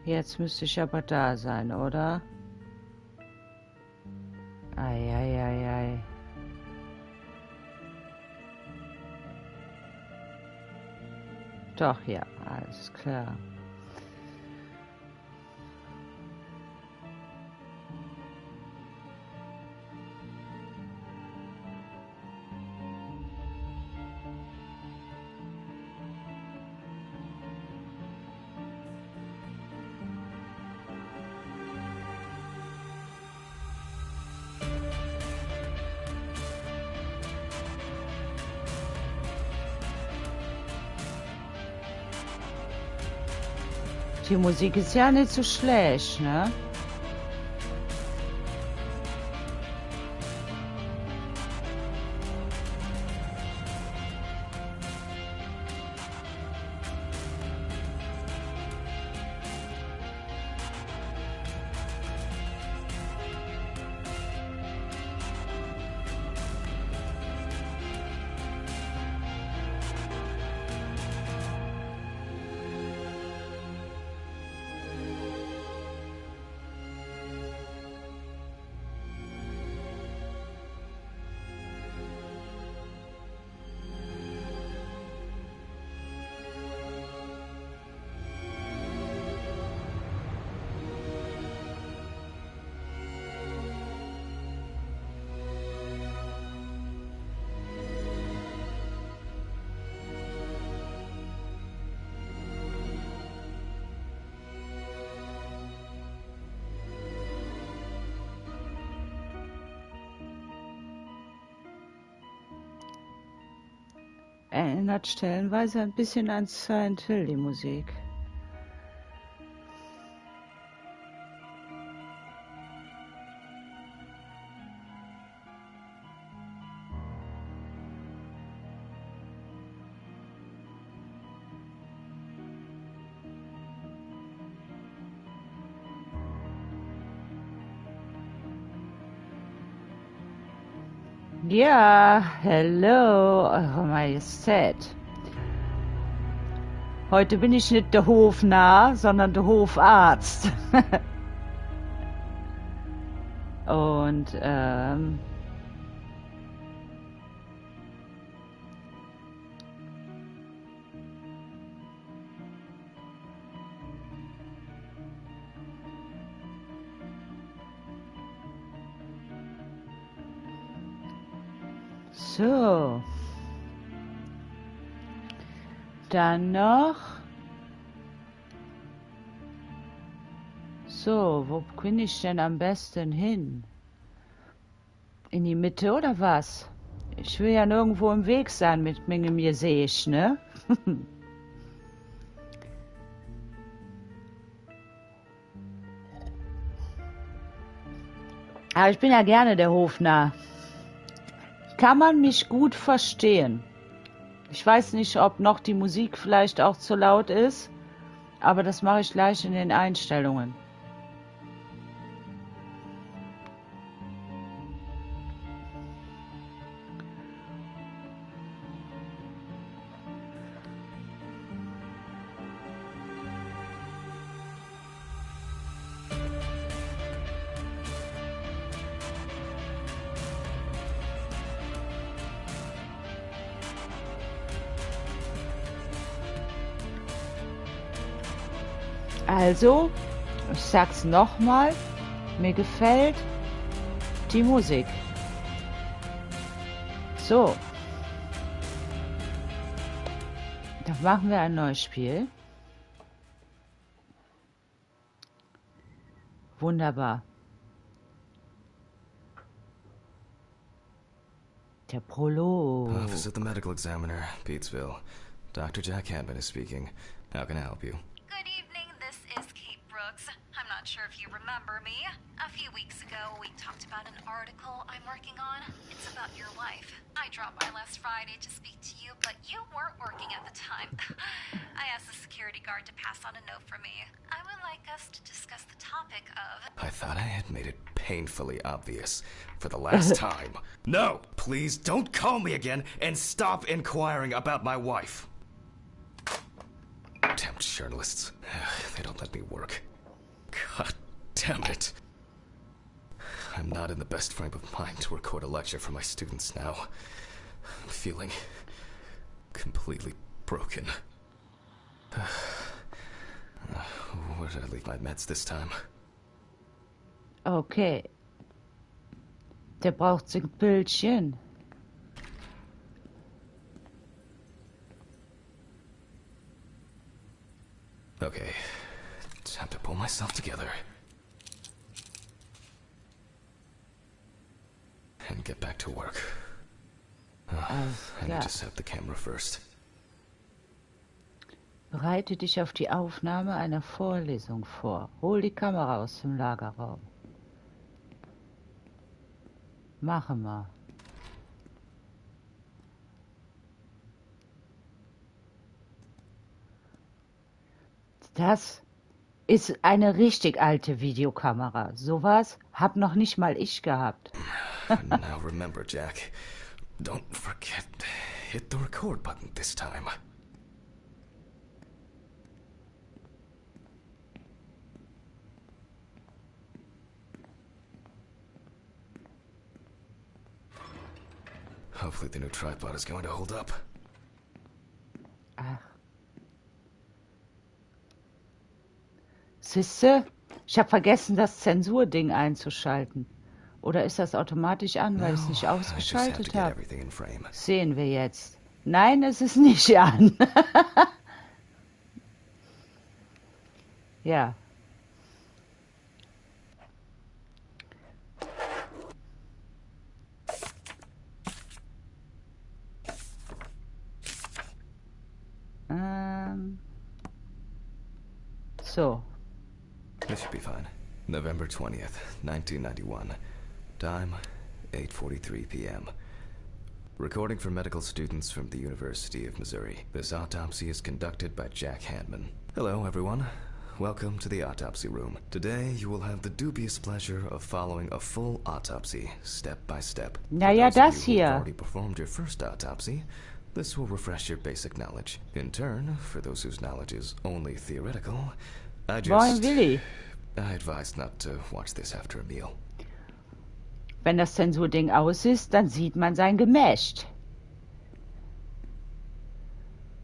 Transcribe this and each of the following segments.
Jetzt müsste ich aber da sein, oder? Ei. Doch, ja, alles klar. Die Musik ist ja nicht so schlecht, ne? Erinnert stellenweise ein bisschen an Silent Hill, die Musik. Ja, hallo, Eure Majestät. Heute bin ich nicht der Hofnarr, sondern der Hofarzt. Und, so. Dann noch. So, wo bin ich denn am besten hin? In die Mitte oder was? Ich will ja nirgendwo im Weg sein mit mir sehe ich, ne? Aber ich bin ja gerne der Hofnarr. Kann man mich gut verstehen. Ich weiß nicht, ob noch die Musik vielleicht auch zu laut ist, aber das mache ich gleich in den Einstellungen. Also, ich sag's nochmal, mir gefällt die Musik. So, dann machen wir ein neues Spiel. Wunderbar. Der Prolog. Office of the Medical Examiner, Beatsville. Dr. Jack Hadman is speaking. How can I help you? Good evening, this is Kate Brooks. I'm not sure if you remember me. A few weeks ago, we talked about an article I'm working on. It's about your wife. I dropped by last Friday to speak to you, but you weren't working at the time. I asked the security guard to pass on a note for me. I would like us to discuss the topic of... I thought I had made it painfully obvious for the last time. No, please don't call me again and stop inquiring about my wife. Damn journalists. They don't let me work. Damn it. I'm not in the best frame of mind to record a lecture for my students now. I'm feeling completely broken. Where did I leave my meds this time? Okay. Der braucht ein Bildchen. Okay, time to pull myself together. And get back to work. I need to set up the camera first. Bereite dich auf die Aufnahme einer Vorlesung vor. Hol die Kamera aus dem Lagerraum. Machen wir. Das ist eine richtig alte Videokamera. Sowas hab noch nicht mal ich gehabt. Now remember, Jack, don't forget, hit the record button this time. Hopefully the new tripod is going to hold up. Ach. Siehste, ich habe vergessen, das Zensurding einzuschalten. Oder ist das automatisch an, weil ich es nicht ausgeschaltet habe? Sehen wir jetzt. Nein, es ist nicht an. Ja. So. This should be fine. November 20th, 1991. Time, 8:43 p.m. Recording for medical students from the University of Missouri. This autopsy is conducted by Jack Hanman. Hello, everyone. Welcome to the autopsy room. Today, you will have the dubious pleasure of following a full autopsy, step by step. Naja, das You hier. have already performed your first autopsy. This will refresh your basic knowledge. In turn, for those whose knowledge is only theoretical, I advise not to watch this after a meal. Wenn das Zensurding aus ist, dann sieht man sein Gemächt.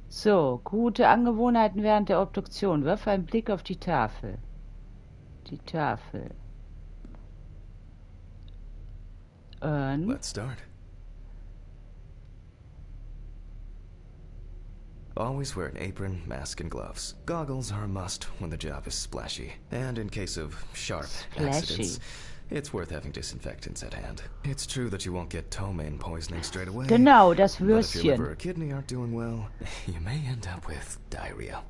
So, gute Angewohnheiten während der Obduktion. Wirf einen Blick auf die Tafel. Die Tafel. Let's start. Always wear an apron, mask, and gloves. Goggles are a must when the job is splashy. And in case of sharp accidents, it's worth having disinfectants at hand. It's true that you won't get ptomaine poisoning straight away. Genau, das But if your liver Würstchen. or kidney aren't doing well, you may end up with diarrhea.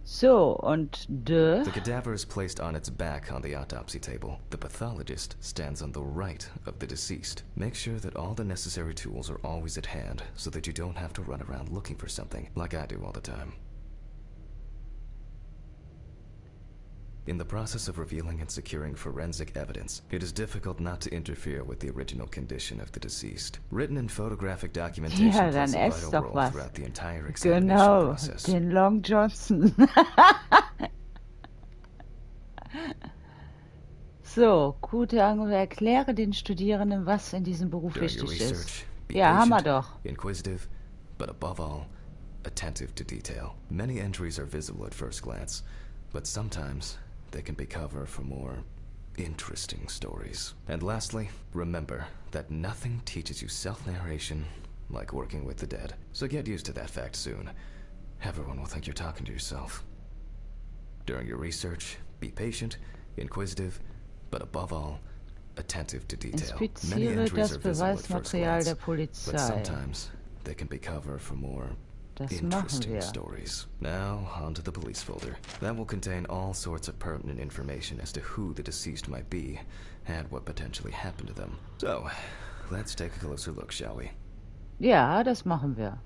So, und The cadaver is placed on its back on the autopsy table. The pathologist stands on the right of the deceased. Make sure that all the necessary tools are always at hand so that you don't have to run around looking for something, like I do all the time. In the process of revealing and securing forensic evidence, it is difficult not to interfere with the original condition of the deceased. Written and photographic documentation Ja, dann plays a ess vital doch role was. throughout the entire examination Genau, process. den Long Johnson. So, gute Angewohnheit. Erkläre den Studierenden, was in diesem Beruf During your wichtig ist. research, be Ja, haben wir patient, doch. inquisitive, but above all, attentive to detail. Many entries are visible at first glance, but sometimes they can be cover for more interesting stories. And lastly, remember that nothing teaches you self-narration like working with the dead. So get used to that fact soon. Everyone will think you're talking to yourself. During your research, be patient, inquisitive, but above all, attentive to detail. Many Inspiziere entries das are visible at first Beweismaterial glance, der but Polizei. sometimes they can be cover for more Das machen interesting wir. stories. Now, on to the police folder. That will contain all sorts of pertinent information as to who the deceased might be and what potentially happened to them. So, let's take a closer look, shall we? Ja, das machen wir.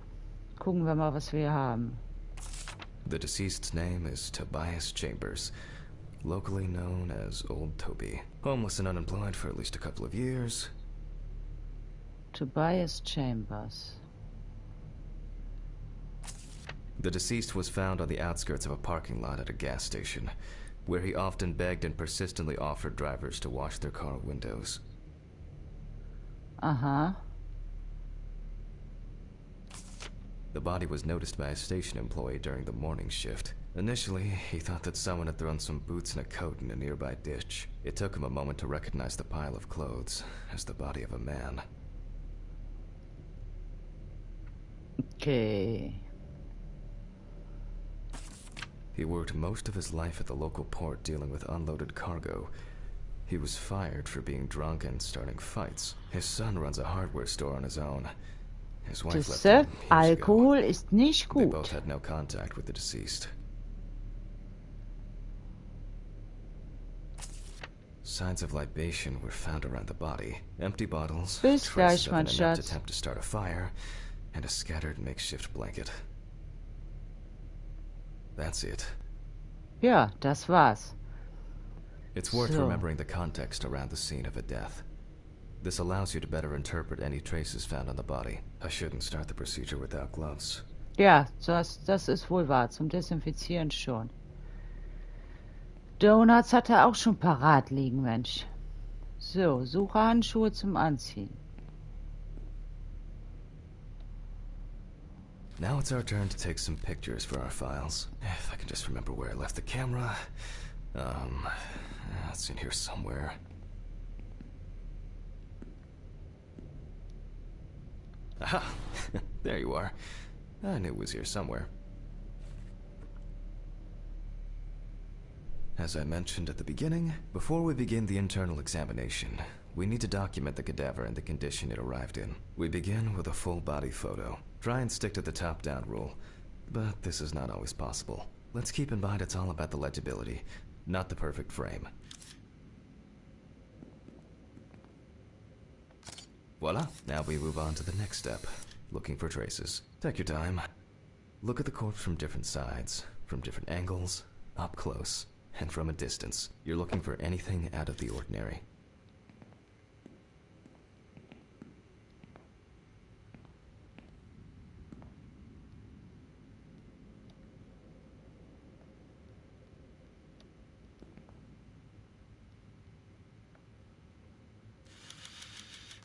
Gucken wir mal, was wir haben. The deceased's name is Tobias Chambers, locally known as Old Toby. Homeless and unemployed for at least a couple of years. Tobias Chambers. The deceased was found on the outskirts of a parking lot at a gas station, where he often begged and persistently offered drivers to wash their car windows. Aha. The body was noticed by a station employee during the morning shift. Initially, he thought that someone had thrown some boots and a coat in a nearby ditch. It took him a moment to recognize the pile of clothes as the body of a man. Okay. He worked most of his life at the local port dealing with unloaded cargo. He was fired for being drunk and starting fights. His son runs a hardware store on his own. His wife left him years Alkohol ago. ist nicht They gut. both had no contact with the deceased. Signs of libation were found around the body. Empty bottles, Bis traces gleich, of mein an inept Schatz. attempt to start a fire, and a scattered makeshift blanket. That's it. Ja, das war's. It's worth So. remembering the context around the scene of a death. This allows you to better interpret any traces found on the body. I shouldn't start the procedure without gloves. Ja, das ist wohl wahr. Zum Desinfizieren schon. Donuts hat er auch schon parat liegen, Mensch. So, suche Handschuhe zum Anziehen. Now it's our turn to take some pictures for our files. If I can just remember where I left the camera. It's in here somewhere. Aha! There you are. I knew it was here somewhere. As I mentioned at the beginning, before we begin the internal examination, we need to document the cadaver and the condition it arrived in. We begin with a full body photo. Try and stick to the top-down rule, but this is not always possible. Let's keep in mind it's all about the legibility, not the perfect frame. Voila! Now we move on to the next step, looking for traces. Take your time. Look at the corpse from different sides, from different angles, up close, and from a distance. You're looking for anything out of the ordinary.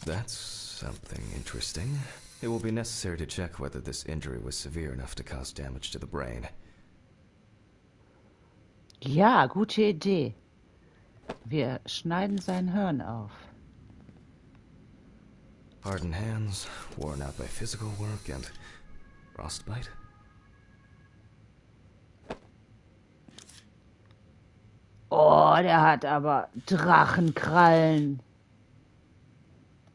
That's something interesting. It will be necessary to check whether this injury was severe enough to cause damage to the brain. Ja, gute Idee. Wir schneiden sein Hirn auf. Hardened hands, worn out by physical work, and frostbite? Oh, der hat aber Drachenkrallen.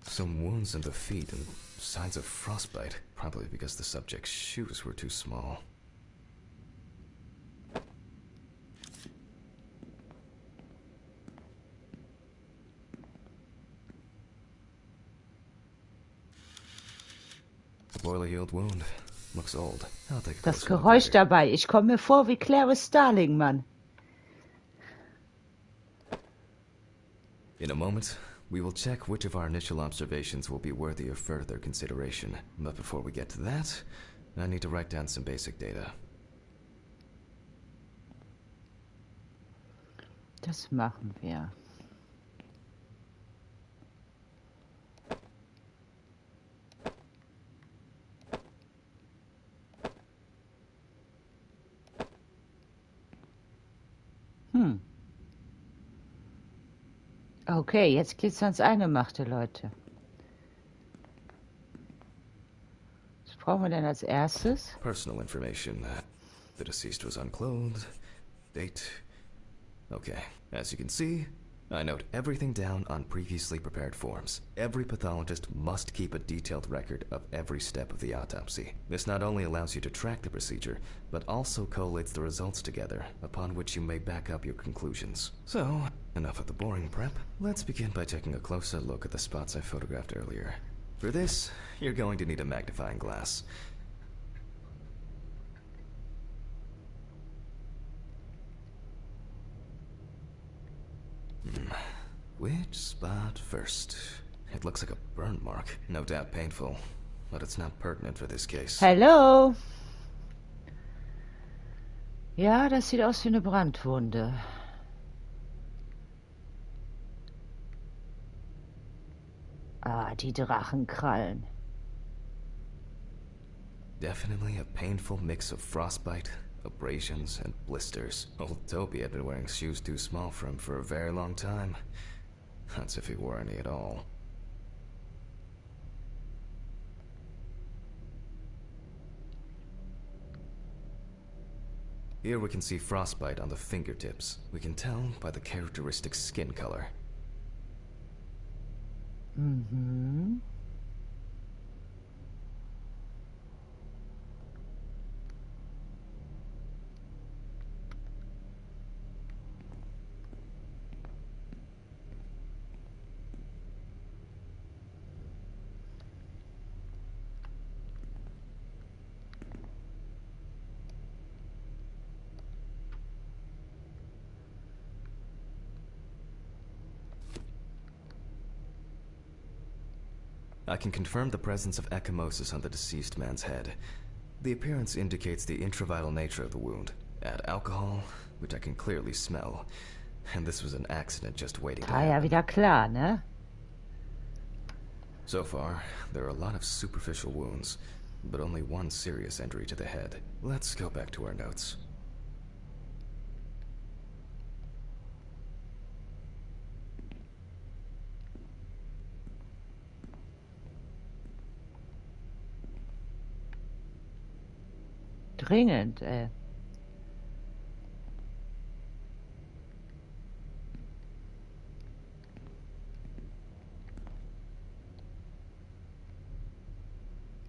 Some wounds in the feet and signs of frostbite, probably because the subject's shoes were too small. A poorly healed wound. Looks old. I'll take a Das closer look Geräusch later. dabei. Ich komme mir vor wie Clarice Starling, Mann. In a moment, we will check which of our initial observations will be worthy of further consideration. But before we get to that, I need to write down some basic data. Das machen wir. Okay, jetzt geht's ans Eingemachte, Leute. Was brauchen wir denn als erstes? Personal information. The deceased was unclothed. Date. Okay. As you can see, I note everything down on previously prepared forms. Every pathologist must keep a detailed record of every step of the autopsy. This not only allows you to track the procedure, but also collates the results together, upon which you may back up your conclusions. So, enough of the boring prep. Let's begin by taking a closer look at the spots I photographed earlier. For this, you're going to need a magnifying glass. Which spot first? It looks like a burn mark. No doubt painful, but it's not pertinent for this case. Hello. Ja, das sieht aus wie eine Brandwunde. Ah, die Drachenkrallen. Definitely a painful mix of frostbite, abrasions, and blisters. Old Toby had been wearing shoes too small for him for a very long time. That's if he wore any at all. Here we can see frostbite on the fingertips. We can tell by the characteristic skin color. Mhm. I can confirm the presence of ecchymosis on the deceased man's head. The appearance indicates the intravital nature of the wound. Add alcohol, which I can clearly smell. And this was an accident just waiting to War ja happen. wieder klar, ne? So far, there are a lot of superficial wounds, but only one serious injury to the head. Let's go back to our notes. Dringend, ey.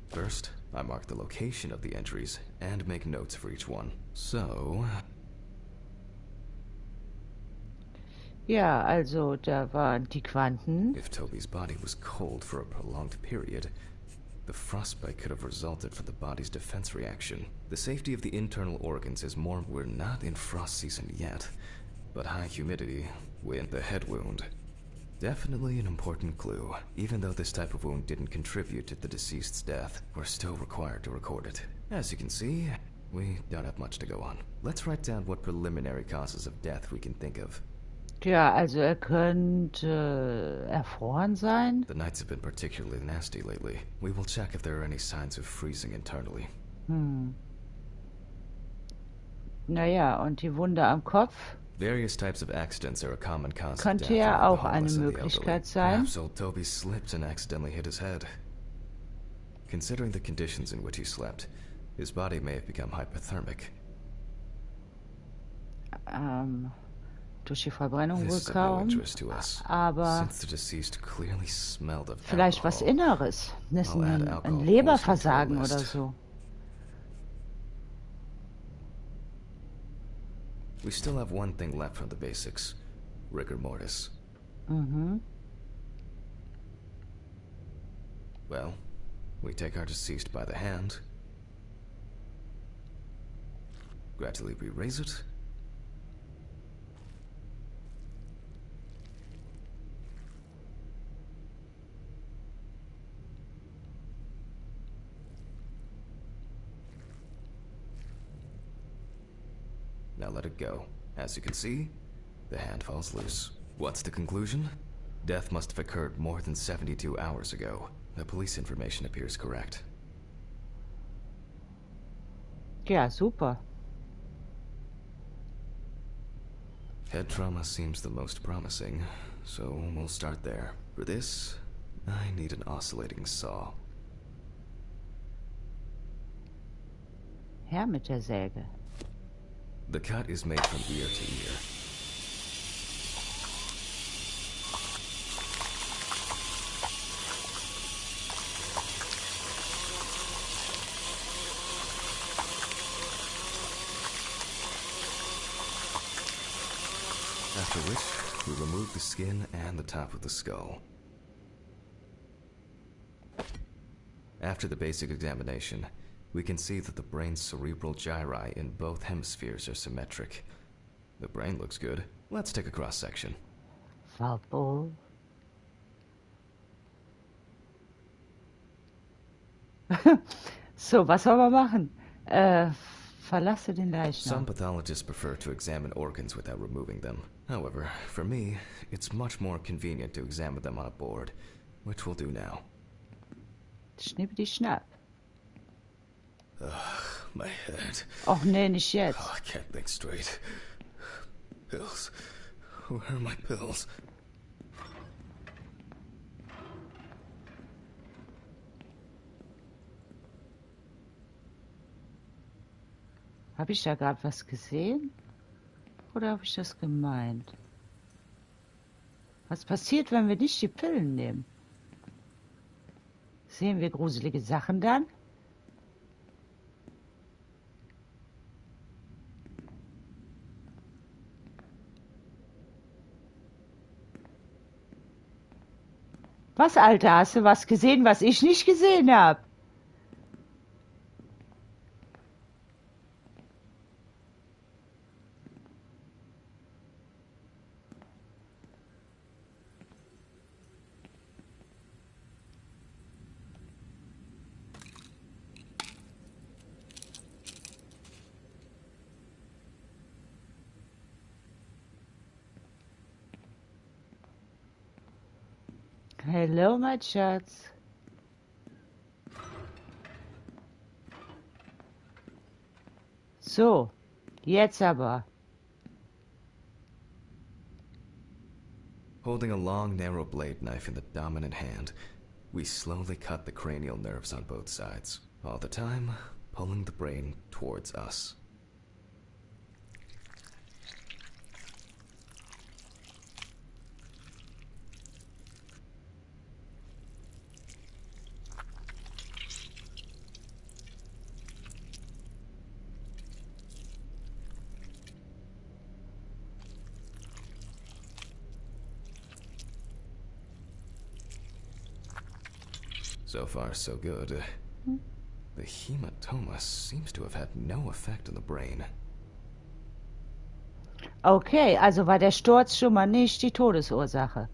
First, I mark the location of the injuries and make notes for each one. So, Ja, also da waren die Quanten. if Toby's body was cold for a prolonged period, the frostbite could have resulted from the body's defense reaction. The safety of the internal organs is more. We're not in frost season yet, but high humidity, wind, the head wound. Definitely an important clue. Even though this type of wound didn't contribute to the deceased's death, we're still required to record it. As you can see, we don't have much to go on. Let's write down what preliminary causes of death we can think of. Ja, also er könnte erfroren sein. The nights have been particularly nasty lately. We will check if there are any signs of freezing internally. Naja, und die Wunde am Kopf Various types of accidents are a common cause of könnte death ja among auch the eine homeless and the Möglichkeit elderly. sein. Perhaps old Toby slipped and accidentally hit his head. Considering the conditions in which he slept, his body may have become hypothermic. Durch die Verbrennung wohl This is of no kaum. interest to us, Aber since the deceased clearly smelled of vielleicht was alcohol. Inneres. Das ist I'll add ein alcohol Leberversagen poisoning to our oder list. so. We still have one thing left from the basics: rigor mortis. Well, we take our deceased by the hand, gradually re-raise it, now let it go. As you can see, the hand falls loose. What's the conclusion? Death must have occurred more than 72 hours ago. The police information appears correct. Ja, super. Head trauma seems the most promising, so we'll start there. For this, I need an oscillating saw. Her mit der Säge. The cut is made from ear to ear. After which, we remove the skin and the top of the skull. After the basic examination, we can see that the brain's cerebral gyri in both hemispheres are symmetric. The brain looks good. Let's take a cross-section. Warum? So, was soll man machen? Verlasse den Some Leichnam. pathologists prefer to examine organs without removing them. However, for me, it's much more convenient to examine them on a board, which we'll do now. Schnippidi schnapp. My head. Och nee, nicht jetzt. Oh, I can't think straight. Pills. Where are my pills? Habe ich da gerade was gesehen? Oder habe ich das gemeint? Was passiert, wenn wir nicht die Pillen nehmen? Sehen wir gruselige Sachen dann? Was, Alter, hast du was gesehen, was ich nicht gesehen habe? Hello, mein Schatz. So, jetzt aber. Holding a long, narrow blade knife in the dominant hand, we slowly cut the cranial nerves on both sides, all the time pulling the brain towards us. So far, so good. The hematoma seems to have had no effect on the brain. Okay, also war der Sturz schon mal nicht die Todesursache.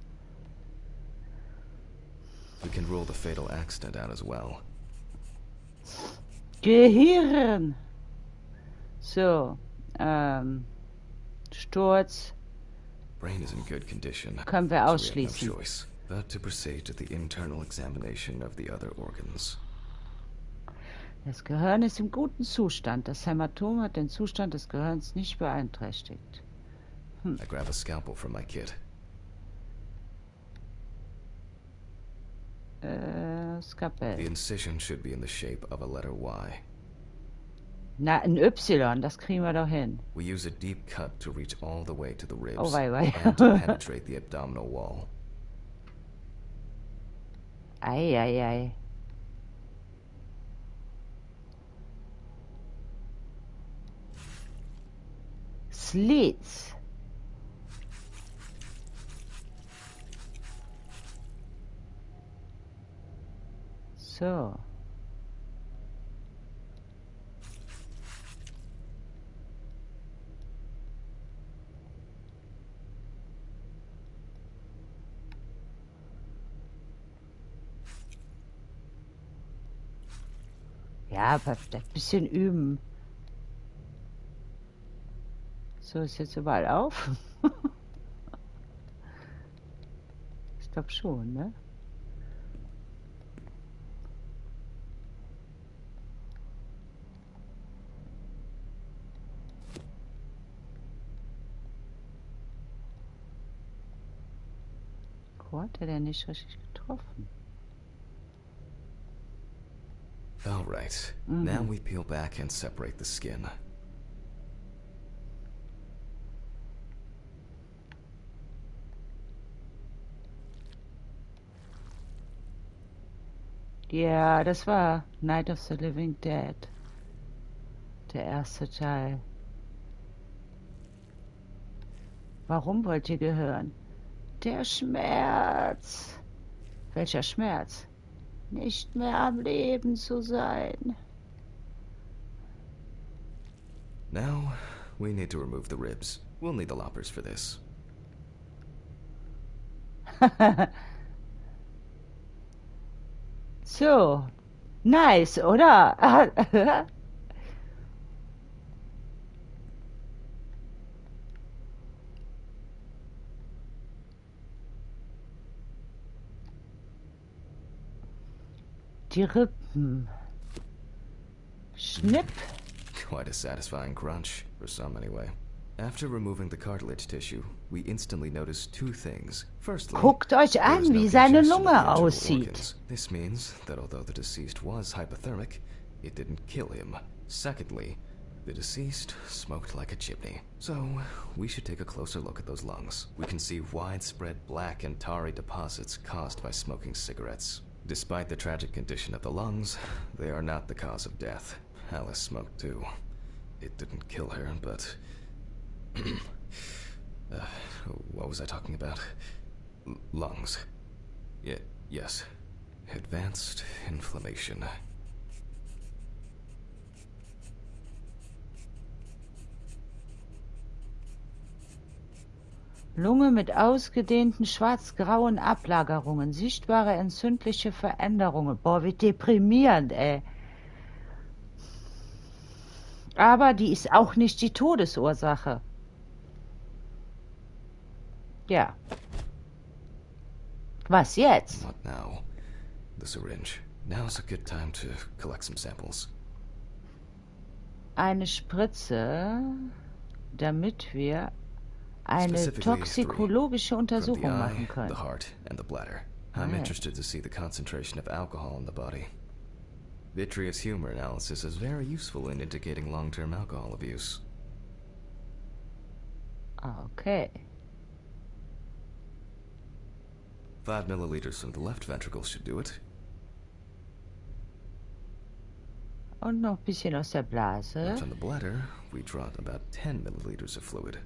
We can rule the fatal accident out as well. Gehirn. So, Sturz Brain is in good condition. können wir So we have no ausschließen. choice but to proceed to the internal examination of the other organs. Das Gehirn ist im guten Zustand. Das Hämatom hat den Zustand des Gehirns nicht beeinträchtigt. I grab a scalpel from my kit. The Skalpell. incision should be in the shape of a letter Y. Na, ein Y, das kriegen wir doch hin. We use a deep cut to reach all the way to the ribs Oh, wei. and to penetrate the abdominal wall. Ei. Slits. So. Ja, aber ein bisschen üben. So, ist jetzt überall auf? Ich glaube schon, ne? Wo hat er denn nicht richtig getroffen? All right. Now we peel back and separate the skin. Ja, das war Night of the Living Dead. Der erste Teil. Warum wollt ihr gehören? Der Schmerz. Welcher Schmerz? Nicht mehr am Leben zu sein. Now, we need to remove the ribs. We'll need the loppers for this. So, nice, oder? Die Rippen. Schnipp. Quite a satisfying crunch, for some anyway. After removing the cartilage tissue, we instantly notice two things. Firstly, Guckt euch there an, is no wie seine congestion of the Lunge internal aussieht. organs. This means that although the deceased was hypothermic, it didn't kill him. Secondly, the deceased smoked like a chimney. So, we should take a closer look at those lungs. We can see widespread black and tarry deposits caused by smoking cigarettes. Despite the tragic condition of the lungs, they are not the cause of death. Alice smoked too. It didn't kill her, but... what was I talking about? Lungs. Yes. Advanced inflammation. Lunge mit ausgedehnten schwarz-grauen Ablagerungen, sichtbare entzündliche Veränderungen. Boah, wie deprimierend, ey. Aber die ist auch nicht die Todesursache. Ja. Was jetzt? What now? The syringe. Now's a good time to collect some samples. Eine Spritze, damit wir eine Specifically toxikologische From the Untersuchung eye, machen the können. heart, and the bladder. I'm Right. interested to see the concentration of alcohol in the body. Vitreous humor analysis is very useful in indicating long-term alcohol abuse. Okay. 5 milliliters from the left ventricle should do it. Und noch ein bisschen aus der Blase. And from the bladder, we draw about 10 milliliters of fluid.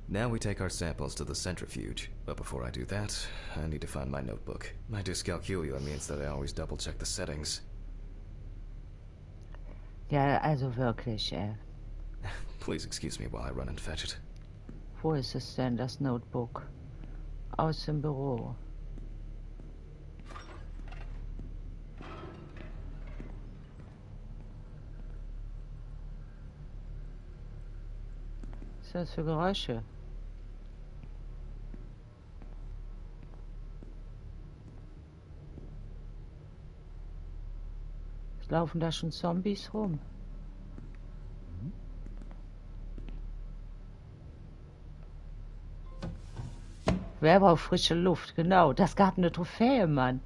Now we take our samples to the centrifuge. But before I do that, I need to find my notebook. My dyscalculia means that I always double-check the settings. Ja, also wirklich, ey. Please excuse me while I run and fetch it. Wo ist es denn, das Notebook? Aus dem Büro. Was ist das für Geräusche? Es laufen da schon Zombies rum. Wer braucht frische Luft? Genau, das gab eine Trophäe, Mann.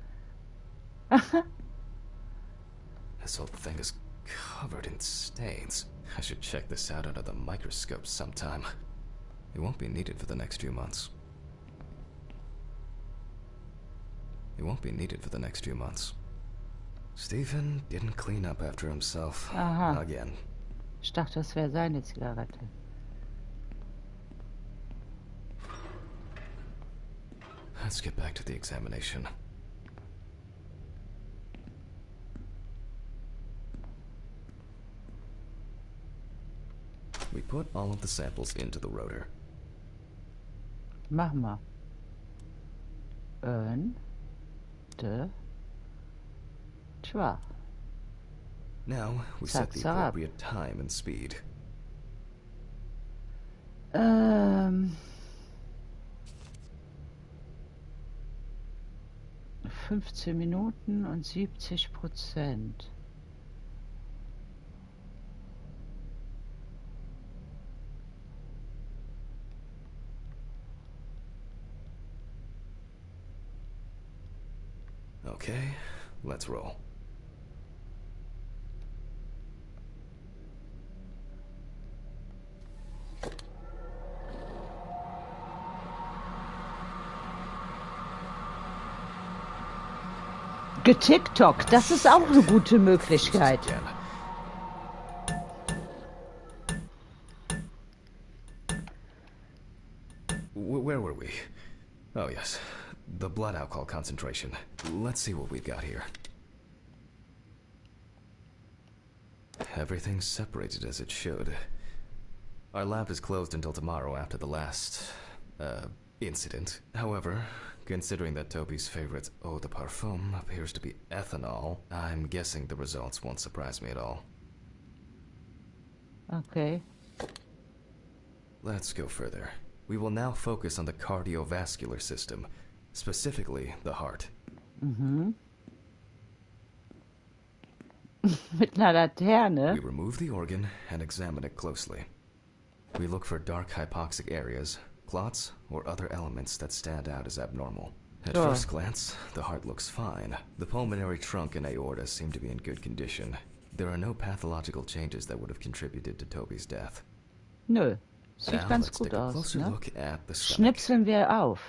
This whole thing is covered in stains. I should check this out under the microscope sometime. It won't be needed for the next few months. Stephen didn't clean up after himself. Aha. Again. Ich dachte, das wäre seine Zigarette. Let's get back to the examination. We put all of the samples into the rotor. Mach mal. Tja. Now we set the appropriate time and speed. 15 Minuten und 70%. Okay, let's roll. GeTikTok, das ist auch eine gute Möglichkeit. Again. Where were we? Oh yes, the blood alcohol concentration. Let's see what we've got here. Everything's separated as it should. Our lab is closed until tomorrow after the last, incident. However, considering that Toby's favorite eau de parfum appears to be ethanol, I'm guessing the results won't surprise me at all. Okay. Let's go further. We will now focus on the cardiovascular system, specifically the heart. Mit einer We Laterne. remove the organ and examine it closely. We look for dark hypoxic areas, clots, or other elements that stand out as abnormal. At Sure. first glance, the heart looks fine. The pulmonary trunk and aorta seem to be in good condition. There are no pathological changes that would have contributed to Toby's death. Nö, sieht Now ganz let's gut take a aus, closer ne? look at the stomach. Schnipseln wir auf.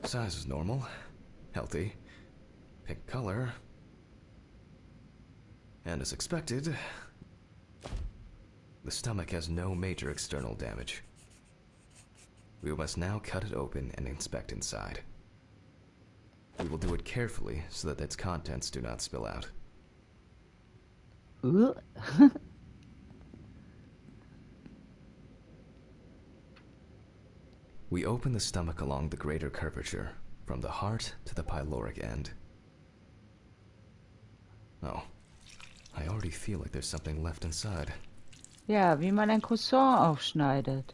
Size is normal, healthy, pink color, and as expected, the stomach has no major external damage. We must now cut it open and inspect inside. We will do it carefully so that its contents do not spill out. We open the stomach along the greater curvature, from the heart to the pyloric end. Oh, I already feel like there's something left inside. Ja, wie man ein Croissant aufschneidet.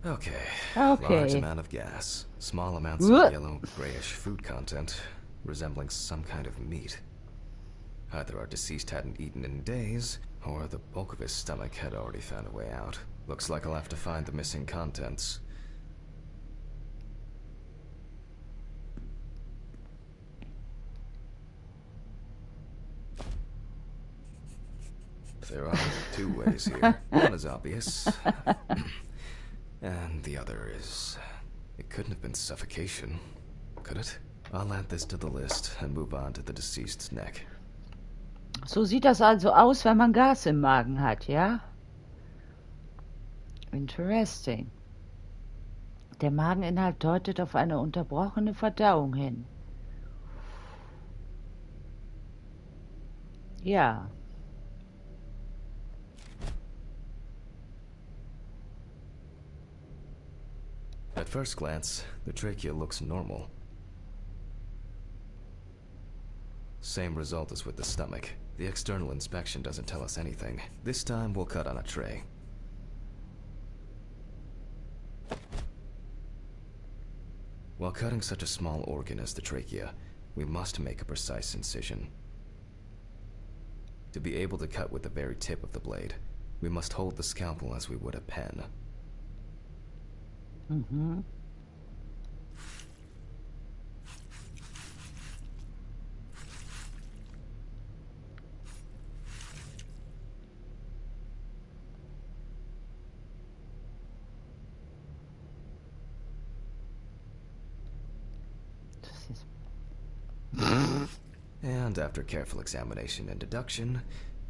Okay. Okay. Large amount of gas, small amounts Whoa. of yellow, grayish food content, resembling some kind of meat. Either our deceased hadn't eaten in days, or the bulk of his stomach had already found a way out. Looks like I'll have to find the missing contents. There are two ways here. One is obvious, and the other is... It couldn't have been suffocation, could it? I'll add this to the list and move on to the deceased's neck. So sieht das also aus, wenn man Gas im Magen hat, ja? Interesting. Der Mageninhalt deutet auf eine unterbrochene Verdauung hin. Ja. At first glance, the trachea looks normal. Same result as with the stomach. The external inspection doesn't tell us anything. This time we'll cut on a tray. While cutting such a small organ as the trachea, we must make a precise incision. To be able to cut with the very tip of the blade, we must hold the scalpel as we would a pen. Mhm. Das ist And after careful examination and deduction,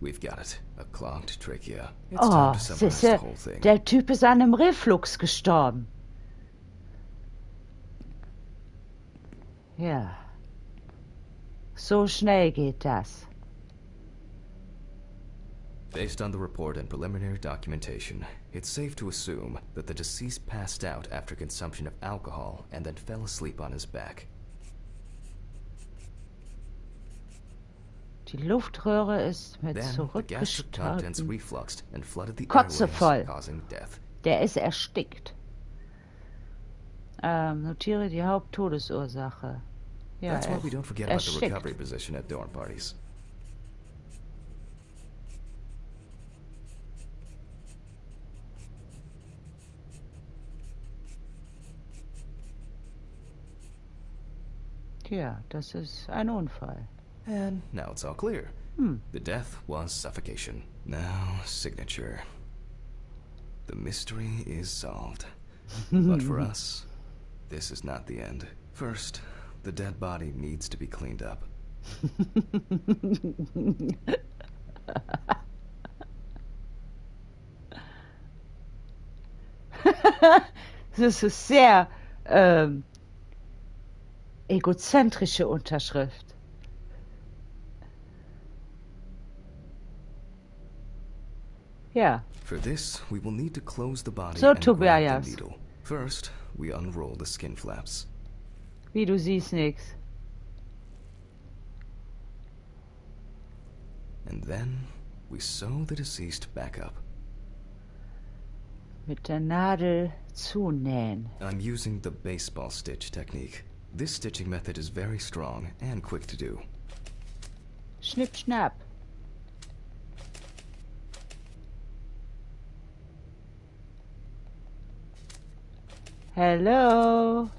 we've got it. A clogged trachea. It's Oh, time to summarize the siehste, whole thing. der Typ ist an einem Reflux gestorben. Ja. So schnell geht das. Based on the report and preliminary documentation, it's safe to assume that the deceased passed out after consumption of alcohol and then fell asleep on his back. Die Luftröhre ist mit Then the gastric contents zurückgestauten. refluxed and flooded the Kotze airways, voll. causing death. Der ist erstickt. Notiere die Haupttodesursache. Ja, That's why we don't forget about the erstickt. recovery position at dorm parties. Ja, das ist ein Unfall. And now it's all clear. Hm. The death was suffocation. Now, signature. The mystery is solved. But for us, this is not the end. First, the dead body needs to be cleaned up. Das ist sehr egozentrische Unterschrift. Ja. For this, we will need to close the body So, and grab the Tobias. needle. First, we unroll the skin flaps. Wie, du siehst nix. And then, we sew the deceased back up. Mit der Nadel zunähen. I'm using the baseball stitch technique. This stitching method is very strong and quick to do. Schnipp, schnapp. Hello.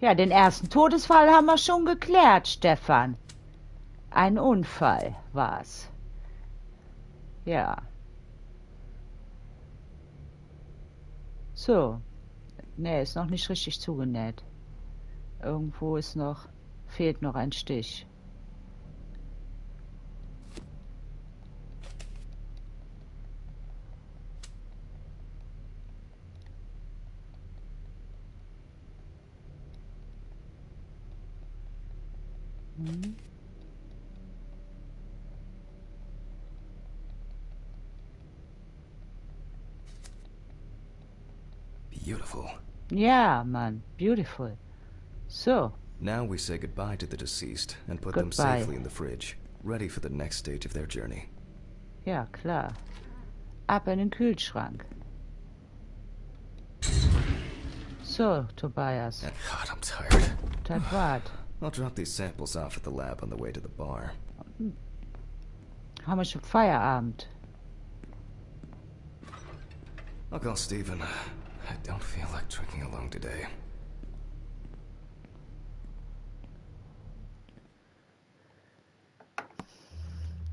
Ja, den ersten Todesfall haben wir schon geklärt, Stefan. Ein Unfall war's. Ja. So. Ne, ist noch nicht richtig zugenäht. Irgendwo fehlt noch ein Stich. Beautiful. Ja, Mann. Beautiful. So. Now we say goodbye to the deceased and put them Goodbye. safely in the fridge, ready for the next stage of their journey. Ja, klar. Ab in den Kühlschrank. So, Tobias. And God, I'm tired. Das war's. I'll drop these samples off at the lab on the way to the bar. Haben wir schon Feierabend. I'll call Stephen. I don't feel like drinking alone today.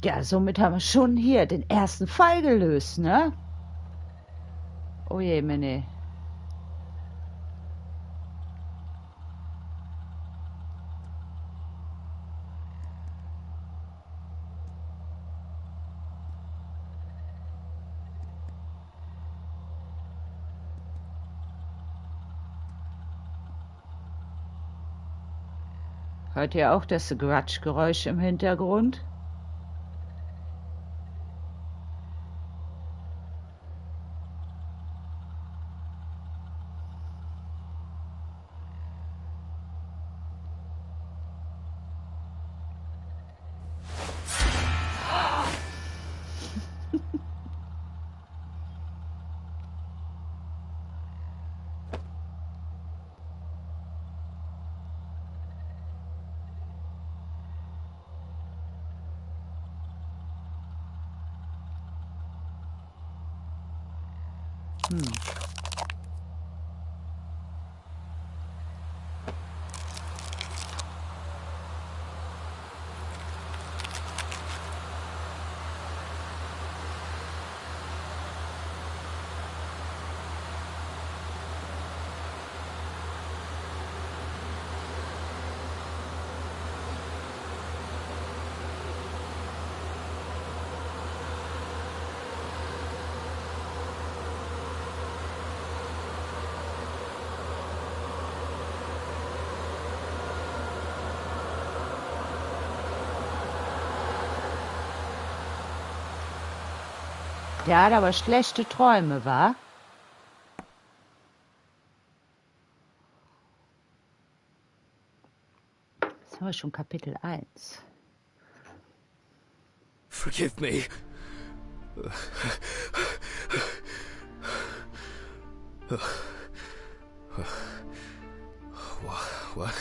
Ja, somit haben wir schon hier den ersten Fall gelöst, ne? Oh je, Mene. Hört ihr auch das Quatschgeräusch im Hintergrund? Der hat aber schlechte Träume, wa? Jetzt haben wir schon Kapitel 1. Forgive me. What?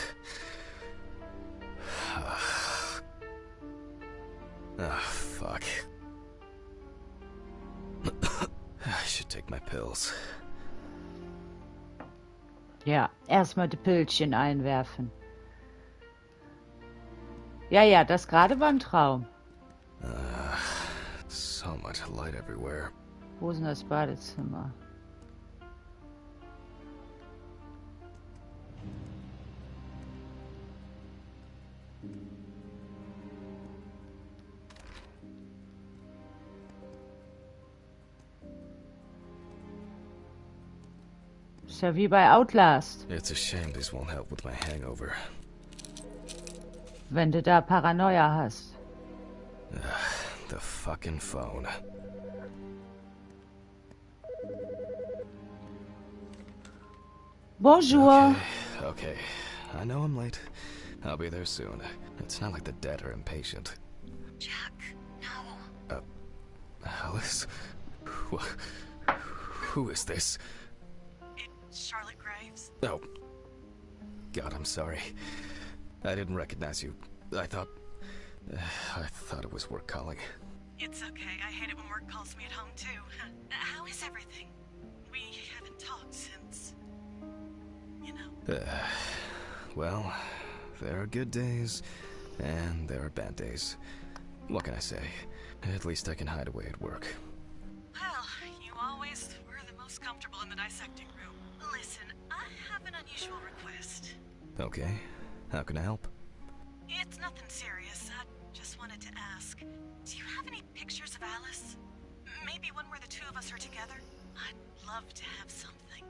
Ah, fuck. I should take my pills. Ja, erstmal die Pillchen einwerfen. Ja, das gerade war ein Traum. So much light everywhere. Wo ist denn das Badezimmer? Ist ja wie bei Outlast. It's a shame this won't help with my hangover. Wenn du da Paranoia hast. The fucking phone. Bonjour. Okay. I know I'm late. I'll be there soon. It's not like the dead are impatient. Jack, no. Alice? Who is this? It's Charlotte Graves. Oh. God, I'm sorry. I didn't recognize you. I thought it was work calling. It's okay. I hate it when work calls me at home, too. How is everything? We haven't talked since... you know. Well, there are good days, and there are bad days. What can I say? At least I can hide away at work. Well, you always were the most comfortable in the dissecting room. Listen, I have an unusual request. Okay. How can I help? It's nothing serious. I just wanted to ask. Do you have any pictures of Alice? Maybe one where the two of us are together? I'd love to have something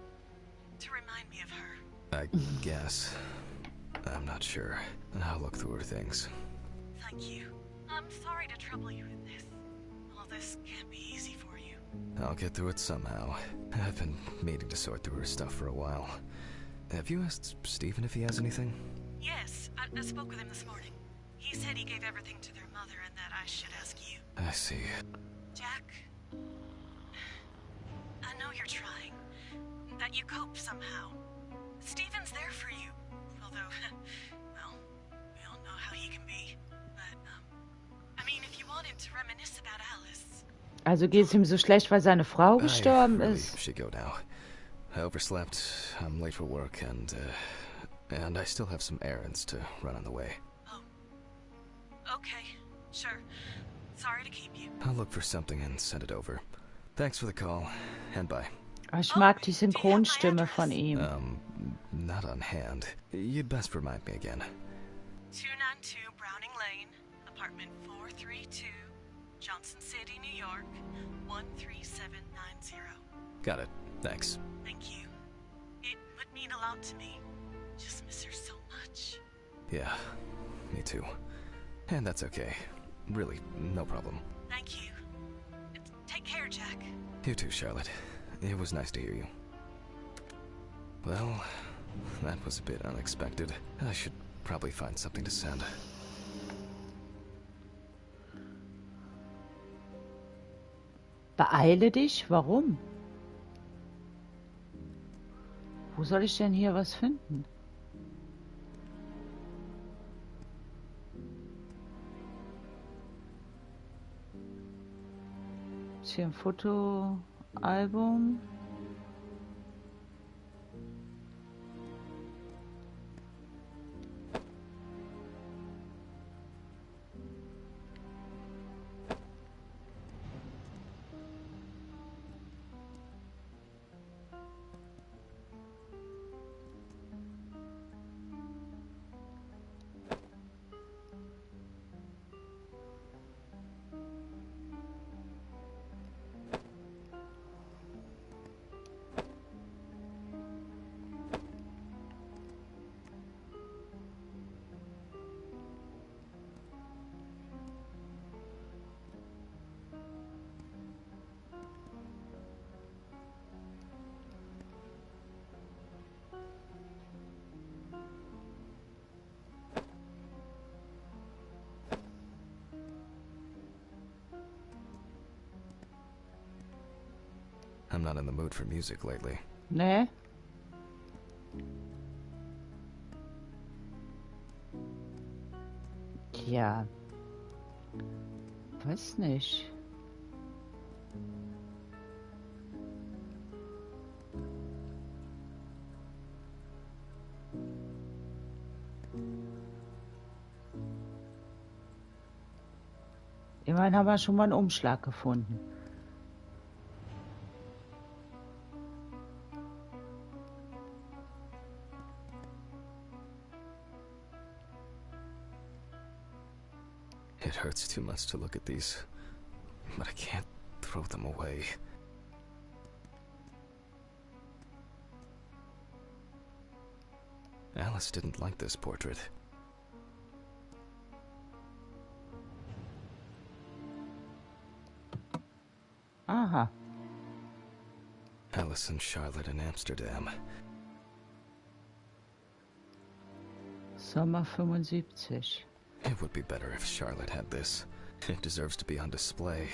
to remind me of her. I guess. I'm not sure. I'll look through her things. Thank you. I'm sorry to trouble you with this. All this can't be easy for you. I'll get through it somehow. I've been meaning to sort through her stuff for a while. Have you asked Stephen if he has anything? Yes, I spoke with him this morning. He said he gave everything to their mother and that I should ask you. I see. Jack, I know you're trying. That you cope somehow. Stephen's there for you. Although, well, we all know how he can be. But, I mean, if you wanted to reminisce about Alice... Also geht's ihm so schlecht, weil seine Frau gestorben I really ist? should go now. I overslept, I'm late for work, and I still have some errands to run on the way. Oh. Okay, sure. Sorry to keep you. I'll look for something and send it over. Thanks for the call, and bye. Ich mag die Synchronstimme von ihm. Not on hand. You'd best remind me again. 292 Browning Lane, apartment 432, Johnson City, New York, 13790. Got it. Thanks. Thank you. It would mean a lot to me. Just miss her so much. Yeah, me too. And that's okay. Really, no problem. Thank you. Take care, Jack. You too, Charlotte. It was nice to hear you. Well, that was a bit unexpected. I should probably find something to send. Beeile dich? Warum? Wo soll ich denn hier was finden? Ist hier ein Fotoalbum? I'm not in the mood for music lately. Ne? Tja. Weiß nicht. Immerhin haben wir schon mal einen Umschlag gefunden. It hurts too much to look at these, but I can't throw them away. Alice didn't like this portrait. Aha. Alice and Charlotte in Amsterdam. Sommer 75. It would be better if Charlotte had this. It deserves to be on display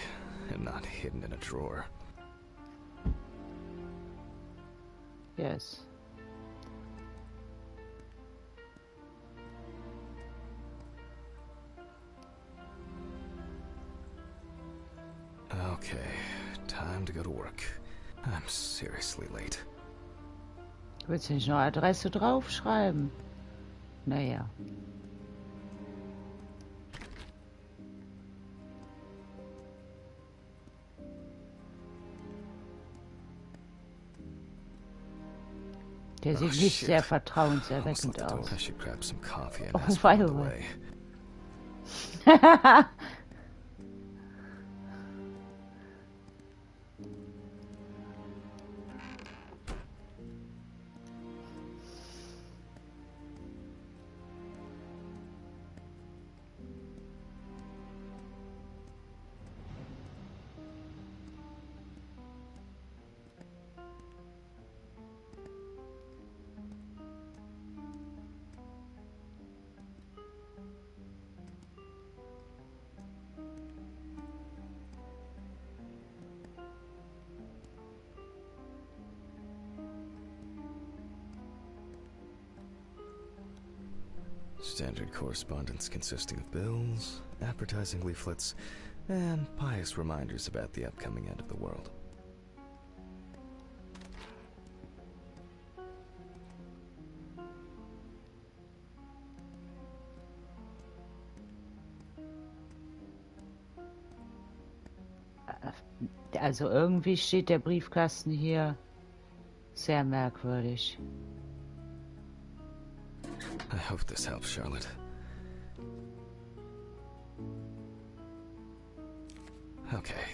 and not hidden in a drawer. Yes. Okay, time to go to work. I'm seriously late. Willst du nicht noch Adresse draufschreiben? Naja. Der sieht nicht sehr vertrauenserweckend aus. I should grab some coffee and Oh, ask for the wei. way. Standard correspondence consisting of bills, advertising leaflets, and pious reminders about the upcoming end of the world. Also irgendwie steht der Briefkasten hier sehr merkwürdig. I hope this helps, Charlotte. Okay,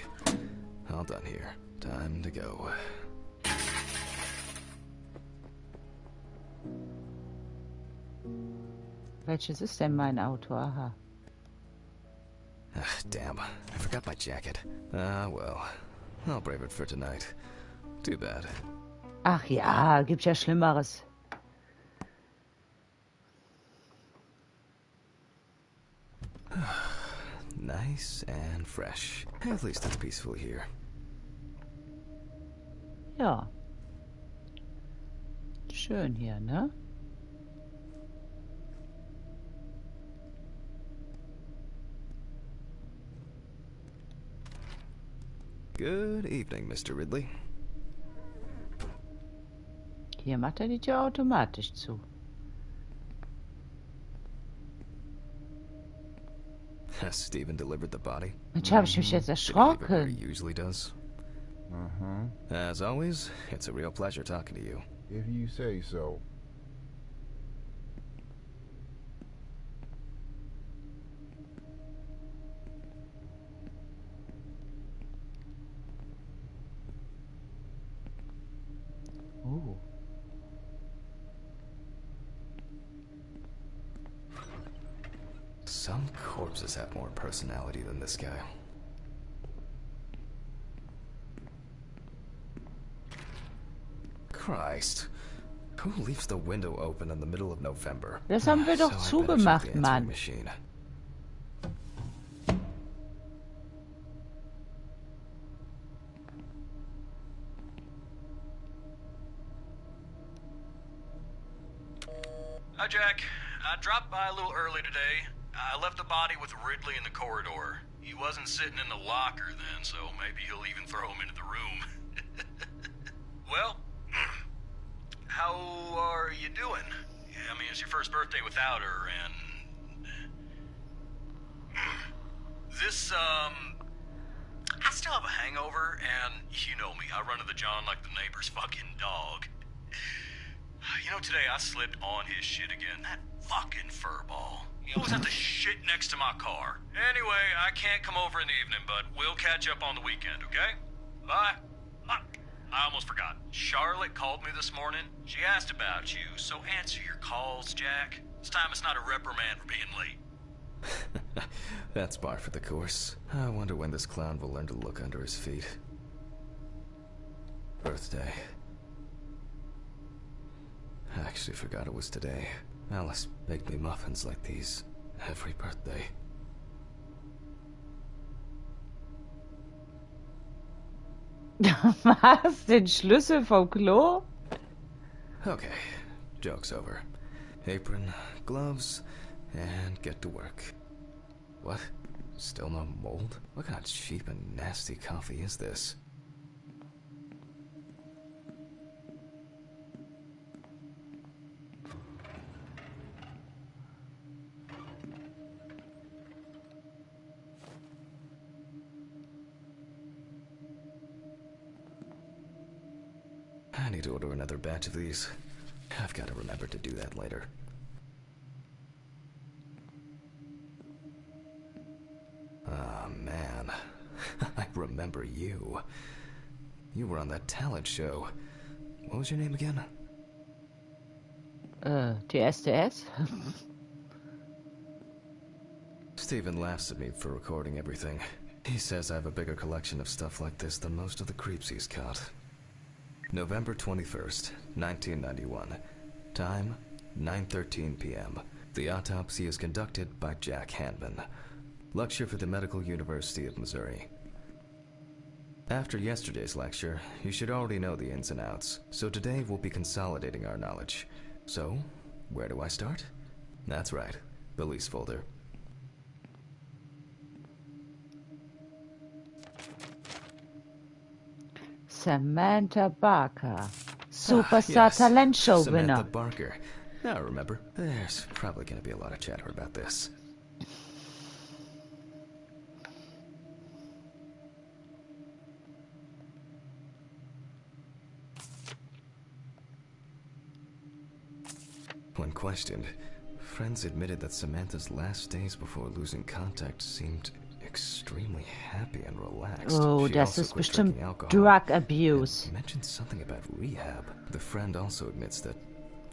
all done here. Time to go. Welches ist denn mein Auto? Aha. Ugh, damn, I forgot my jacket. Ah, well, I'll brave it for tonight. Too bad. Ach ja, gibt ja Schlimmeres. Nice and fresh. At least it's peaceful here. Ja. Schön hier, ne? Good evening, Mr. Ridley. Hier macht er die Tür automatisch zu. Has Stephen delivered the body? Mensch, habe ich mich jetzt Did he leave it where he erschrocken. usually does? As always, it's a real pleasure talking to you. If you say so. Oh. Some corpses have more personality than this guy. Christ. Who leaves the window open in the middle of November? Das haben wir doch So I better check the zugemacht, answering Mann. machine. Hi, Jack. I dropped by a little early today. I left the body with Ridley in the corridor. He wasn't sitting in the locker then, so maybe he'll even throw him into the room. Well, how are you doing? Yeah, I mean, it's your first birthday without her, and... This, I still have a hangover, and you know me, I run to the John like the neighbor's fucking dog. You know, today I slipped on his shit again. That fucking furball. He always has to shit next to my car. Anyway, I can't come over in the evening, but we'll catch up on the weekend, okay? Bye. I almost forgot. Charlotte called me this morning. She asked about you, so answer your calls, Jack. This time it's not a reprimand for being late. That's par for the course. I wonder when this clown will learn to look under his feet. Birthday. I actually forgot it was today. Alice baked me muffins like these every birthday. Was? Den Schlüssel vom Klo? Okay, joke's over. Apron, gloves, and get to work. What? Still no mold? What kind of cheap and nasty coffee is this? I need to order another batch of these. I've got to remember to do that later. Ah, man. I remember you. You were on that talent show. What was your name again? TSTS? Steven laughs at me for recording everything. He says I have a bigger collection of stuff like this than most of the creeps he's caught. November 21st, 1991. Time, 9:13 p.m. The autopsy is conducted by Jack Hanman. Lecture for the Medical University of Missouri. After yesterday's lecture, you should already know the ins and outs, so today we'll be consolidating our knowledge. So, where do I start? That's right, police folder. Samantha Barker. Superstar Talent Show Samantha winner. Barker. Now remember, there's probably going to be a lot of chatter about this. When questioned, friends admitted that Samantha's last days before losing contact seemed extremely happy and relaxed. Oh, She das also ist quit bestimmt drinking alcohol Drug Abuse. and mentioned something about rehab. The friend also admits that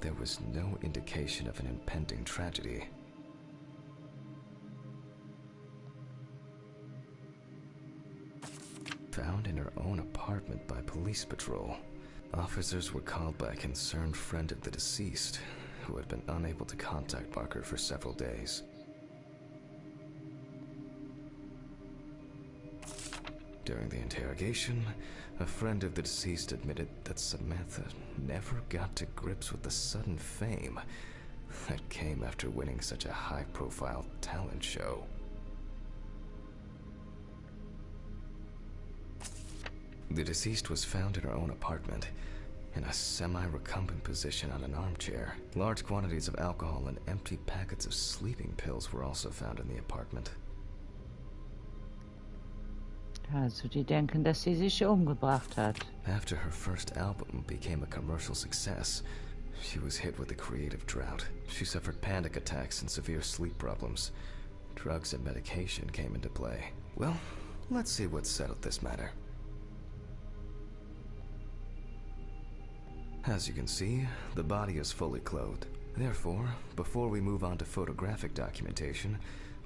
there was no indication of an impending tragedy. Found in her own apartment by police patrol. Officers were called by a concerned friend of the deceased, who had been unable to contact Barker for several days. During the interrogation, a friend of the deceased admitted that Samantha never got to grips with the sudden fame that came after winning such a high-profile talent show. The deceased was found in her own apartment, in a semi-recumbent position on an armchair. Large quantities of alcohol and empty packets of sleeping pills were also found in the apartment. Also, die denken, dass sie sich umgebracht hat. After her first album became a commercial success, she was hit with a creative drought. She suffered panic attacks and severe sleep problems. Drugs and medication came into play. Well, let's see what settled this matter. As you can see, the body is fully clothed. Therefore, before we move on to photographic documentation,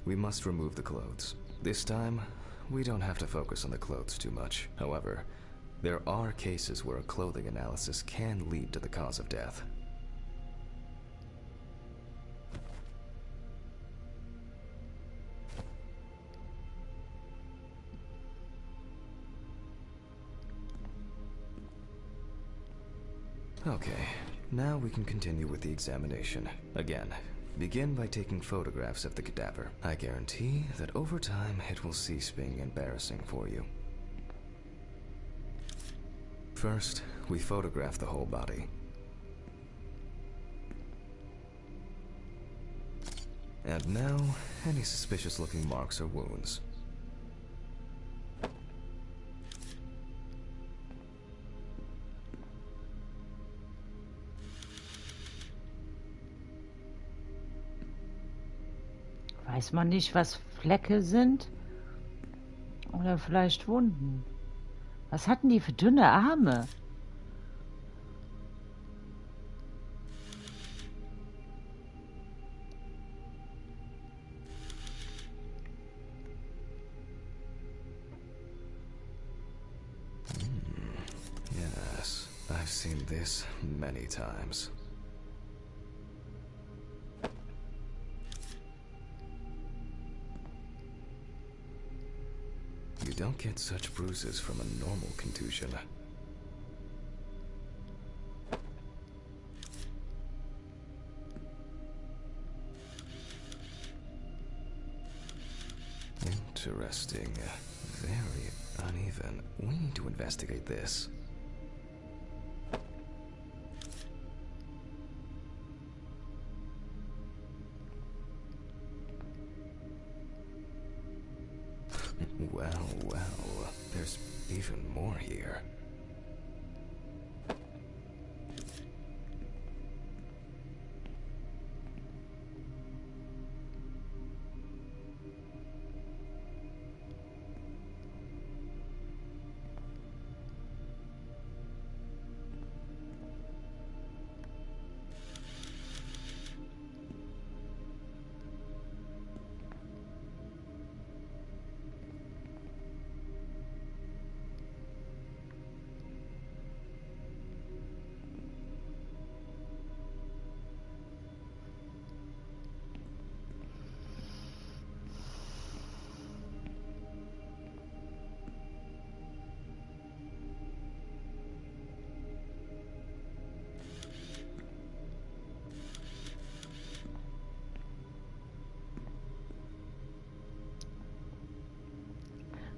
we must remove the clothes. This time, we don't have to focus on the clothes too much. However, there are cases where a clothing analysis can lead to the cause of death. Okay, now we can continue with the examination. Again, begin by taking photographs of the cadaver. I guarantee that over time it will cease being embarrassing for you. First, we photograph the whole body. And now, any suspicious-looking marks or wounds. Weiß man nicht, was Flecke sind? Oder vielleicht Wunden? Was hatten die für dünne Arme? seen this many times. You don't get such bruises from a normal contusion. Interesting. Very uneven. We need to investigate this. Well, well, there's even more here.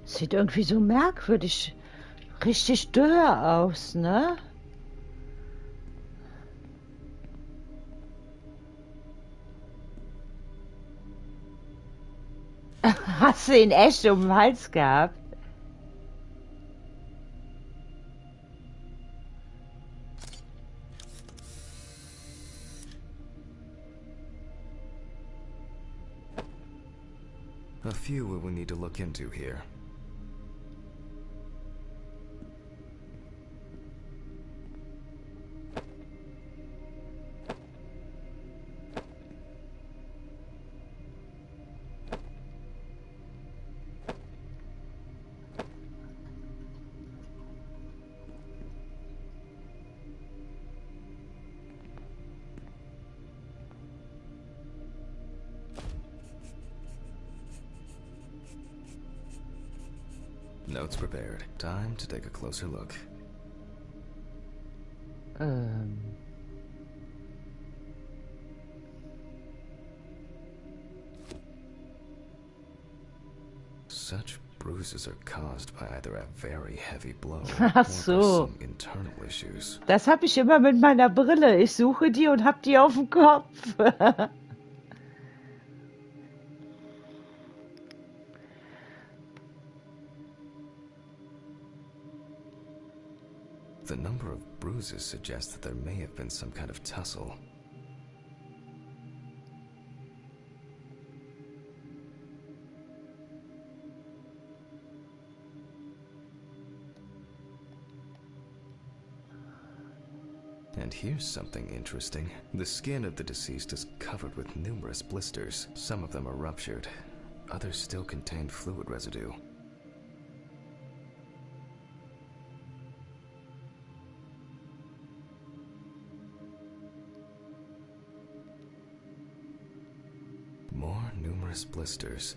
Sieht irgendwie so merkwürdig, richtig dürr aus, ne? Hast du ihn echt um den Hals gehabt? A few we will need to look into here. Notes prepared. Time to take a closer look. Such bruises are caused by either a very heavy blow or by some internal issues. Das habe ich immer mit meiner Brille. Ich suche die und hab die auf dem Kopf. The number of bruises suggests that there may have been some kind of tussle. And here's something interesting. The skin of the deceased is covered with numerous blisters. Some of them are ruptured. Others still contain fluid residue. More numerous blisters.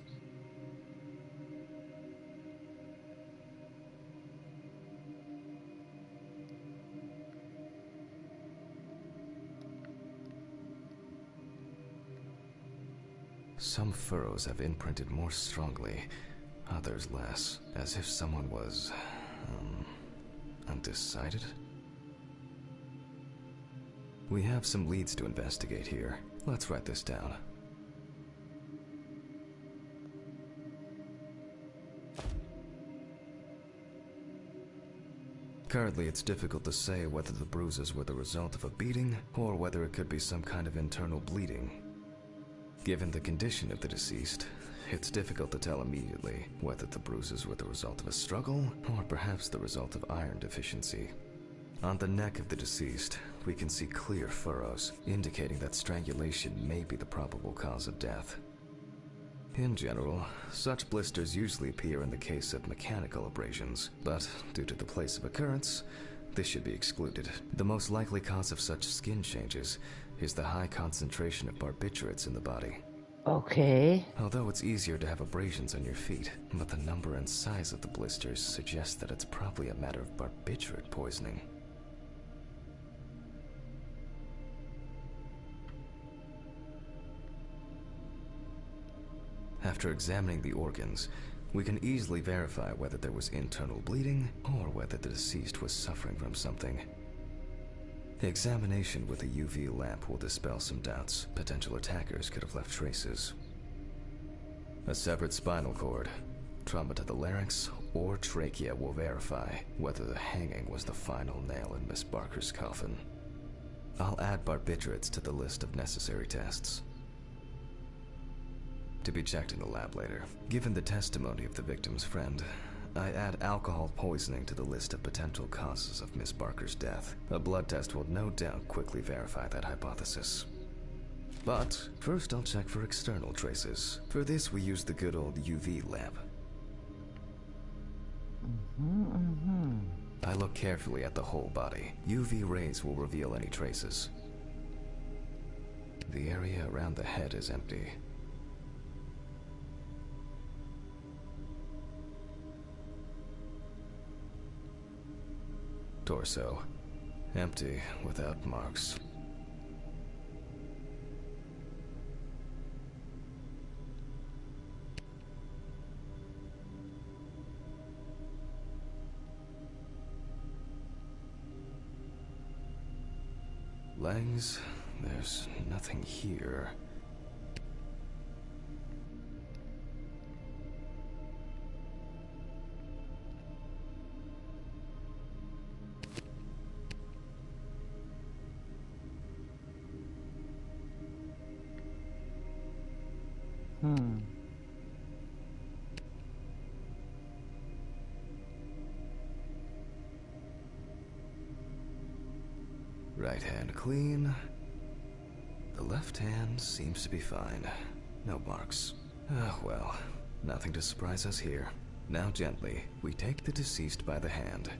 Some furrows have imprinted more strongly, others less, as if someone was, undecided? We have some leads to investigate here. Let's write this down. Currently, it's difficult to say whether the bruises were the result of a beating or whether it could be some kind of internal bleeding. Given the condition of the deceased, it's difficult to tell immediately whether the bruises were the result of a struggle or perhaps the result of iron deficiency. On the neck of the deceased, we can see clear furrows, indicating that strangulation may be the probable cause of death. In general, such blisters usually appear in the case of mechanical abrasions, but due to the place of occurrence, This should be excluded. The most likely cause of such skin changes is the high concentration of barbiturates in the body. Okay. Although it's easier to have abrasions on your feet, but the number and size of the blisters suggest that it's probably a matter of barbiturate poisoning. After examining the organs, we can easily verify whether there was internal bleeding or whether the deceased was suffering from something. The examination with a UV lamp will dispel some doubts. Potential attackers could have left traces. A severed spinal cord, trauma to the larynx, or trachea will verify whether the hanging was the final nail in Miss Barker's coffin. I'll add barbiturates to the list of necessary tests, to be checked in the lab later. Given the testimony of the victim's friend, I add alcohol poisoning to the list of potential causes of Miss Barker's death. A blood test will no doubt quickly verify that hypothesis. But first I'll check for external traces. For this we use the good old UV lamp. I look carefully at the whole body. UV rays will reveal any traces. The area around the head is empty. Torso, empty, without marks. Legs, there's nothing here. Right hand clean. The left hand seems to be fine. No marks. Ah, well, nothing to surprise us here. Now gently, we take the deceased by the hand.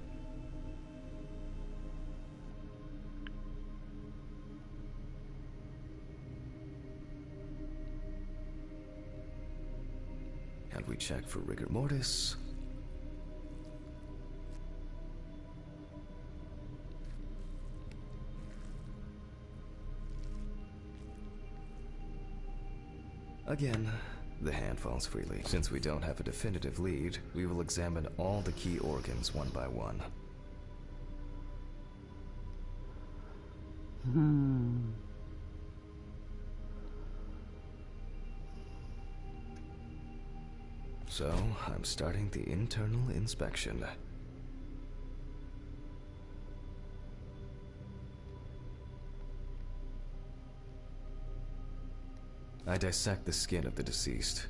And we check for rigor mortis. Again, the hand falls freely. Since we don't have a definitive lead, we will examine all the key organs one by one. So, I'm starting the internal inspection. I dissect the skin of the deceased.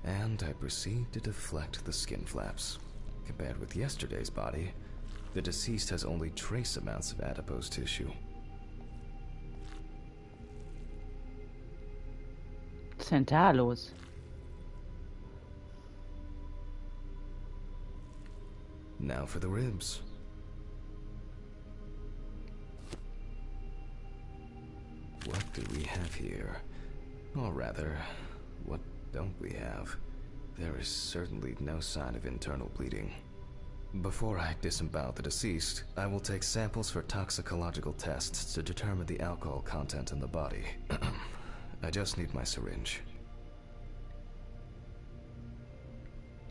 And I proceed to deflect the skin flaps. Compared with yesterday's body, the deceased has only trace amounts of adipose tissue. Was ist denn da los? Now for the ribs. What do we have here? Or rather, what don't we have? There is certainly no sign of internal bleeding. Before I disembowel the deceased, I will take samples for toxicological tests to determine the alcohol content in the body. I just need my syringe.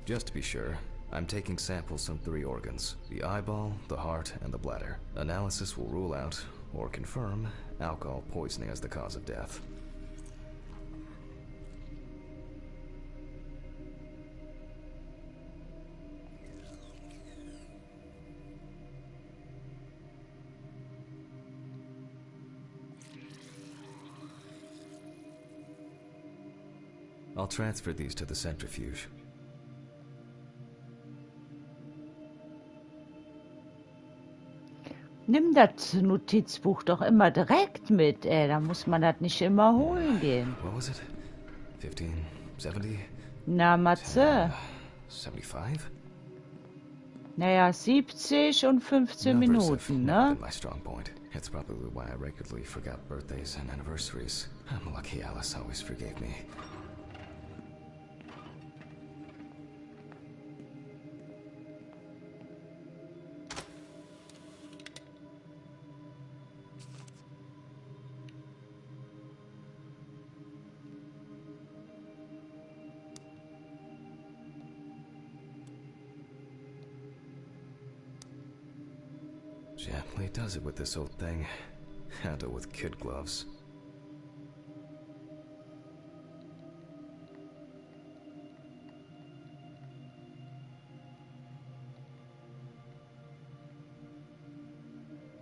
Just to be sure, I'm taking samples from 3 organs: the eyeball, the heart, and the bladder. Analysis will rule out, or confirm, alcohol poisoning as the cause of death. I'll transfer these to the centrifuge. Nimm das Notizbuch doch immer direkt mit, ey. Da muss man das nicht immer holen gehen. What was it? 15, 70? Na, Matze. 75? Naja, 70 und 15 Minuten, ne? My strong point. It's probably why I regularly forgot birthdays and anniversaries. I'm lucky Alice always forgave me. Gently does it with this old thing. Handle with kid gloves.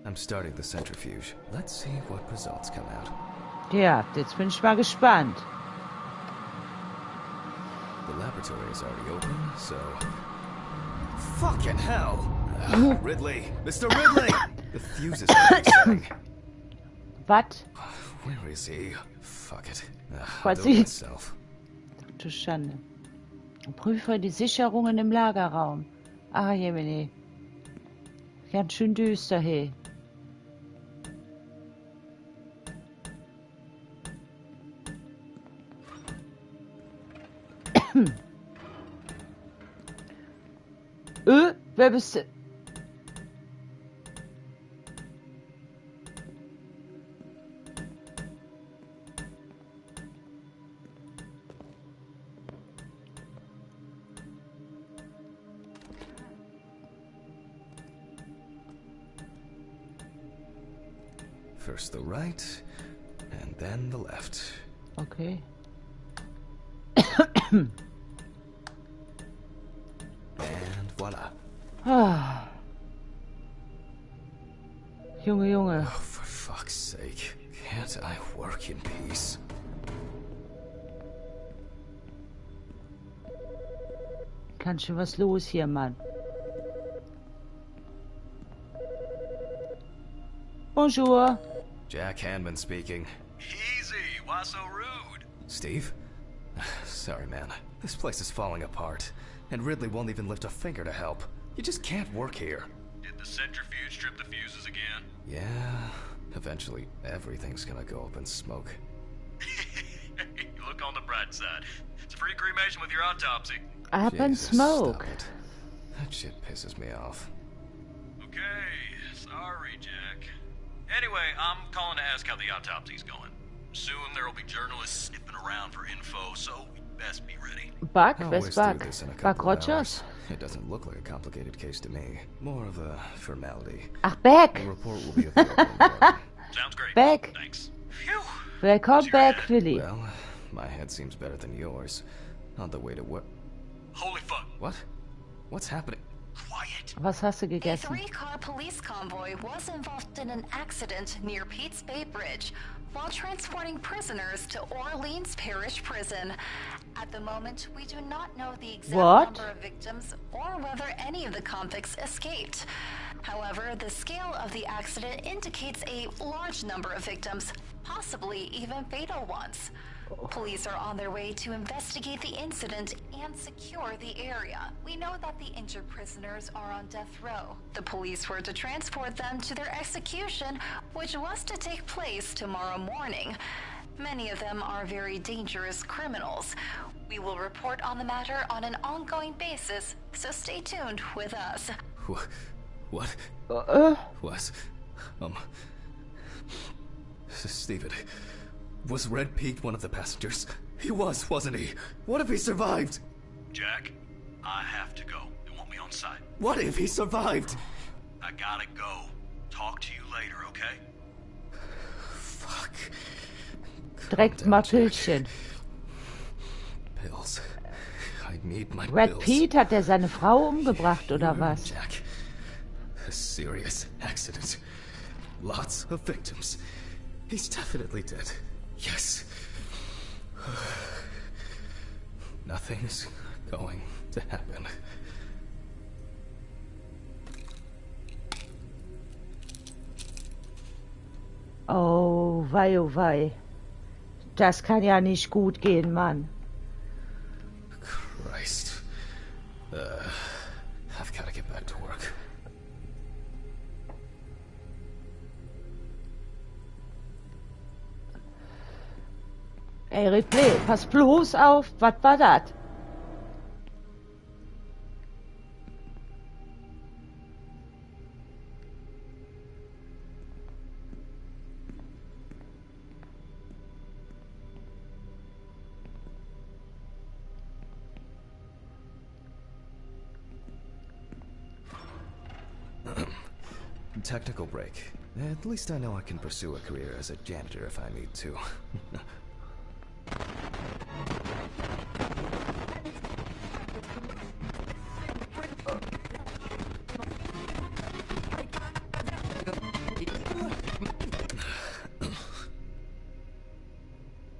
I'm starting the centrifuge. Let's see what results come out. Ja, jetzt bin ich mal gespannt. The laboratory is already open, so... Fucking hell! Ridley! Mr. Ridley! The fuses are resetting. Was? Where is he? Fuck it. I'll Was do it ist? myself. Du Schande. Prüfe die Sicherungen im Lagerraum. Ah, jemine. Ganz schön düster, hey. Wer bist du? First the right, and then the left. Okay. And voila. Ah. Junge, Junge. Oh, for fuck's sake. Can't I work in peace? Ganz schön was los hier, Mann. Bonjour. Jack Hanman speaking. Easy, why so rude? Steve? Sorry, man. This place is falling apart, and Ridley won't even lift a finger to help. You just can't work here. Did the centrifuge strip the fuses again? Yeah, eventually everything's gonna go up in smoke. Look on the bright side. It's a free cremation with your autopsy. Up in Jesus, smoke. stop it. That shit pisses me off. Okay, sorry, Jack. Anyway, I'm calling to ask how the autopsy's going. Soon there'll be journalists sniffing around for info, so we'd best be ready. Buck? I'll Where's whiz through Buck? this in a Buck couple of Rogers? hours. It doesn't look like a complicated case to me. More of a formality. Ach, Beck. The report will be available in the morning. Sounds great. Beck. Thanks. Phew. Willkommen back, Willi. Well, my head seems better than yours. On the way to work. Holy fuck. What? What's happening? Quiet. Was hast du A gegessen? 3-car police convoy was involved in an accident near Pete's Bay Bridge while transporting prisoners to Orleans Parish Prison. At the moment, we do not know the exact What? number of victims or whether any of the convicts escaped. However, the scale of the accident indicates a large number of victims, possibly even fatal ones. Police are on their way to investigate the incident and secure the area. We know that the injured prisoners are on death row. The police were to transport them to their execution, which was to take place tomorrow morning. Many of them are very dangerous criminals. We will report on the matter on an ongoing basis, so stay tuned with us. What? Was, Stephen, was Red Pete one of the passengers? He was, wasn't he? What if he survived? Jack, I have to go. They want me on site. What if he survived? I gotta go. Talk to you later, okay? Fuck. Direkt mal Pillchen. Pills. I need my Red pills. Pete, hat er seine Frau umgebracht oder was? Jack. A serious accident. Lots of victims. He's definitely dead. Yes. Nothing's going to happen. Oh wei, oh wei. Das kann ja nicht gut gehen, Mann. Christ. I've got to get back to work. Ey, Ripley, pass bloß auf. Was war das? Technical break. At least I know I can pursue a career as a janitor if I need to.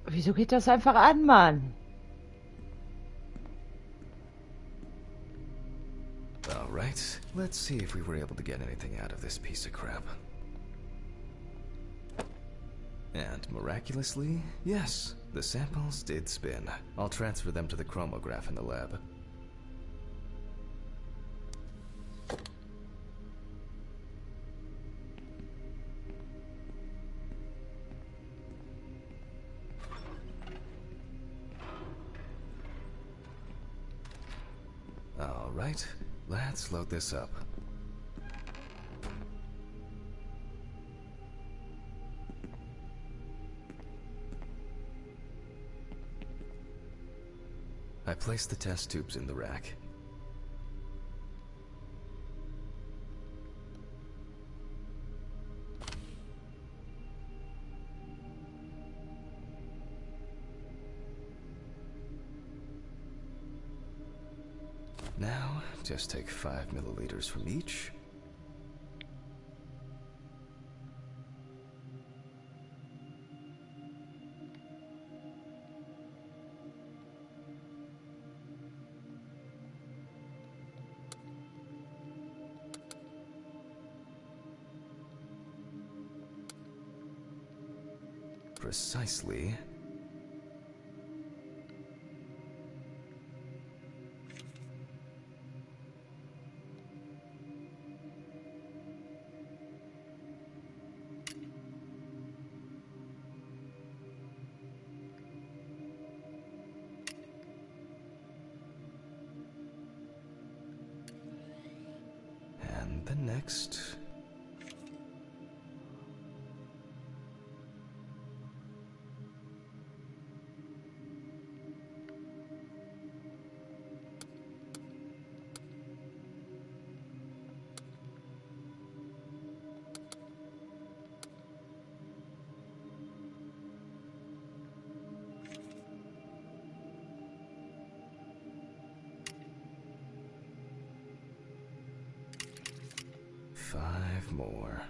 Wieso geht das einfach an, Mann? Alright, let's see if we were able to get anything out of this piece of crap. And miraculously, yes, the samples did spin. I'll transfer them to the chromograph in the lab. Alright, let's load this up. I placed the test tubes in the rack. Now, just take 5 milliliters from each. Precisely. And the next. Five more.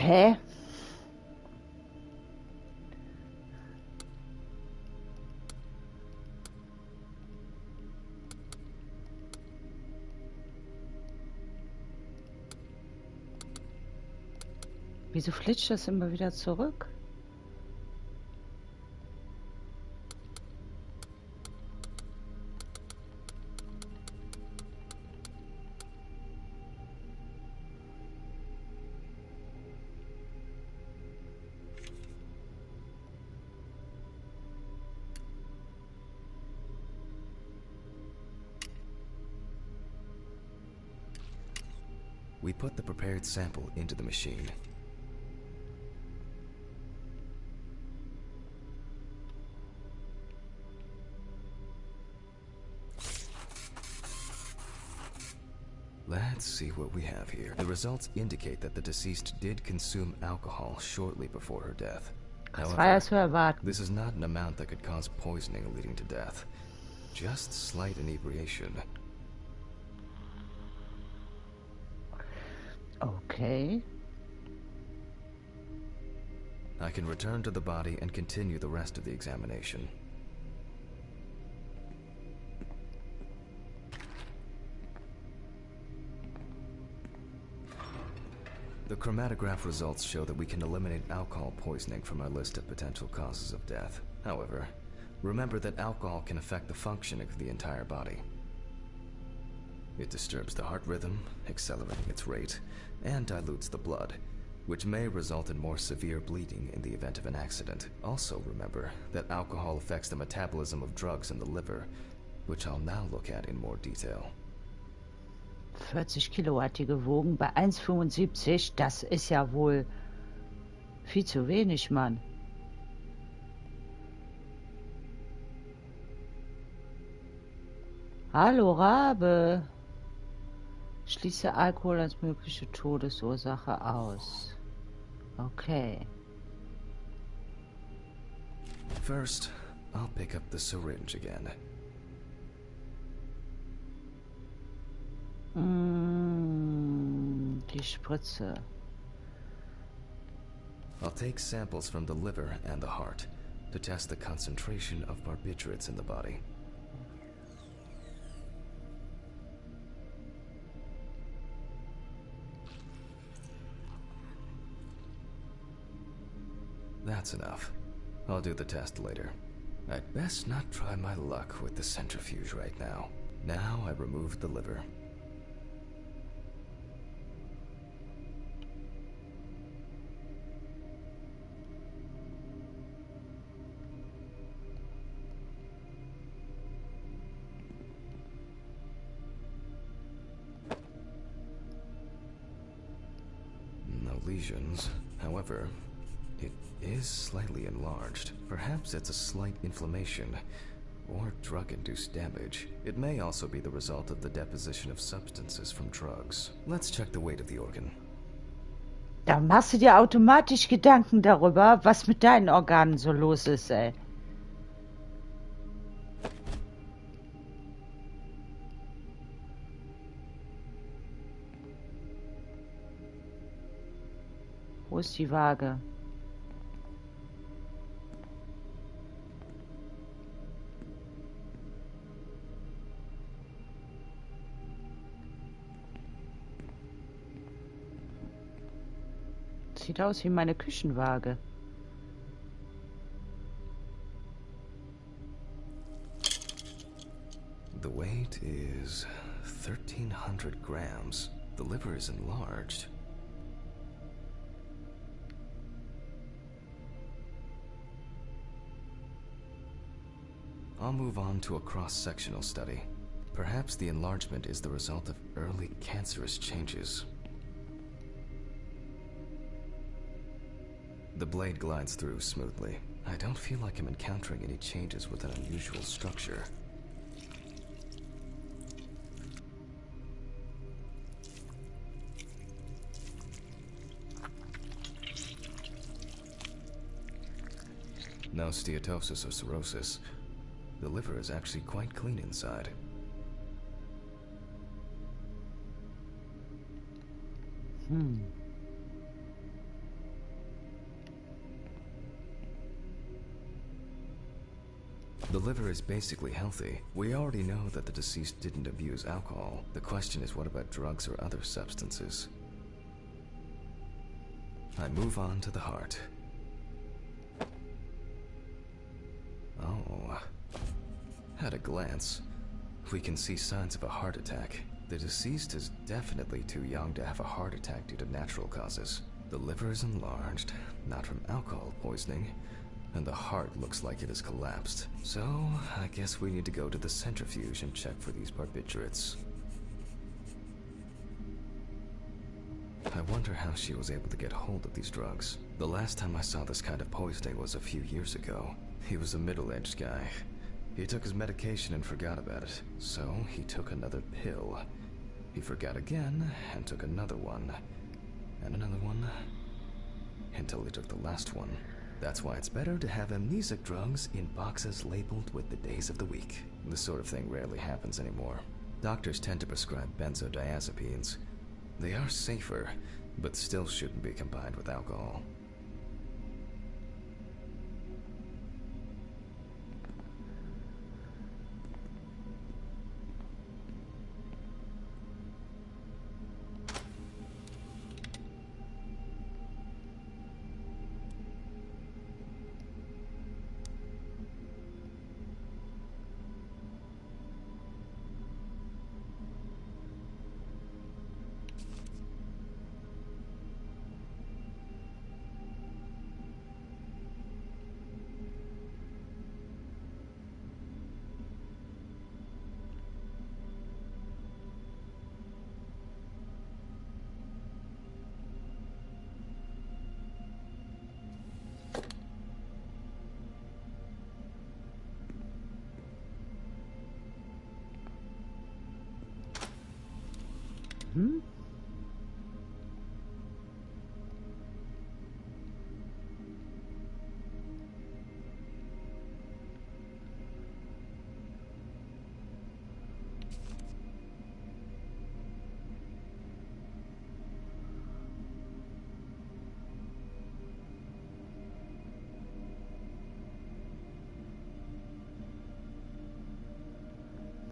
Hä? Wieso flitscht das immer wieder zurück? We put the prepared sample into the machine. Let's see what we have here. The results indicate that the deceased did consume alcohol shortly before her death. Das war ja zu erwarten. This is not an amount that could cause poisoning leading to death. Just slight inebriation. Okay. I can return to the body and continue the rest of the examination. The chromatograph results show that we can eliminate alcohol poisoning from our list of potential causes of death. However, remember that alcohol can affect the functioning of the entire body. It disturbs the heart rhythm, accelerating its rate, and dilutes the blood, which may result in more severe bleeding in the event of an accident. Also remember that alcohol affects the metabolism of drugs in the liver, which I'll now look at in more detail. 40 Kilo hat die gewogen bei 1,75. Das ist ja wohl viel zu wenig, Mann. Hallo, Rabe. Schließe Alkohol als mögliche Todesursache aus. Okay. First, I'll pick up the syringe again. Die Spritze. I'll take samples from the liver and the heart to test the concentration of barbiturates in the body. That's enough. I'll do the test later. I'd best not try my luck with the centrifuge right now. Now I removed the liver. No lesions. However, it is slightly enlarged. Perhaps it's a slight inflammation or drug-induced damage. It may also be the result of the deposition of substances from drugs. Let's check the weight of the organ. Da machst du dir automatisch Gedanken darüber, was mit deinen Organen so los ist, ey. Wo ist die Waage? Sieht aus wie meine Küchenwaage. The weight is 1,300 grams. The liver is enlarged. I'll move on to a cross-sectional study. Perhaps the enlargement is the result of early cancerous changes. The blade glides through smoothly. I don't feel like I'm encountering any changes with an unusual structure. No steatosis or cirrhosis. The liver is actually quite clean inside. The liver is basically healthy. We already know that the deceased didn't abuse alcohol. The question is, what about drugs or other substances? I move on to the heart. Oh. At a glance, we can see signs of a heart attack. The deceased is definitely too young to have a heart attack due to natural causes. The liver is enlarged, not from alcohol poisoning, and the heart looks like it has collapsed. So, I guess we need to go to the centrifuge and check for these barbiturates. I wonder how she was able to get hold of these drugs. The last time I saw this kind of poisoning was a few years ago. He was a middle-aged guy. He took his medication and forgot about it, so he took another pill. He forgot again and took another one, and another one, until he took the last one. That's why it's better to have amnesic drugs in boxes labeled with the days of the week. This sort of thing rarely happens anymore. Doctors tend to prescribe benzodiazepines. They are safer, but still shouldn't be combined with alcohol.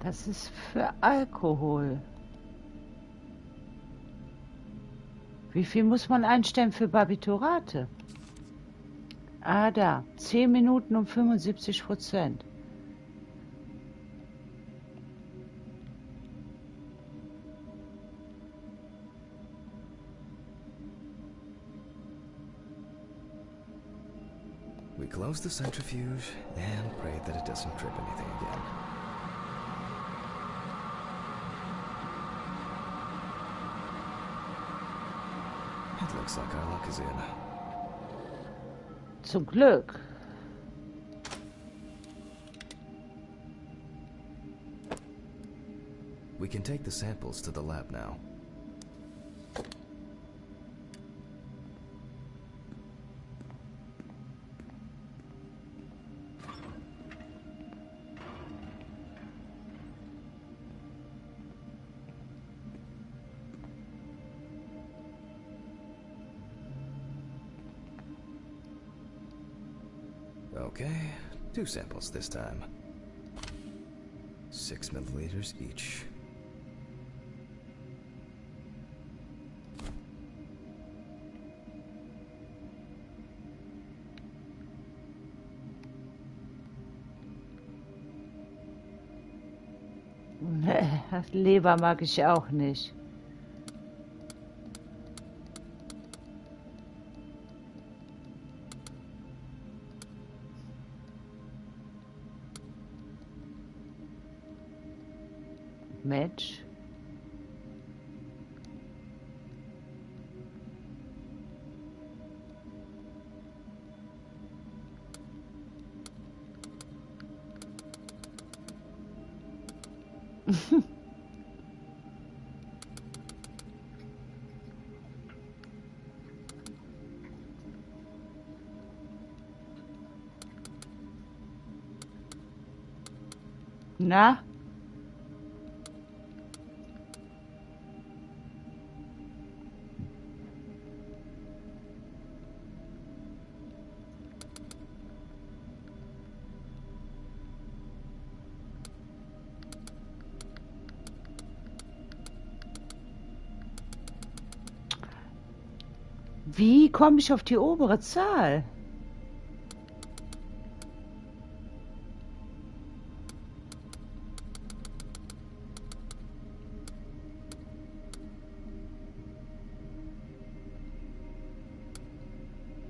Das ist für Alkohol. Wie viel muss man einstellen für Barbiturate? Ah, da. 10 Minuten und 75%. We close the centrifuge and pray that it doesn't trip anything again. It looks like our luck is in. Zum Glück. We can take the samples to the lab now. Okay, 2 samples this time. 6 milliliters each. Leber mag ich auch nicht. Match. Na? Wie komme ich auf die obere Zahl?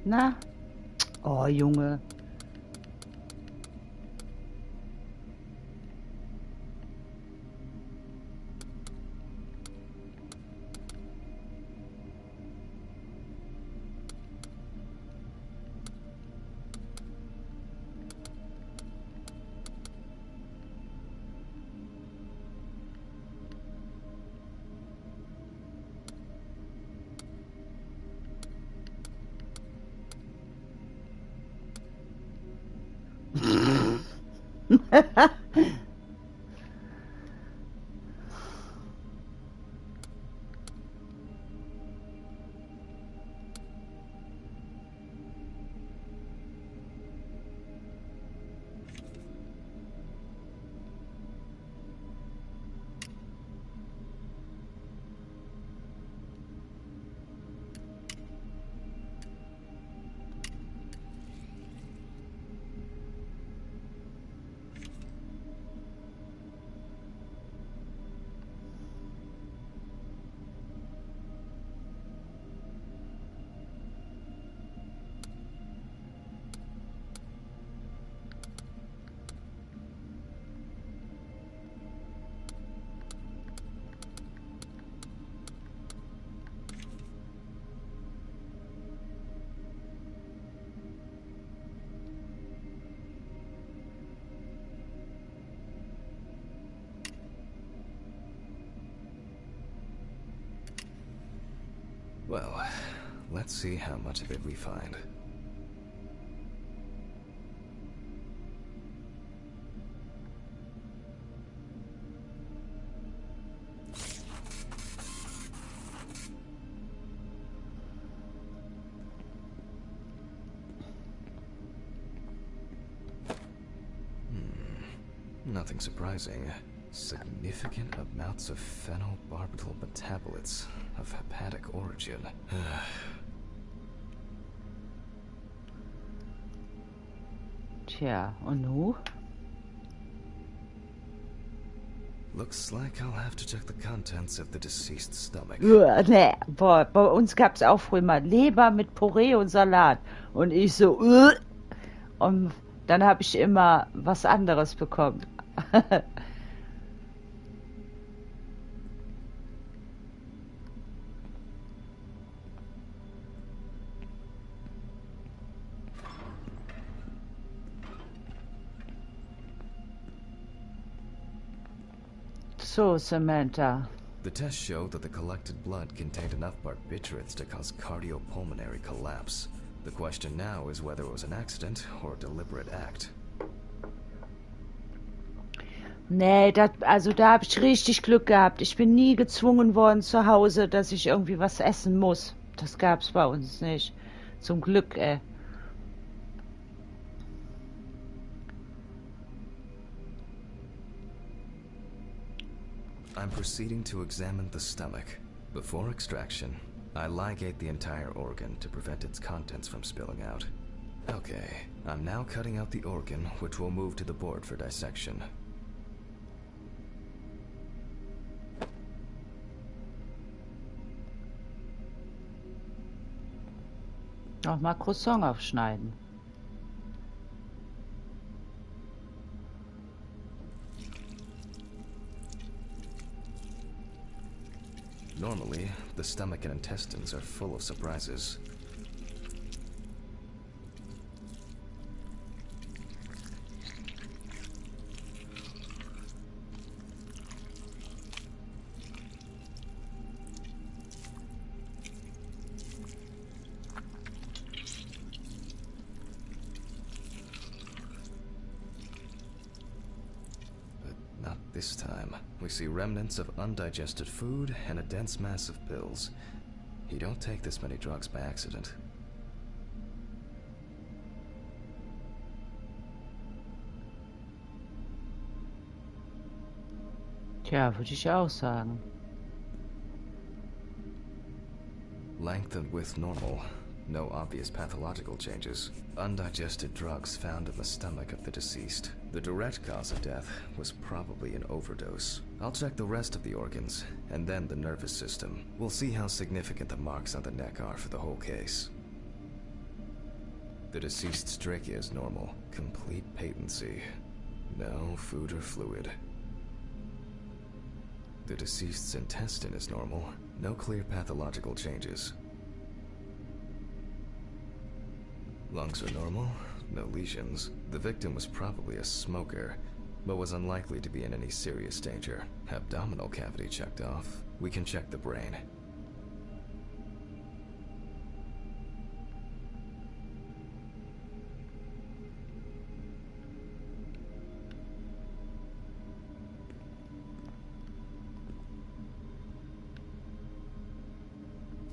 Na? Oh, Junge. Well, let's see how much of it we find. Nothing surprising. Significant amounts of phenobarbital metabolites of hepatic origin. Tja, und nu? Looks like I'll have to check the contents of the deceased's stomach. Nee, boah, bei uns gab es auch früher mal Leber mit Püree und Salat. Und ich so, und dann habe ich immer was anderes bekommen. So, Samantha. The test showed that the collected blood contained enough barbiturates to cause cardiopulmonary collapse. The question now is whether it was an accident or a deliberate act. Nee, also da habe ich richtig Glück gehabt. Ich bin nie gezwungen worden zu Hause, dass ich irgendwie was essen muss. Das gab's bei uns nicht. Zum Glück, ey. I'm proceeding to examine the stomach. Before extraction, I ligate the entire organ to prevent its contents from spilling out. Okay, I'm now cutting out the organ, which will move to the board for dissection. Nochmal Croissant aufschneiden. Normally, the stomach and intestines are full of surprises. Not this time. We see remnants of undigested food and a dense mass of pills. You don't take this many drugs by accident. Tja, würde ich auch sagen. Length and width normal. No obvious pathological changes. Undigested drugs found in the stomach of the deceased. The direct cause of death was probably an overdose. I'll check the rest of the organs, and then the nervous system. We'll see how significant the marks on the neck are for the whole case. The deceased's trachea is normal. Complete patency. No food or fluid. The deceased's intestine is normal. No clear pathological changes. Lungs are normal. No lesions. The victim was probably a smoker, but was unlikely to be in any serious danger. Abdominal cavity checked off. We can check the brain.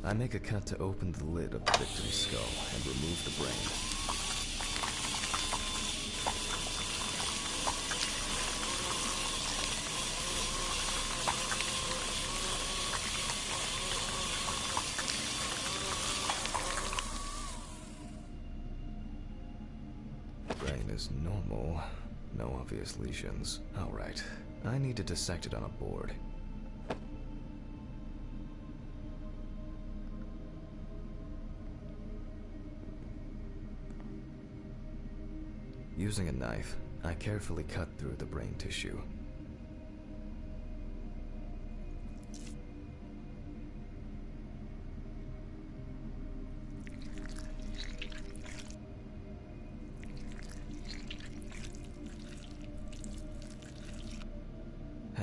I make a cut to open the lid of the victim's skull and remove the brain. Brain is normal. No obvious lesions. All right. I need to dissect it on a board. Using a knife, I carefully cut through the brain tissue.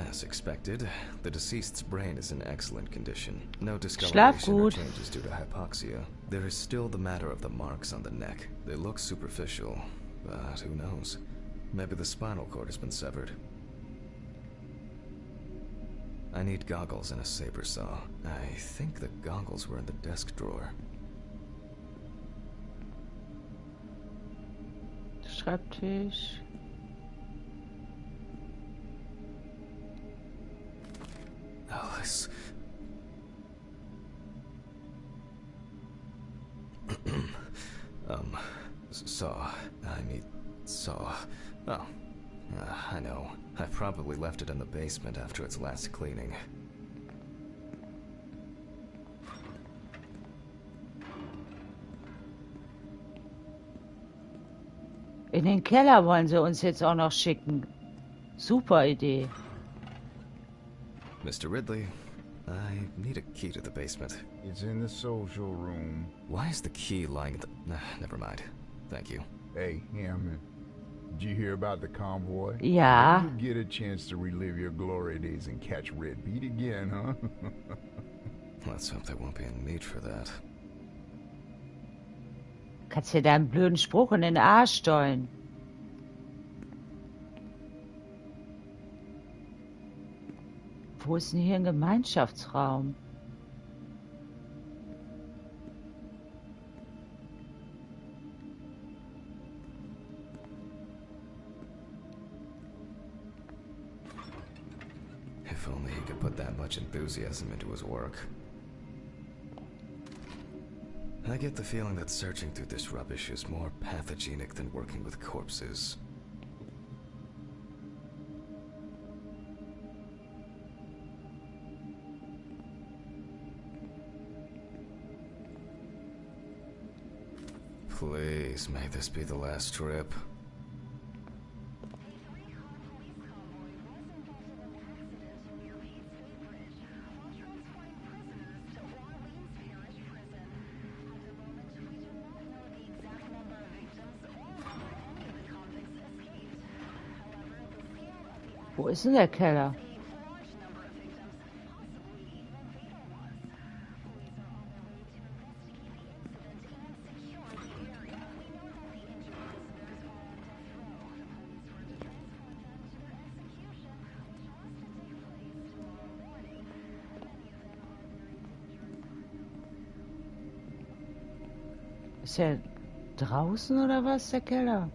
As expected, the deceased's brain is in excellent condition. No discoloration or changes due to hypoxia. There is still the matter of the marks on the neck. They look superficial. But who knows? Maybe the spinal cord has been severed. I need goggles and a saber saw. I think the goggles were in the desk drawer. Schreibtisch. Alice. Saw. I need saw. Oh. I know. I probably left it in the basement after its last cleaning. In den Keller wollen sie uns jetzt auch noch schicken. Super Idee. Mr. Ridley, I need a key to the basement. It's in the social room. Why is the key lying at the... Never mind. Thank you. Hey, Hammond. Did you hear about the convoy? Ja. Did you get a chance to relive your glory days and catch Red Beat again, huh? Let's hope there won't be a need for that. Kannst dir deinen blöden Spruch in den Arsch stollen. Wo ist denn hier ein Gemeinschaftsraum? If only he could put that much enthusiasm into his work. I get the feeling that searching through this rubbish is more pathogenic than working with corpses. Please, may this be the last trip. Wo ist denn der Keller? Ist er draußen oder was, der Keller?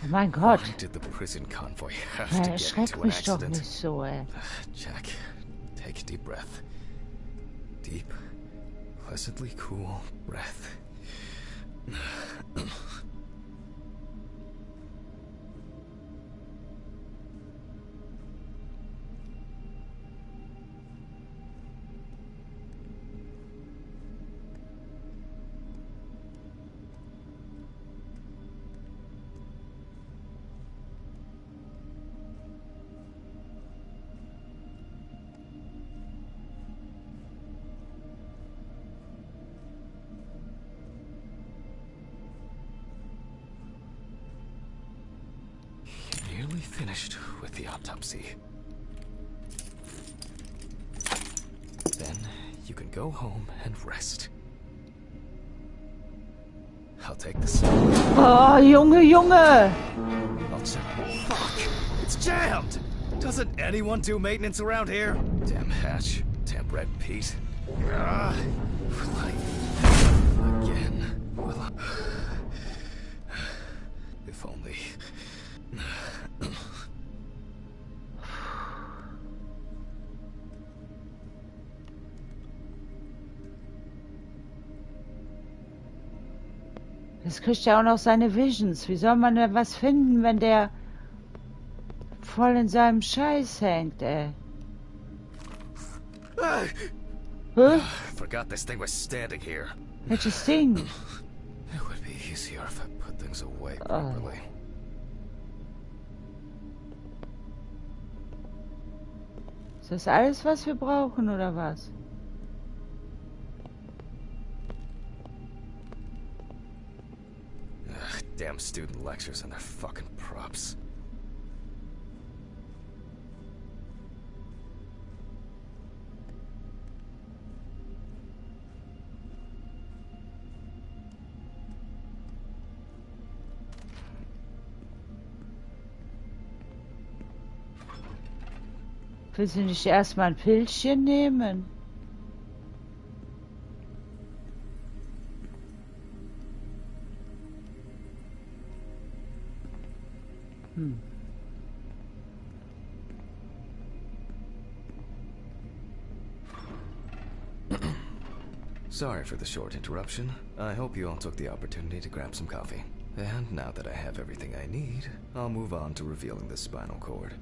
Mein Gott. Why did the prison convoy have Ja, to get erschreck into an mich doch accident? nicht so, ey. Jack, take a deep breath. Deep, pleasantly cool breath. Nearly finished with the autopsy. Then you can go home and rest. I'll take this. Oh, Junge, Junge! I'll check. Fuck! It's jammed! Doesn't anyone do maintenance around here? Damn hatch. Damn red Pete. Will I... Again? Will I... If only... Das kriegt ja auch noch seine Visions. Wie soll man da was finden, wenn der voll in seinem Scheiß hängt, ey? Hä? Forgot this thing was standing here. Welches Ding? It would be easier if I put things away properly. Ist das alles, was wir brauchen, oder was? Ugh, damn student lectures and their fucking props. Willst du nicht erstmal ein Pilzchen nehmen? Sorry for the short interruption. I hope you all took the opportunity to grab some coffee. And now that I have everything I need, I'll move on to revealing the spinal cord.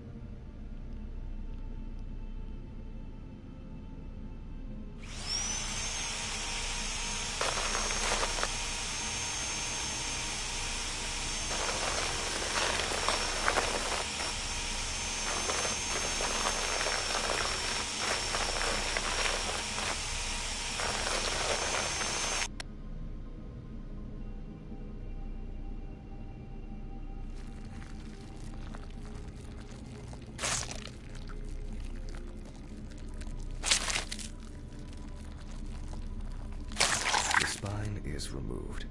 Is removed.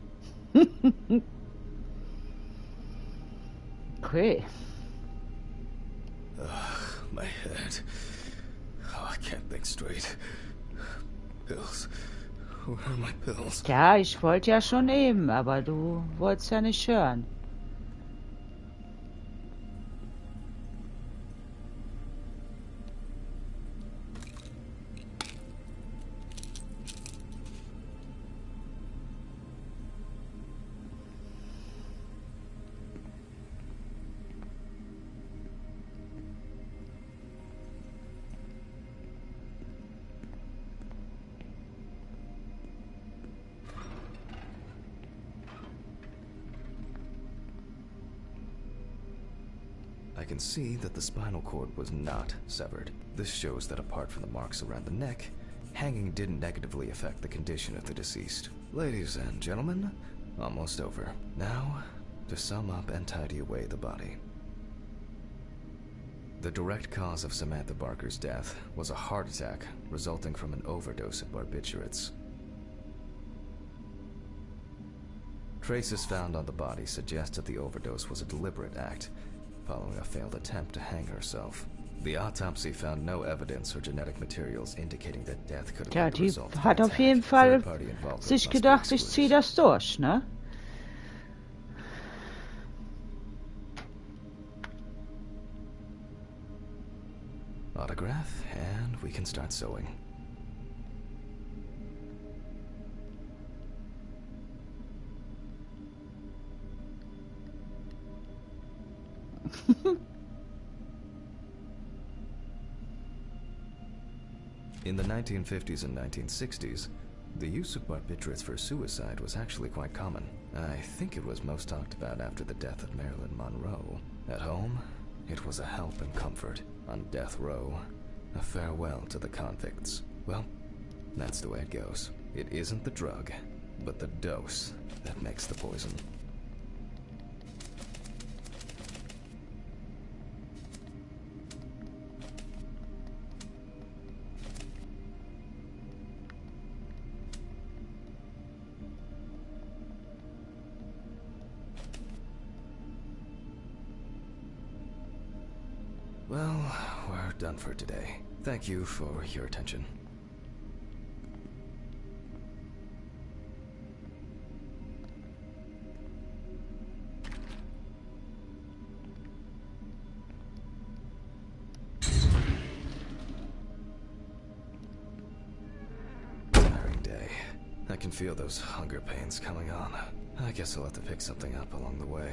Okay. Ugh, my head. Oh, I can't think straight. Pills. Where are my pills? Ja, ich wollte ja schon eben, aber du wolltest ja nicht hören. I can see that the spinal cord was not severed. This shows that apart from the marks around the neck, hanging didn't negatively affect the condition of the deceased. Ladies and gentlemen, almost over. Now, to sum up and tidy away the body. The direct cause of Samantha Barker's death was a heart attack resulting from an overdose of barbiturates. Traces found on the body suggest that the overdose was a deliberate act, following a failed attempt to hang herself. The autopsy found no evidence or genetic materials indicating that death could have Ja, been the die result of hat an auf attack. jeden Fall Third-party involvement sich must be gedacht, ich excluded. zieh das durch, ne? autograph, and we can start sewing. In the 1950s and 1960s, the use of barbiturates for suicide was actually quite common. I think it was most talked about after the death of Marilyn Monroe. At home, it was a help and comfort. On death row, a farewell to the convicts. Well, that's the way it goes. It isn't the drug, but the dose that makes the poison. Well, we're done for today. Thank you for your attention. Tiring day. I can feel those hunger pains coming on. I guess I'll have to pick something up along the way.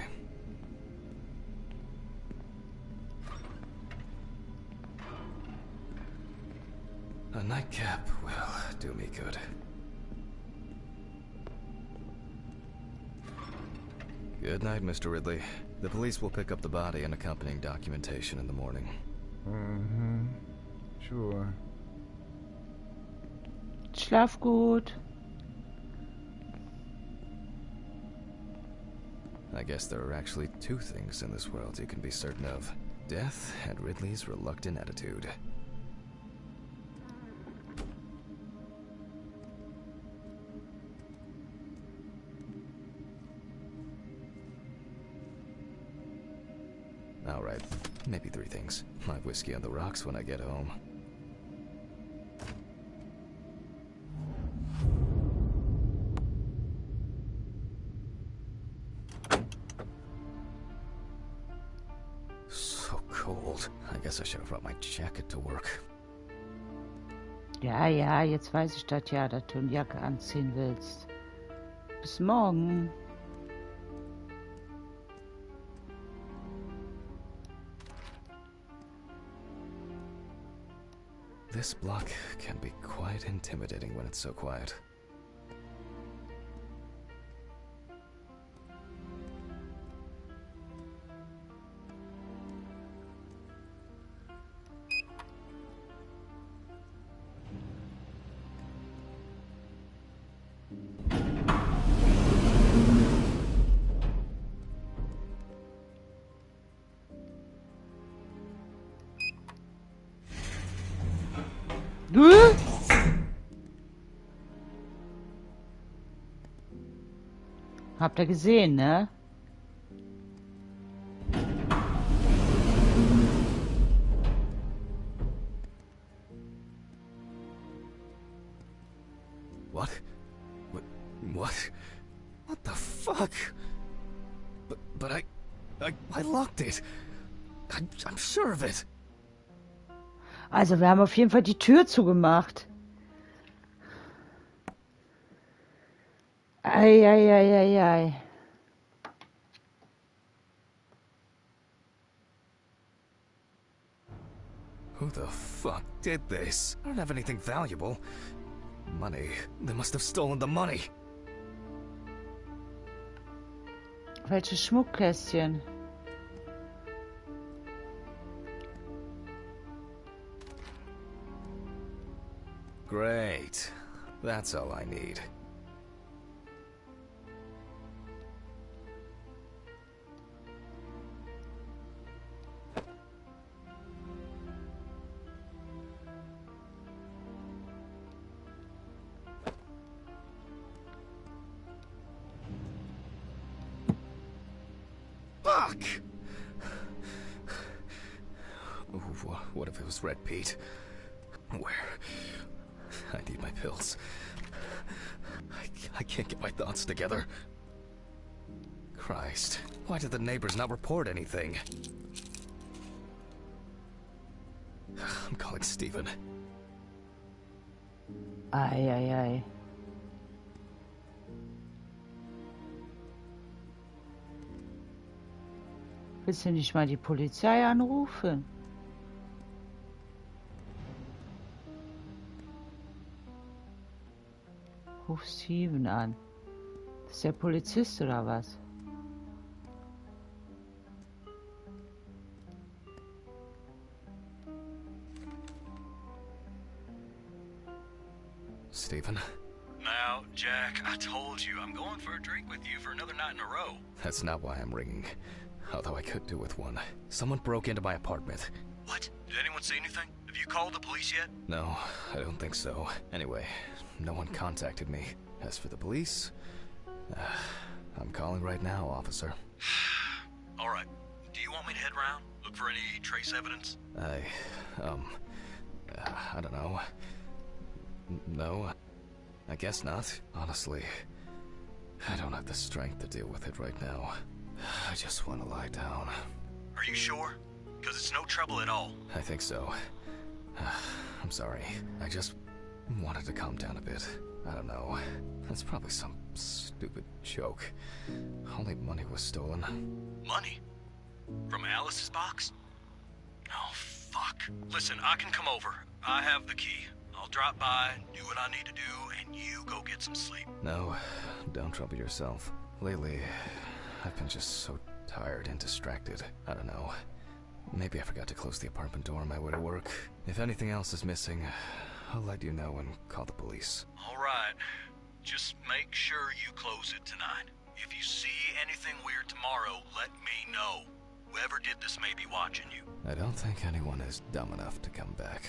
A nightcap will do me good. Good night, Mr. Ridley. The police will pick up the body and accompanying documentation in the morning. Mm-hmm. Sure. Schlaf gut. I guess there are actually two things in this world you can be certain of. Death and Ridley's reluctant attitude. Alright, maybe three things. My whiskey on the rocks when I get home. So cold. I guess I should have brought my jacket to work. Ja, ja, jetzt weiß ich das ja, dass du eine Jacke anziehen willst. Bis morgen. This block can be quite intimidating when it's so quiet. Habt ihr gesehen, ne? What? What? What the fuck? But I locked it. I'm sure of it. Also wir haben auf jeden Fall die Tür zugemacht. Ei. Who the fuck did this? I don't have anything valuable. Money. They must have stolen the money. Welche Schmuckkästchen? Great. That's all I need. Fuck! Ooh, what if it was Red Pete? Where? I need my pills. I can't get my thoughts together. Christ, why did the neighbors not report anything? I'm calling Stephen. Ei, ei, ei. Willst du nicht mal die Polizei anrufen? Ruf Steven an. Ist der Polizist oder was? Stephen? Now, Jack, I told you I'm going for a drink with you for another night in a row. That's not why I'm ringing. Although I could do with one. Someone broke into my apartment. What? Did anyone see anything? Have you called the police yet? No, I don't think so. Anyway, no one contacted me. As for the police, I'm calling right now, officer. All right. Do you want me to head around? Look for any trace evidence? I don't know. No, I guess not. Honestly, I don't have the strength to deal with it right now. I just want to lie down. Are you sure? Because it's no trouble at all. I think so. I'm sorry. I just wanted to calm down a bit. I don't know. That's probably some stupid joke. Only money was stolen. Money? From Alice's box? Oh, fuck. Listen, I can come over. I have the key. I'll drop by, do what I need to do, and you go get some sleep. No, don't trouble yourself. Lately, I've been just so tired and distracted. I don't know. Maybe I forgot to close the apartment door on my way to work. If anything else is missing, I'll let you know and call the police. All right. Just make sure you close it tonight. If you see anything weird tomorrow, let me know. Whoever did this may be watching you. I don't think anyone is dumb enough to come back.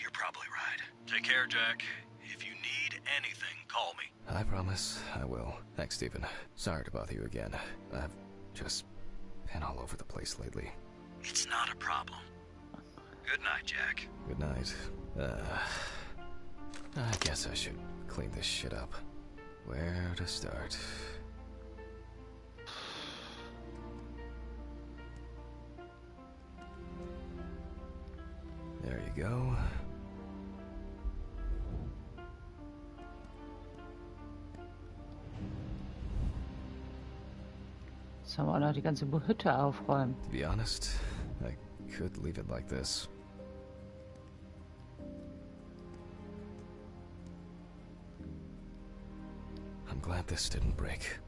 You're probably right. Take care, Jack. If you need anything, call me. I promise I will. Thanks, Stephen. Sorry to bother you again. I've just been all over the place lately. It's not a problem. Good night, Jack. Good night. I guess I should clean this shit up. Where to start? There you go. Jetzt haben wir auch noch die ganze Hütte aufräumen. To be honest, I could leave it like this. I'm glad this didn't break.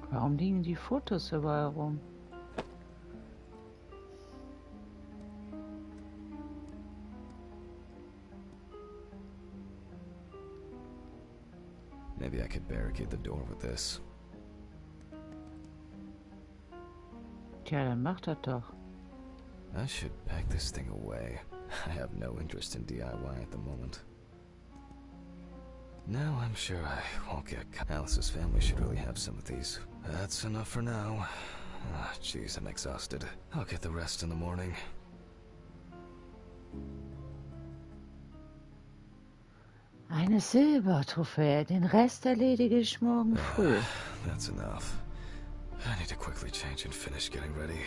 Warum liegen die Fotos überall rum? Maybe I could barricade the door with this. Tja, dann macht das doch. I should pack this thing away. I have no interest in DIY at the moment. Now I'm sure I won't get... Alice's family should really have some of these. That's enough for now. Ah, jeez, I'm exhausted. I'll get the rest in the morning. Eine Silbertrophäe. Den Rest erledige ich morgen früh. That's enough. I need to quickly change and finish getting ready.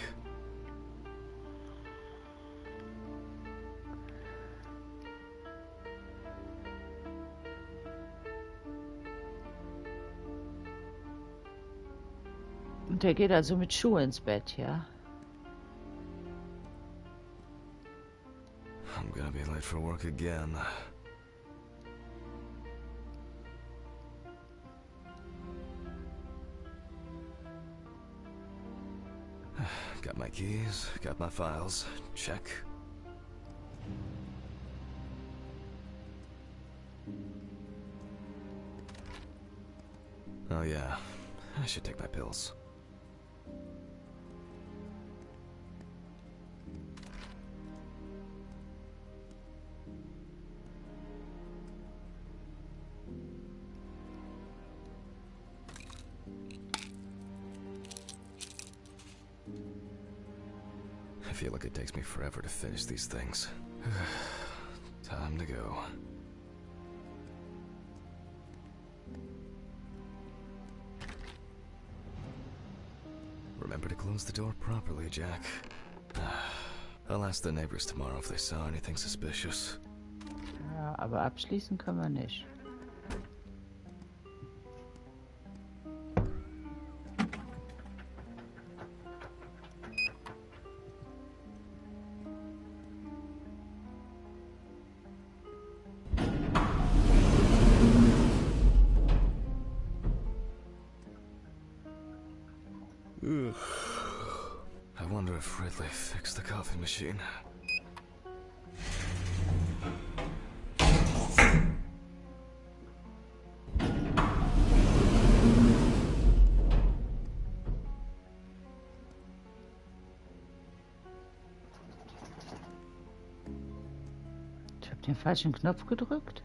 Und der geht also mit Schuhe ins Bett, ja? I'm gonna be late for work again. Got my keys, got my files. Check. Oh yeah, I should take my pills. I feel like it takes me forever to finish these things. Time to go. Remember to close the door properly, Jack. I'll ask the neighbors tomorrow if they saw anything suspicious. Ja, aber abschließen können wir nicht. I wonder if Ridley fixed the coffee machine. Ich habe den falschen Knopf gedrückt.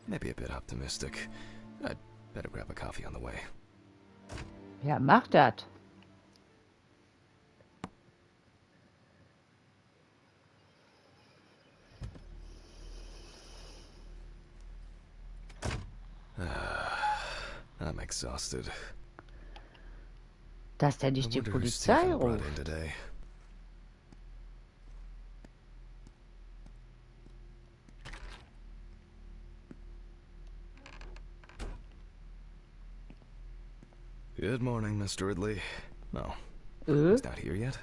Maybe a bit optimistic. I'd better grab a coffee on the way. Ja, mach das. I'm exhausted. Dass der I dich die wonder who Polizei Stephen brought ruft. in today. Good morning, Mr. Ridley. Oh, he's not here yet?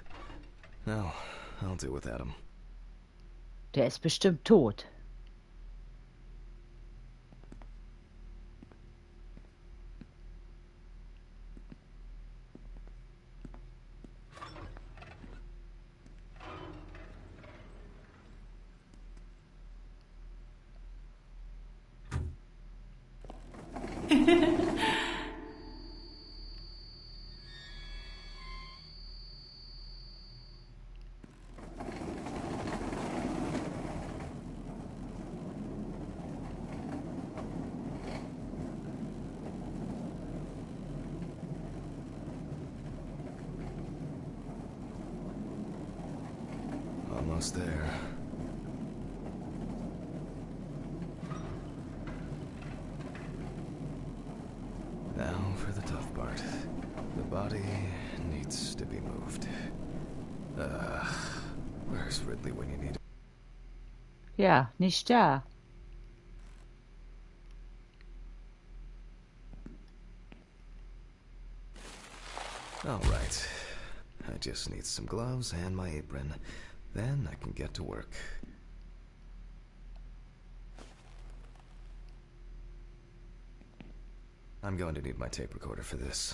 No, I'll do without him. Der ist bestimmt tot. Almost there. Now for the tough part. The body needs to be moved. Where's Ridley when you need him? Ja, nicht da. All right. I just need some gloves and my apron. Then I can get to work. I'm going to need my tape recorder for this.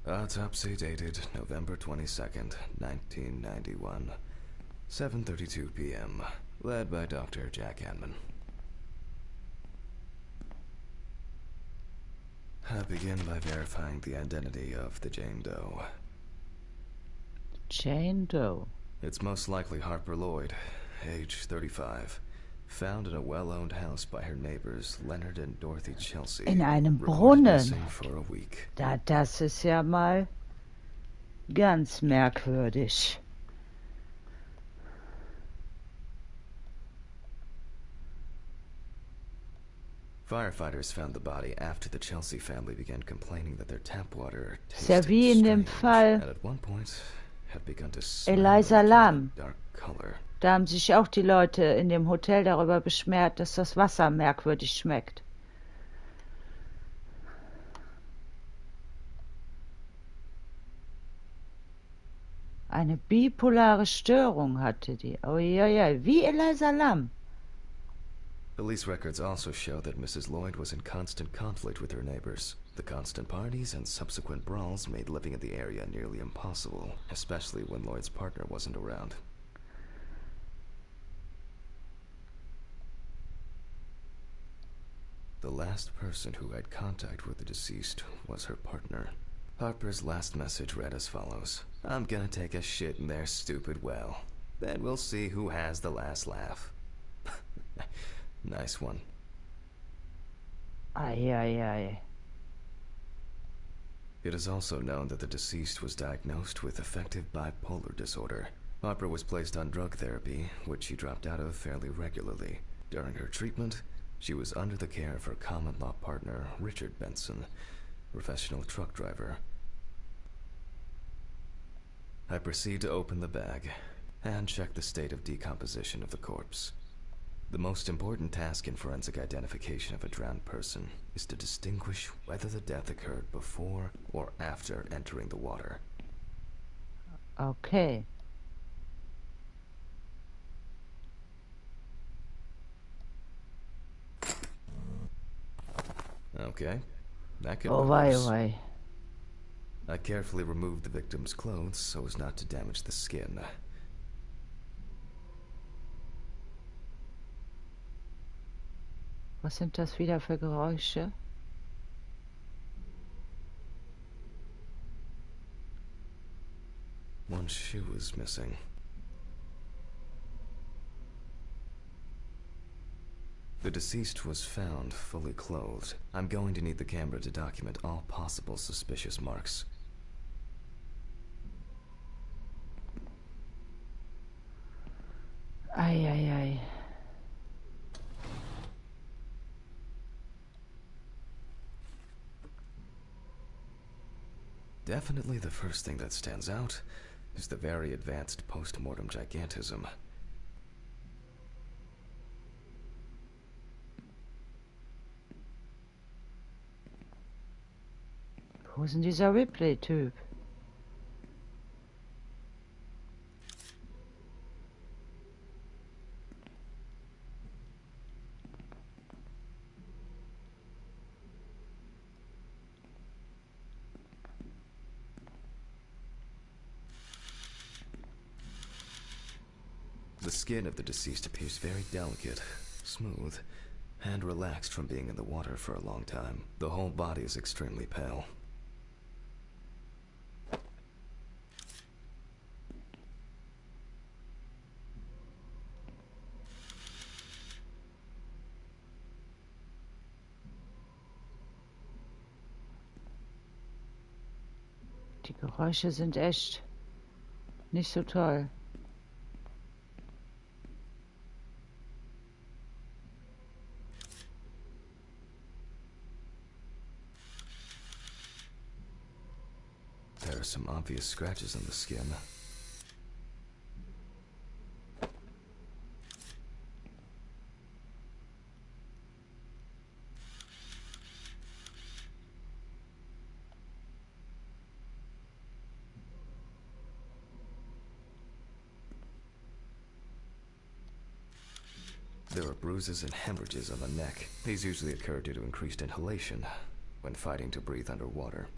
Autopsy dated November 22nd, 1991. 7:32 p.m. Led by Dr. Jack Hanman. I begin by verifying the identity of the Jane Doe. Jane Doe. It's most likely Harper Lloyd, age 35. Found in a well-owned house by her neighbors Leonard and Dorothy Chelsea. In einem Reported Brunnen. missing for a week. Das ist ja mal ganz merkwürdig. Firefighters found the body after the Chelsea family began complaining that their tap water Ist ja tasted wie in dem strange, Fall and at one point had begun to smell Eliza like Lam. a dark color. Da haben sich auch die Leute in dem Hotel darüber beschwert, dass das Wasser merkwürdig schmeckt. Eine bipolare Störung hatte die. Oh ja, ja, wie Eliza Lam. Police records also show that Mrs. Lloyd was in constant conflict with her neighbors. The constant parties and subsequent brawls made living in the area nearly impossible, especially when Lloyd's partner wasn't around. The last person who had contact with the deceased was her partner. Harper's last message read as follows. I'm gonna take a shit in their stupid well. Then we'll see who has the last laugh. Nice one. Ei, ei, ei. It is also known that the deceased was diagnosed with affective bipolar disorder. Harper was placed on drug therapy, which she dropped out of fairly regularly. During her treatment, she was under the care of her common-law partner, Richard Benson, professional truck driver. I proceed to open the bag and check the state of decomposition of the corpse. The most important task in forensic identification of a drowned person is to distinguish whether the death occurred before or after entering the water. Okay. Okay, that could Oh be wei, worse. oh wei. I carefully removed the victim's clothes so as not to damage the skin. Was sind das wieder für Geräusche? One shoe is missing. The deceased was found fully clothed. I'm going to need the camera to document all possible suspicious marks. Ei, ei, ei. Definitely the first thing that stands out is the very advanced post-mortem gigantism. Wo ist denn dieser Ripley-Typ? The skin of the deceased appears very delicate, smooth, and relaxed from being in the water for a long time. The whole body is extremely pale. Die Geräusche sind echt nicht so toll. There are some obvious scratches on the skin. There are bruises and hemorrhages on the neck. These usually occur due to increased inhalation when fighting to breathe underwater.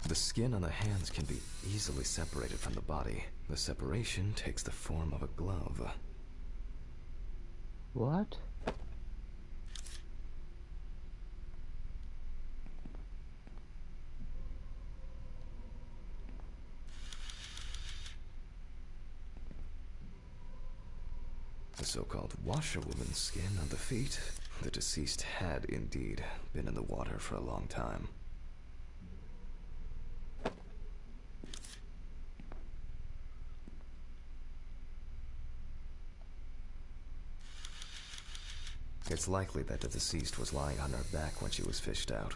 The skin on the hands can be easily separated from the body. The separation takes the form of a glove. What? The so-called washerwoman's skin on the feet. The deceased had indeed been in the water for a long time. It's likely that the deceased was lying on her back when she was fished out.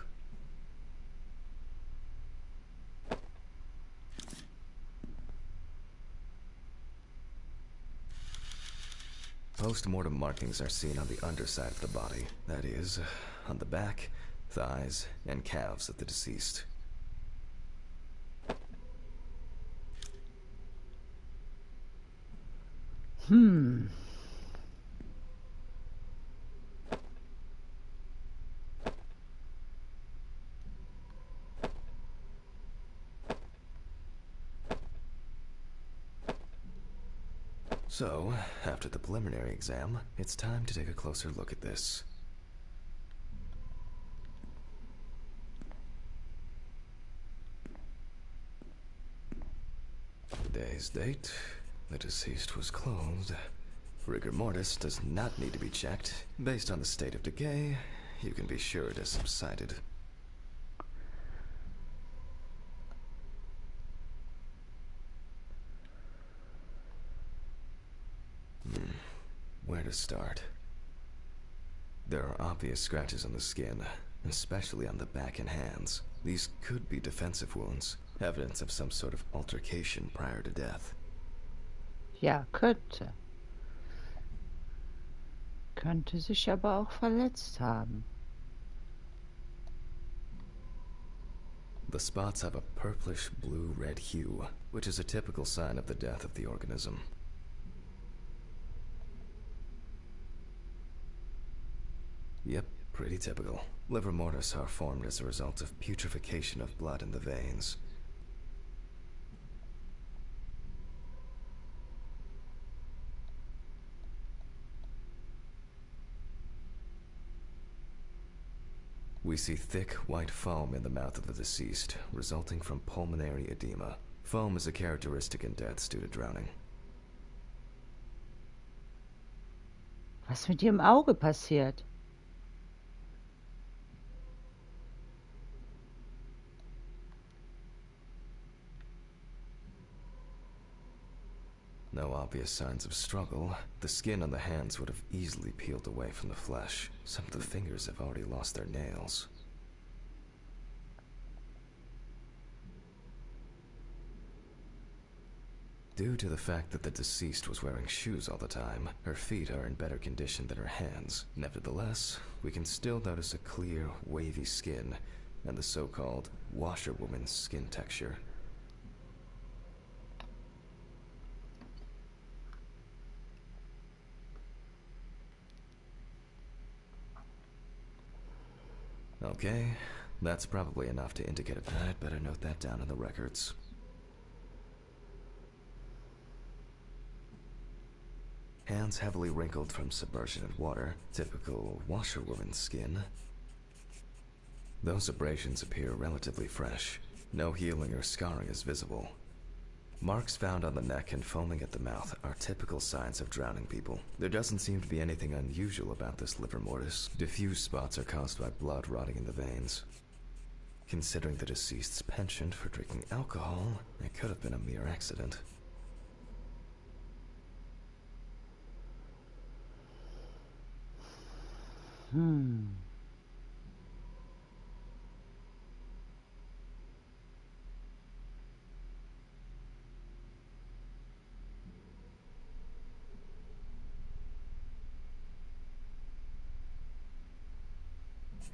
Post-mortem markings are seen on the underside of the body, that is, on the back, thighs, and calves of the deceased. So, after the preliminary exam, it's time to take a closer look at this. Today's date. The deceased was clothed. Rigor mortis does not need to be checked. Based on the state of decay, you can be sure it has subsided. Where to start? There are obvious scratches on the skin, especially on the back and hands. These could be defensive wounds, evidence of some sort of altercation prior to death. Ja, könnte. Könnte sich aber auch verletzt haben. The spots have a purplish blue-red hue, which is a typical sign of the death of the organism. Yep, pretty typical. Livor mortis are formed as a result of putrefaction of blood in the veins. We see thick, white foam in the mouth of the deceased, resulting from pulmonary edema. Foam is a characteristic in deaths due to drowning. Was mit ihrem Auge passiert? No obvious signs of struggle. The skin on the hands would have easily peeled away from the flesh. Some of the fingers have already lost their nails. Due to the fact that the deceased was wearing shoes all the time, her feet are in better condition than her hands. Nevertheless, we can still notice a clear, wavy skin and the so-called washerwoman's skin texture. Okay, that's probably enough to indicate it. I'd better note that down in the records. Hands heavily wrinkled from submersion in water, typical washerwoman's skin. Those abrasions appear relatively fresh. No healing or scarring is visible. Marks found on the neck and foaming at the mouth are typical signs of drowning people. There doesn't seem to be anything unusual about this livor mortis. Diffuse spots are caused by blood rotting in the veins. Considering the deceased's penchant for drinking alcohol, it could have been a mere accident.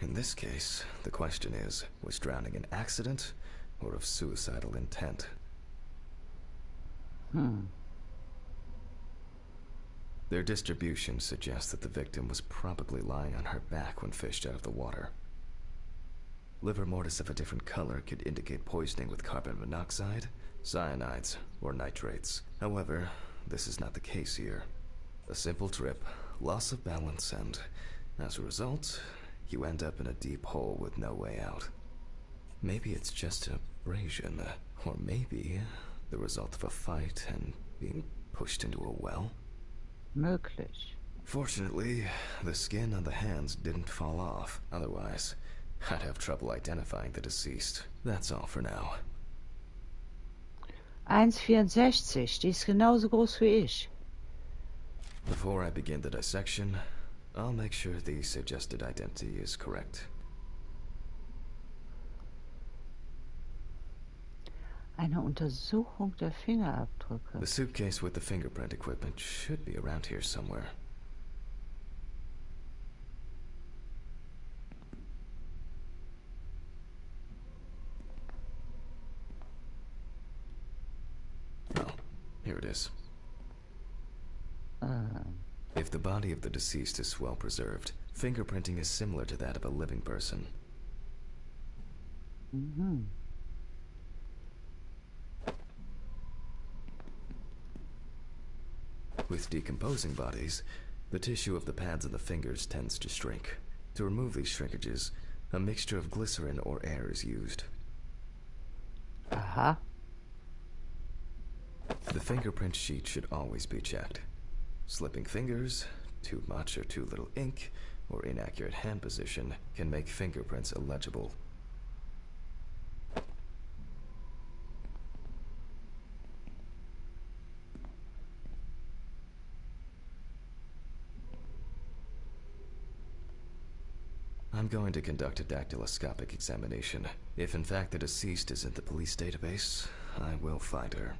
In this case, the question is, was drowning an accident or of suicidal intent? Their distribution suggests that the victim was probably lying on her back when fished out of the water. Liver mortis of a different color could indicate poisoning with carbon monoxide, cyanides, or nitrates. However, this is not the case here. A simple trip, loss of balance, and as a result, you end up in a deep hole with no way out. Maybe it's just abrasion, or maybe the result of a fight and being pushed into a well. Möglich. Fortunately, the skin on the hands didn't fall off. Otherwise, I'd have trouble identifying the deceased. That's all for now. 1,64. Die ist genauso groß wie ich. Before I begin the dissection, I'll make sure the suggested identity is correct. Eine Untersuchung der Fingerabdrücke. The suitcase with the fingerprint equipment should be around here somewhere. Oh, here it is. If the body of the deceased is well preserved, fingerprinting is similar to that of a living person. With decomposing bodies, the tissue of the pads of the fingers tends to shrink. To remove these shrinkages, a mixture of glycerin or air is used. Aha. The fingerprint sheet should always be checked. Slipping fingers, too much or too little ink, or inaccurate hand position can make fingerprints illegible. I'm going to conduct a dactyloscopic examination. If in fact the deceased is in the police database, I will find her.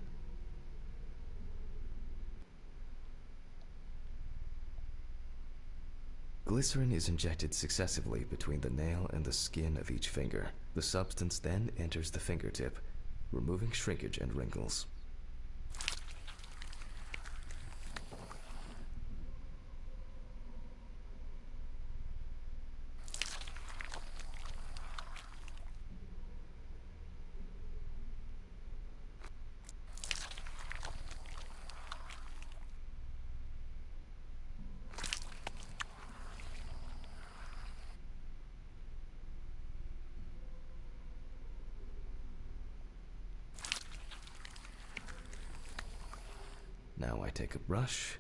Glycerin is injected successively between the nail and the skin of each finger. The substance then enters the fingertip, removing shrinkage and wrinkles. Now I take a brush.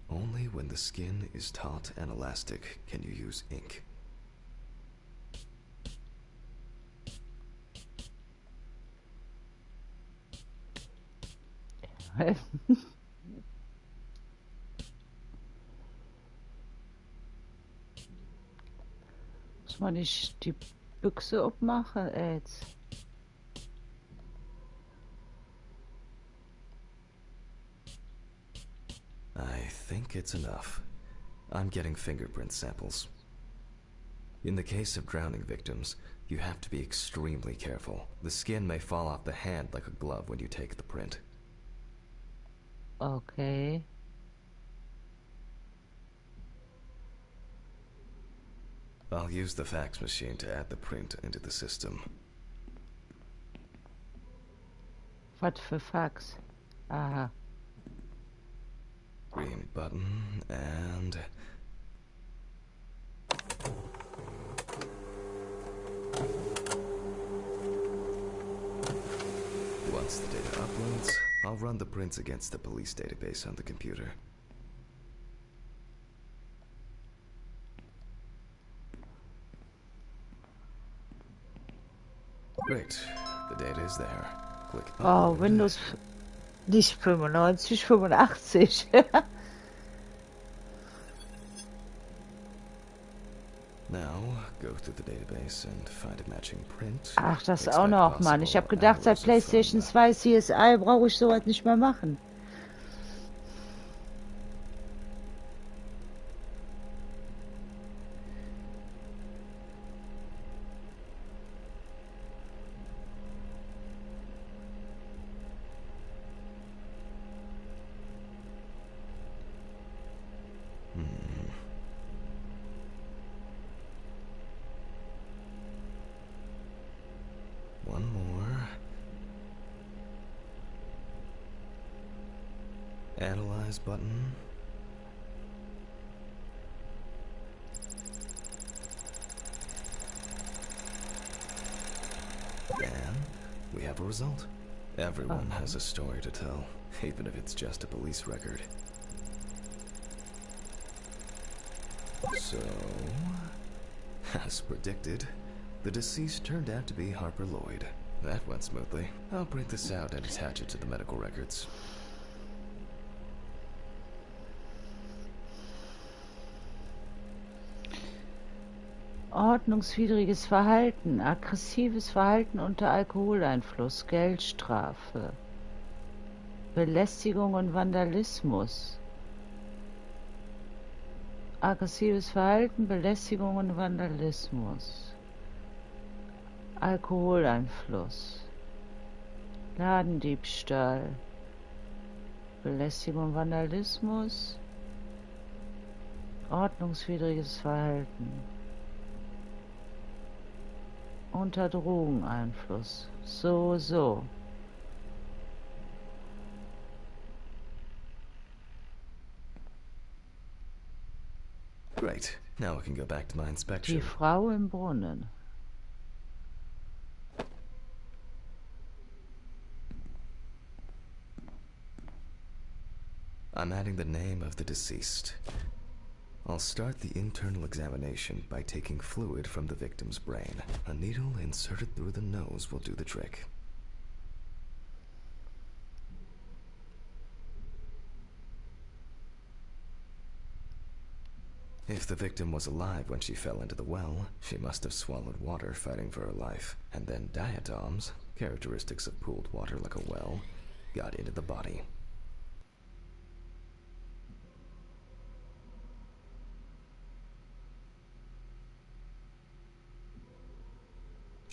Only when the skin is taut and elastic can you use ink. Muss man nicht die Büchse abmachen jetzt? I think it's enough. I'm getting fingerprint samples. In the case of drowning victims, you have to be extremely careful. The skin may fall off the hand like a glove when you take the print. Okay. I'll use the fax machine to add the print into the system. Was für Fax? Aha. Green button, and... Once the data uploads, I'll run the prints against the police database on the computer. Great, the data is there. Click Oh, upload. Windows nicht 95, 85. Now, go through the database and find a matching print. Ach, das Expect auch noch, Mann. Ich habe possible gedacht, seit hours of PlayStation fun. 2 CSI brauche ich sowas nicht mehr machen. Analyze button. And we have a result. Everyone has a story to tell, even if it's just a police record. So, as predicted, the deceased turned out to be Harper Lloyd. That went smoothly. I'll print this out and attach it to the medical records. Ordnungswidriges Verhalten, aggressives Verhalten unter Alkoholeinfluss, Geldstrafe, Belästigung und Vandalismus. Aggressives Verhalten, Belästigung und Vandalismus. Alkoholeinfluss. Ladendiebstahl. Belästigung und Vandalismus. Ordnungswidriges Verhalten. Unter Drogeneinfluss. So. Great. Now I can go back to my inspection. Die Frau im Brunnen. I'm adding the name of the deceased. I'll start the internal examination by taking fluid from the victim's brain. A needle inserted through the nose will do the trick. If the victim was alive when she fell into the well, she must have swallowed water fighting for her life. And then diatoms, characteristics of pooled water like a well, got into the body.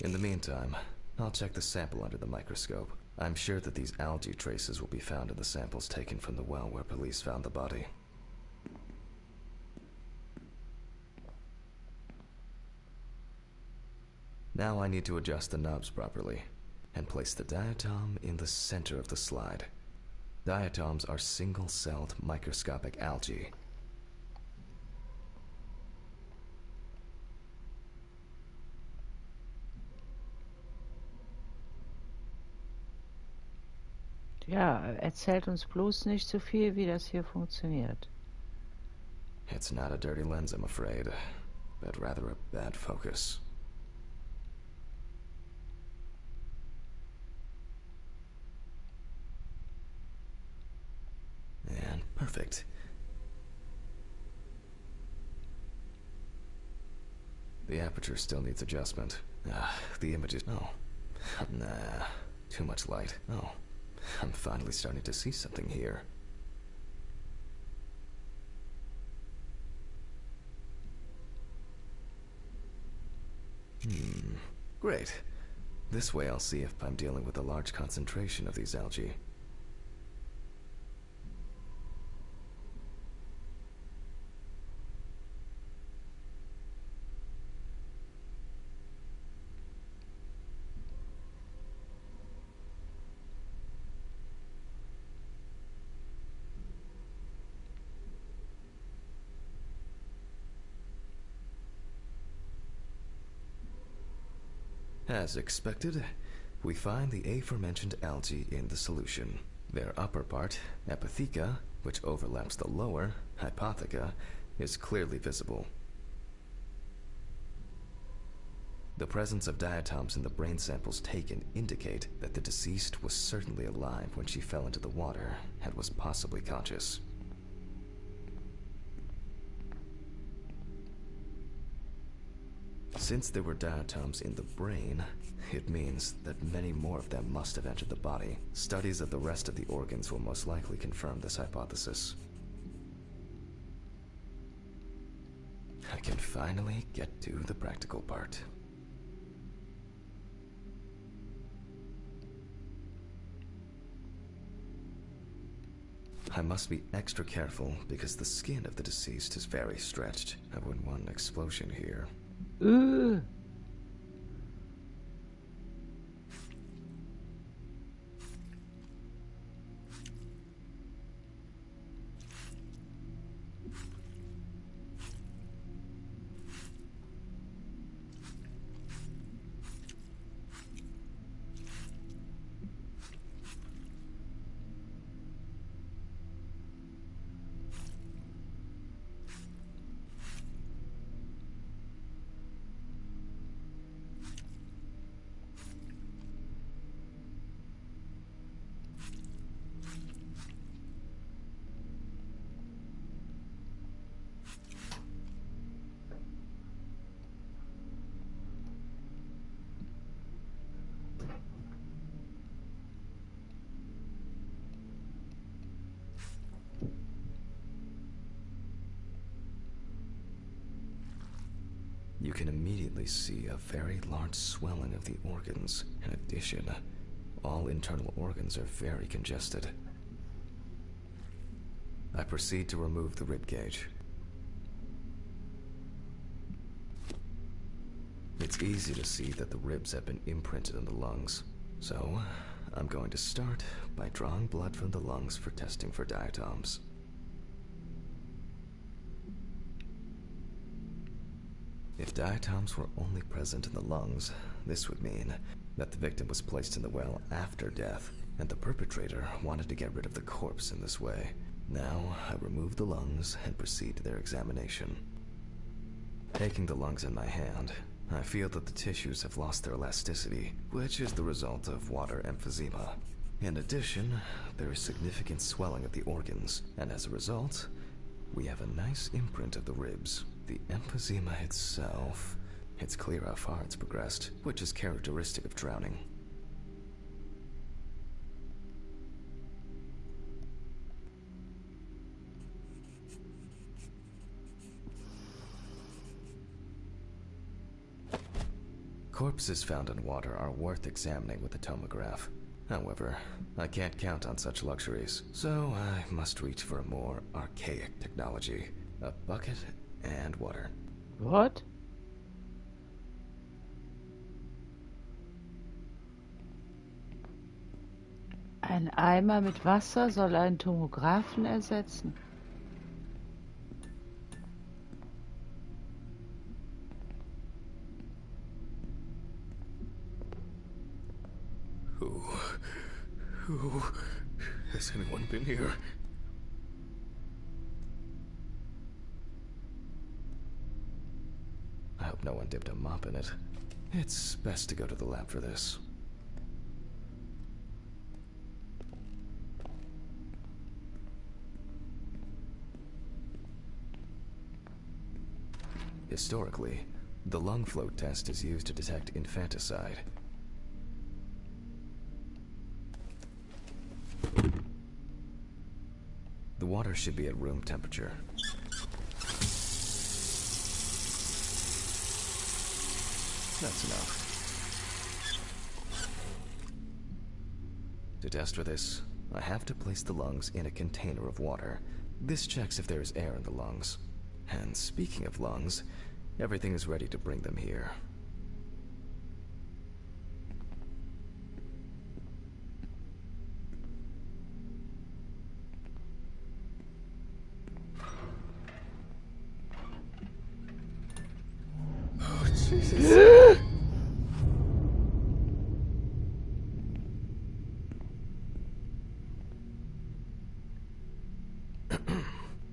In the meantime, I'll check the sample under the microscope. I'm sure that these algae traces will be found in the samples taken from the well where police found the body. Now I need to adjust the knobs properly and place the diatom in the center of the slide. Diatoms are single-celled microscopic algae. Ja, erzählt uns bloß nicht so viel, wie das hier funktioniert. It's not a dirty lens, I'm afraid, but rather a bad focus. And perfect. The aperture still needs adjustment. The images... Oh. Nah. Too much light. Oh. I'm finally starting to see something here. Great. This way I'll see if I'm dealing with a large concentration of these algae. As expected, we find the aforementioned algae in the solution. Their upper part, epitheca, which overlaps the lower, hypotheca, is clearly visible. The presence of diatoms in the brain samples taken indicate that the deceased was certainly alive when she fell into the water and was possibly conscious. Since there were diatoms in the brain, it means that many more of them must have entered the body. Studies of the rest of the organs will most likely confirm this hypothesis. I can finally get to the practical part. I must be extra careful because the skin of the deceased is very stretched. I wouldn't want an explosion here. you can immediately see a very large swelling of the organs. In addition, all internal organs are very congested. I proceed to remove the rib cage. It's easy to see that the ribs have been imprinted in the lungs. So, I'm going to start by drawing blood from the lungs for testing for diatoms. If diatoms were only present in the lungs, this would mean that the victim was placed in the well after death, and the perpetrator wanted to get rid of the corpse in this way. Now, I remove the lungs and proceed to their examination. Taking the lungs in my hand, I feel that the tissues have lost their elasticity, which is the result of water emphysema. In addition, there is significant swelling of the organs, and as a result, we have a nice imprint of the ribs. The emphysema itself, it's clear how far it's progressed, which is characteristic of drowning. Corpses found in water are worth examining with a tomograph. However, I can't count on such luxuries, so I must reach for a more archaic technology. A bucket and water. What? Ein Eimer mit Wasser soll einen Tomographen ersetzen? Who has anyone been here? I hope no one dipped a mop in it. It's best to go to the lab for this. Historically, the lung float test is used to detect infanticide. The water should be at room temperature. That's enough. To test for this, I have to place the lungs in a container of water. This checks if there is air in the lungs. And speaking of lungs, everything is ready to bring them here. Oh, Jesus.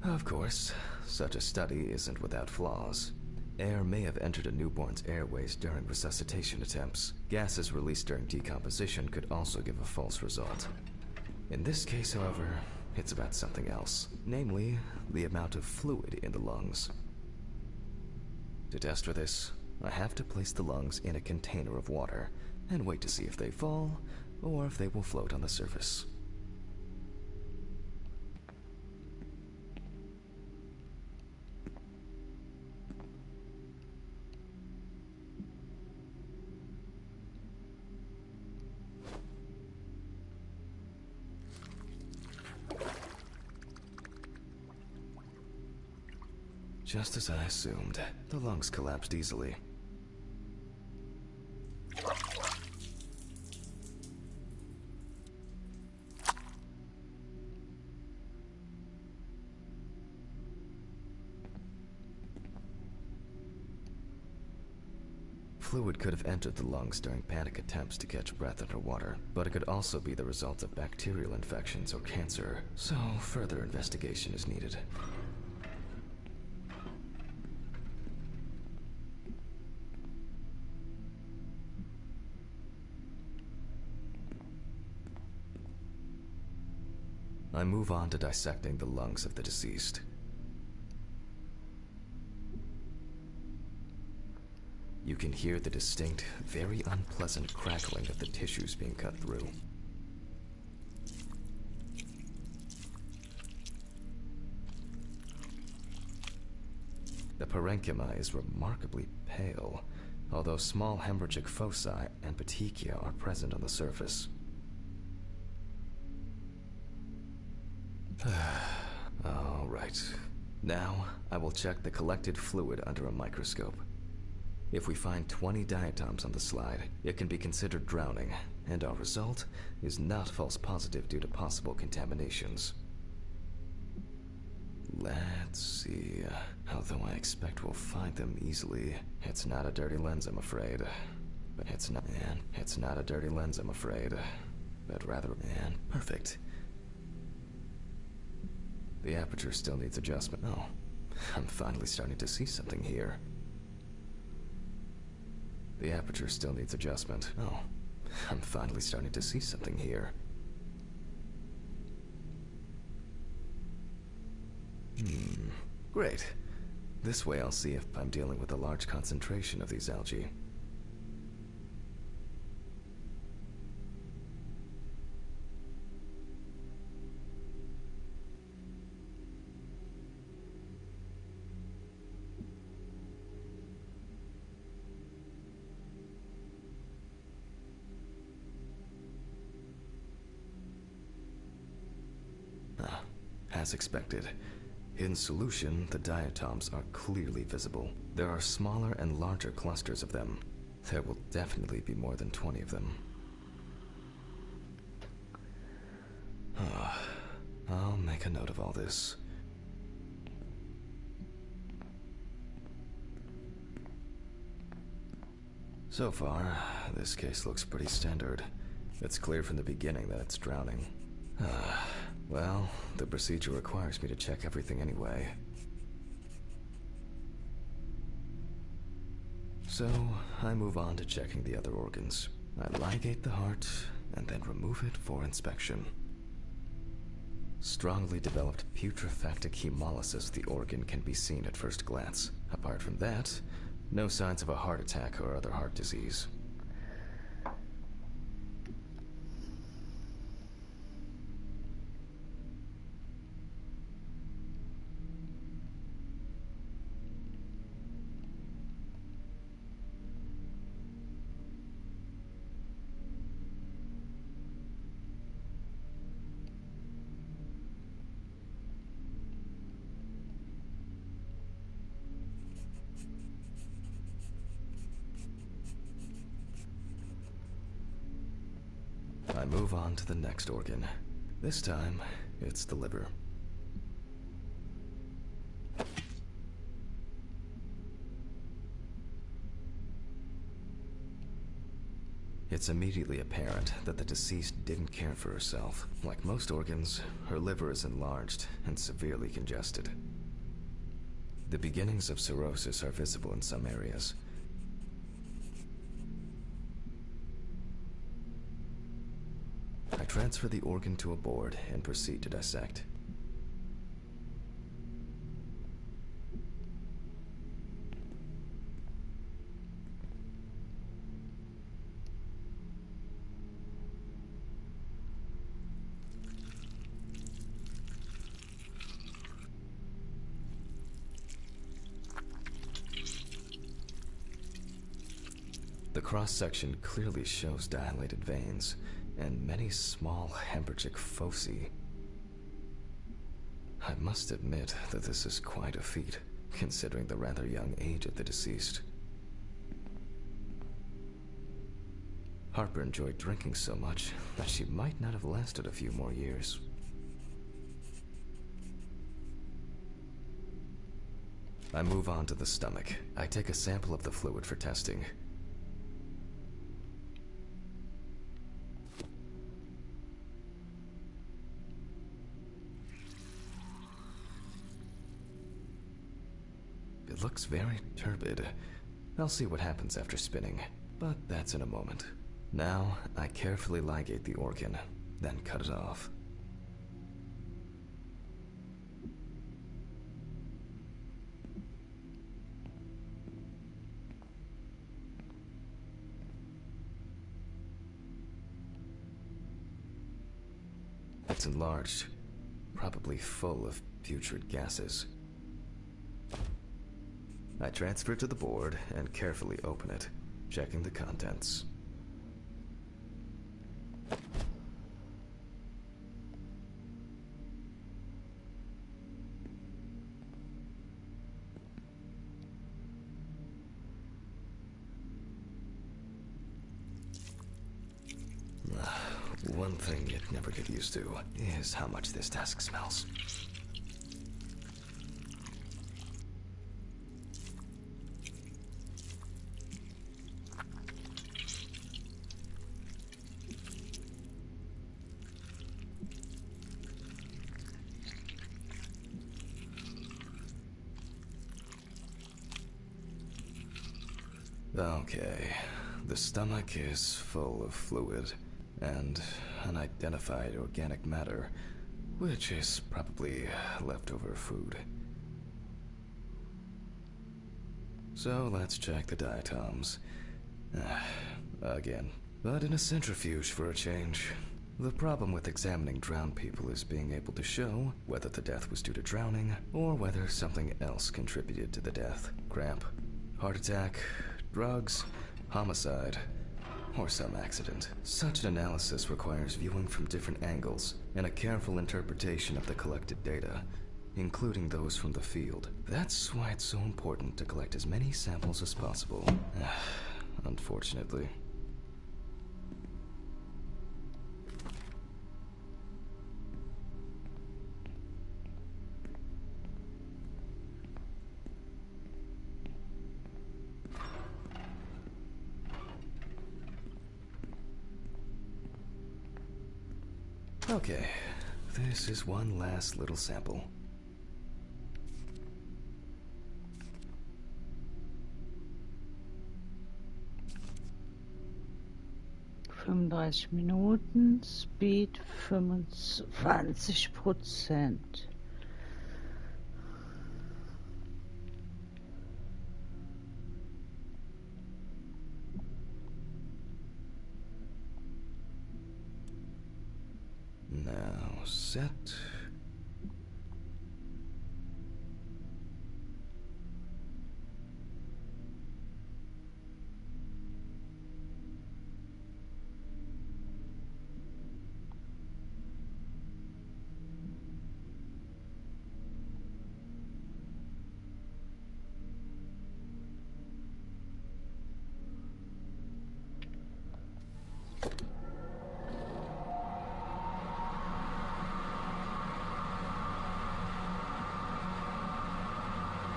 Of course, such a study isn't without flaws. Air may have entered a newborn's airways during resuscitation attempts. Gases released during decomposition could also give a false result. In this case, however, it's about something else, namely, the amount of fluid in the lungs. To test for this, I have to place the lungs in a container of water and wait to see if they fall or if they will float on the surface. Just as I assumed, the lungs collapsed easily. Fluid could have entered the lungs during panic attempts to catch breath underwater, but it could also be the result of bacterial infections or cancer, so further investigation is needed. I move on to dissecting the lungs of the deceased. You can hear the distinct, very unpleasant crackling of the tissues being cut through. The parenchyma is remarkably pale, although small hemorrhagic foci and petechia are present on the surface. All right. Now, I will check the collected fluid under a microscope. If we find 20 diatoms on the slide, it can be considered drowning, and our result is not false positive due to possible contaminations. Let's see. Although I expect we'll find them easily. It's not a dirty lens, I'm afraid. But it's not a dirty lens, I'm afraid. But rather, perfect. The aperture still needs adjustment. Oh, I'm finally starting to see something here. The aperture still needs adjustment. Oh, I'm finally starting to see something here. Great. This way I'll see if I'm dealing with a large concentration of these algae. As expected. In solution, the diatoms are clearly visible. There are smaller and larger clusters of them. There will definitely be more than 20 of them. I'll make a note of all this. So far, this case looks pretty standard. It's clear from the beginning that it's drowning. Well, the procedure requires me to check everything anyway. So, I move on to checking the other organs. I ligate the heart, and then remove it for inspection. Strongly developed putrefactic hemolysis of the organ can be seen at first glance. Apart from that, no signs of a heart attack or other heart disease. I move on to the next organ. This time, it's the liver. It's immediately apparent that the deceased didn't care for herself. Like most organs, her liver is enlarged and severely congested. The beginnings of cirrhosis are visible in some areas. I transfer the organ to a board and proceed to dissect. The cross-section clearly shows dilated veins and many small hemorrhagic foci. I must admit that this is quite a feat, considering the rather young age of the deceased. Harper enjoyed drinking so much that she might not have lasted a few more years. I move on to the stomach. I take a sample of the fluid for testing. It looks very turbid. I'll see what happens after spinning, but that's in a moment. Now, I carefully ligate the organ, then cut it off. It's enlarged, probably full of putrid gases. I transfer it to the board and carefully open it, checking the contents. One thing you'd never get used to is how much this desk smells. Okay, the stomach is full of fluid and unidentified organic matter, which is probably leftover food. So let's check the diatoms. Again, but in a centrifuge for a change. The problem with examining drowned people is being able to show whether the death was due to drowning or whether something else contributed to the death. Cramp, heart attack, drugs, homicide, or some accident. Such an analysis requires viewing from different angles and a careful interpretation of the collected data, including those from the field. That's why it's so important to collect as many samples as possible. Unfortunately. Okay, this is one last little sample. Minuten, Speed 25%. Now set.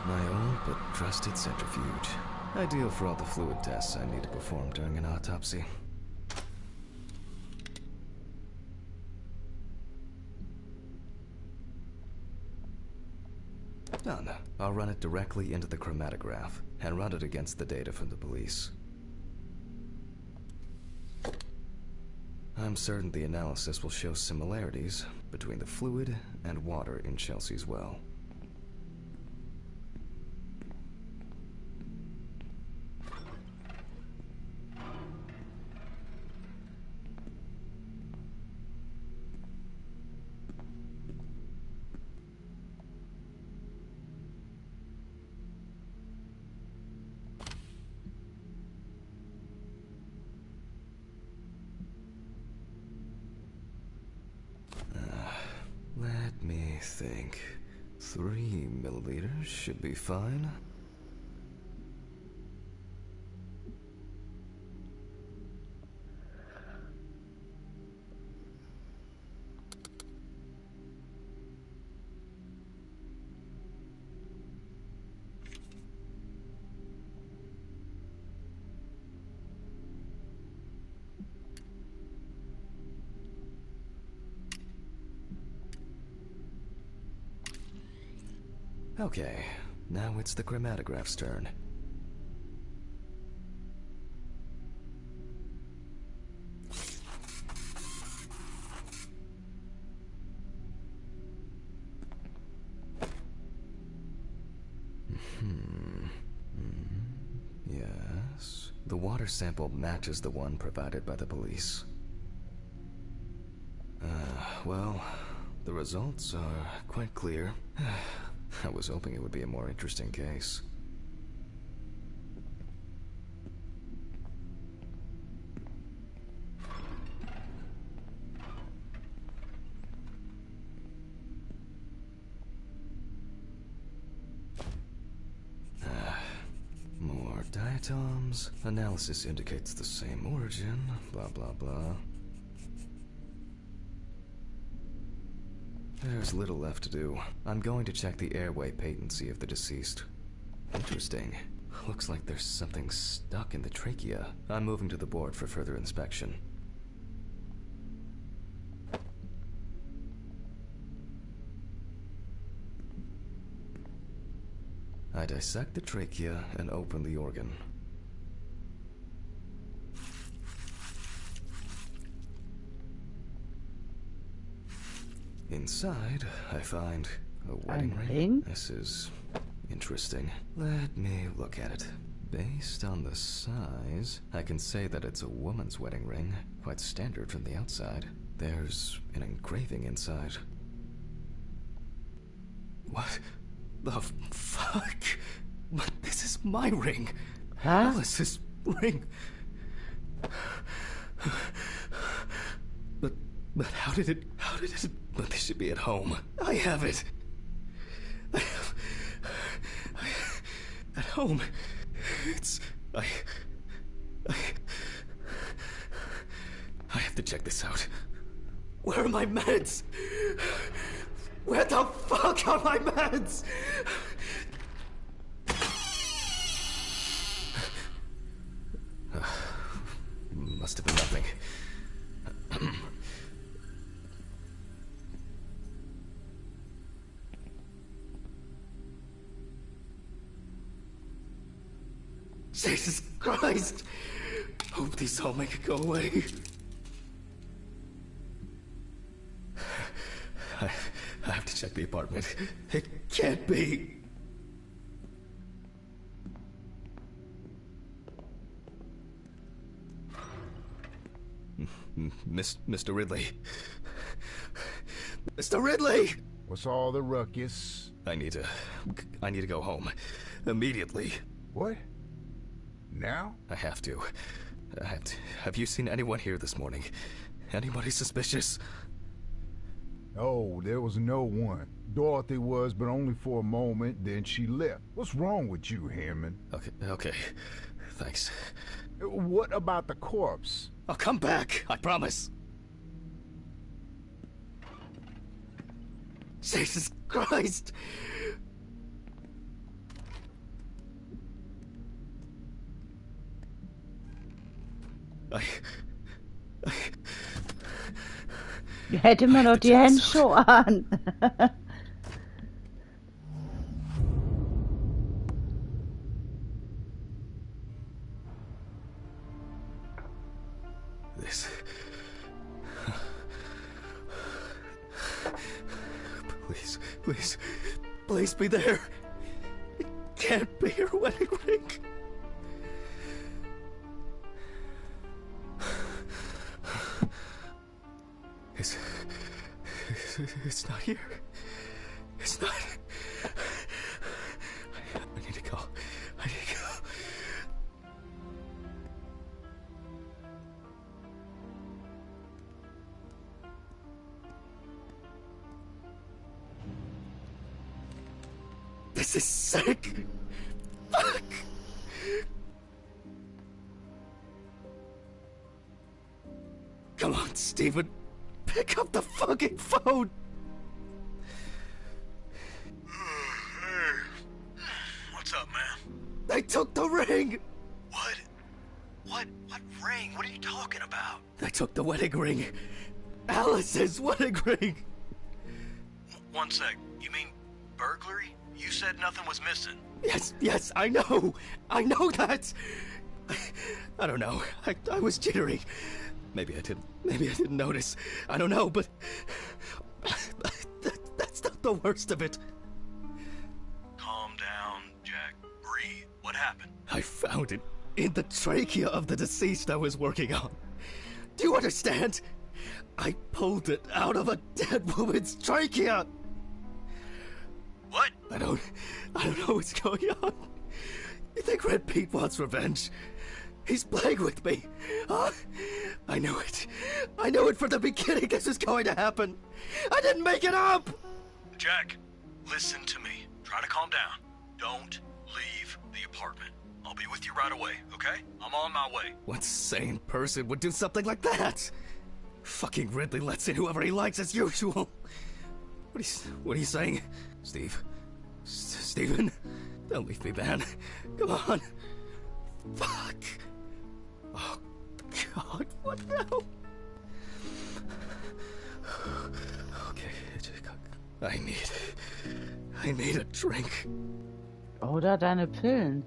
My old but trusted centrifuge. Ideal for all the fluid tests I need to perform during an autopsy. Done. I'll run it directly into the chromatograph and run it against the data from the police. I'm certain the analysis will show similarities between the fluid and water in Chelsea's well. Let me think. 3 milliliters should be fine. Okay, now it's the chromatograph's turn. Yes. The water sample matches the one provided by the police. Well, the results are quite clear. I was hoping it would be a more interesting case. symptoms. Analysis indicates the same origin. Blah, blah, blah. There's little left to do. I'm going to check the airway patency of the deceased. Interesting. Looks like there's something stuck in the trachea. I'm moving to the board for further inspection. I dissect the trachea and open the organ. Inside, I find a wedding ring. This is interesting. Let me look at it. Based on the size, I can say that it's a woman's wedding ring, quite standard from the outside. There's an engraving inside. What the fuck? But this is my ring. Huh? Alice's ring. But how did it, but this should be at home. I have it. At home. I have to check this out. Where are my meds? Where the fuck are my meds? Must have been nothing. Jesus Christ! Hope these all make it go away. I have to check the apartment. It can't be. Mr. Ridley. Mr. Ridley! What's all the ruckus? I need to go home. Immediately. What? Now? I have to. Have you seen anyone here this morning? Anybody suspicious? Oh, there was no one. Dorothy was, but only for a moment, then she left. What's wrong with you, Hammond? Okay. Thanks. What about the corpse? I'll come back, I promise. Jesus Christ! Hätte man doch die Handschuhe an. This. Please be there. It can't be your wedding ring. It's not here. It's not. I need to go. This is sick. Fuck. Come on, Stephen. Pick up the fucking phone! Hey. What's up, man? They took the ring! What? What ring? What are you talking about? They took the wedding ring. Alice's wedding ring! One sec. You mean burglary? You said nothing was missing. Yes, I know that! I don't know. I was jittery. Maybe I didn't notice. I don't know, but that's not the worst of it. Calm down, Jack. Breathe. What happened? I found it in the trachea of the deceased I was working on. Do you understand? I pulled it out of a dead woman's trachea. What? I don't know what's going on. You think Red Pete wants revenge? He's playing with me. Huh? I knew it. I knew it from the beginning this was going to happen. I didn't make it up! Jack, listen to me. Try to calm down. Don't leave the apartment. I'll be with you right away, okay? I'm on my way. What sane person would do something like that? Fucking Ridley lets in whoever he likes as usual. What are you saying? Steve? Steven? Don't leave me, man. Come on. Fuck. Oh, God, what now? Okay, I need a drink. Oder deine Pillen.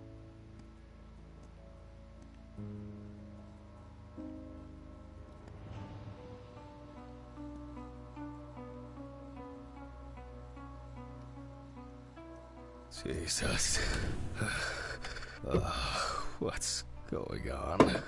Jesus. What's going on?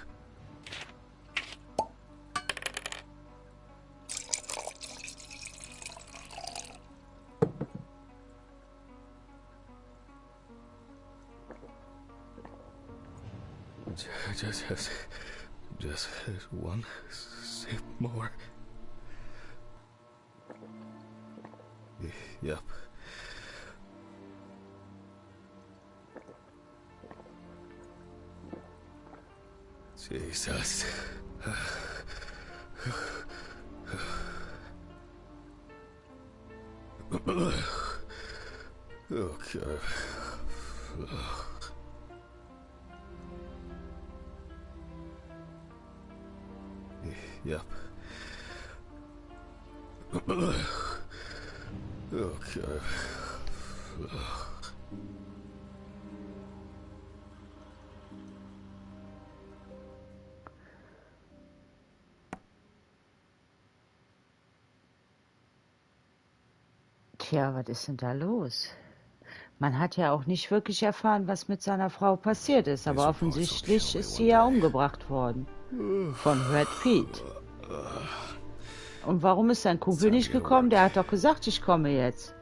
Just one sip more. Yep. Jesus. Okay. Yep. Okay. Tja, was ist denn da los? Man hat ja auch nicht wirklich erfahren, was mit seiner Frau passiert ist, aber offensichtlich ist sie ja umgebracht worden. Von Brad Pitt. Und warum ist sein Kumpel nicht gekommen? Der hat doch gesagt, ich komme jetzt.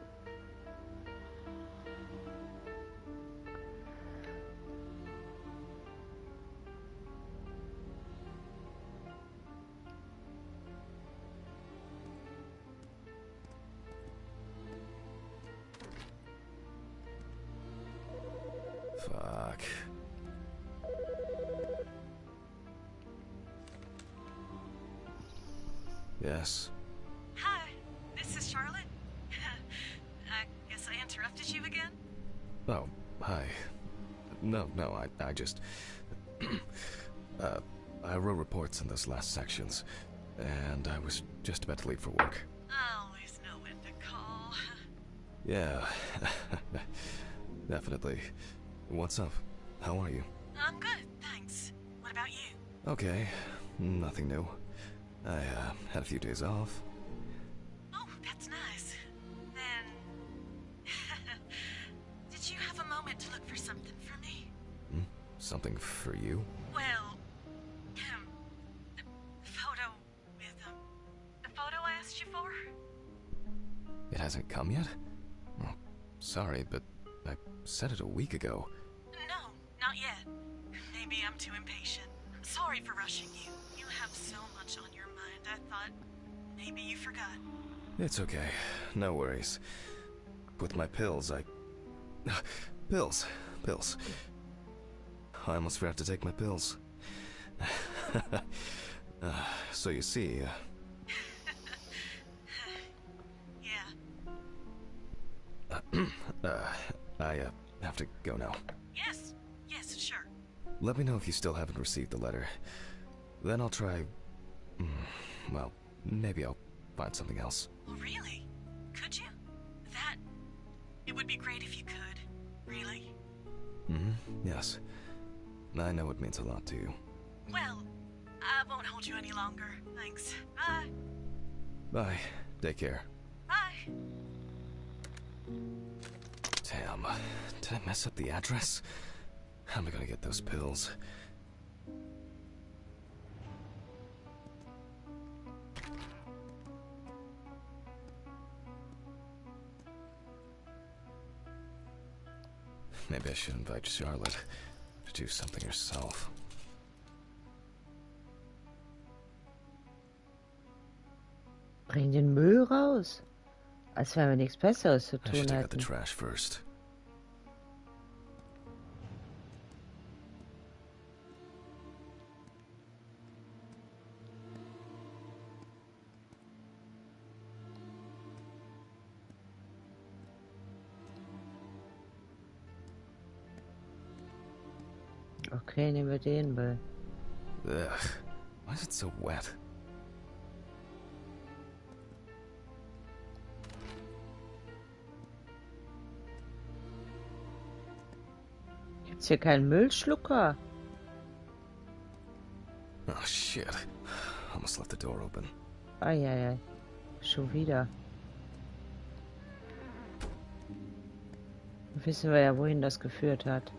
Fuck. Yes. Hi, this is Charlotte. I guess I interrupted you again? Oh, hi. No, I just... I wrote reports in those last sections, and I was just about to leave for work. I always know when to call. Yeah, definitely. What's up? How are you? I'm good, thanks. What about you? Okay, nothing new. I had a few days off. Oh, that's nice. Then... Did you have a moment to look for something for me? Something for you? Well... the photo with... the photo I asked you for? It hasn't come yet? Oh, sorry, but I said it a week ago. No, not yet. Maybe I'm too impatient. Sorry for rushing you. You have so much on your mind. I thought maybe you forgot. It's okay. No worries. With my pills, Pills. I almost forgot to take my pills. So you see... Yeah. I have to go now. Yes, sure. Let me know if you still haven't received the letter. Then I'll try... well, maybe I'll find something else. Oh, really? Could you? It would be great if you could. Really? Yes. I know it means a lot to you. Well, I won't hold you any longer. Thanks. Bye. Bye. Take care. Bye. Damn. Did I mess up the address? How am I gonna get those pills? Maybe I should invite Charlotte to do something herself. Bring den Müll raus. Als wenn wir nichts Besseres zu I tun should take out the hätten. trash first. Okay, nehmen wir den Müll. Ugh. Why is it so wet? Gibt's hier keinen Müllschlucker? Oh shit. Almost left the door open. Eieiei. Schon wieder. Wissen wir ja, wohin das geführt hat.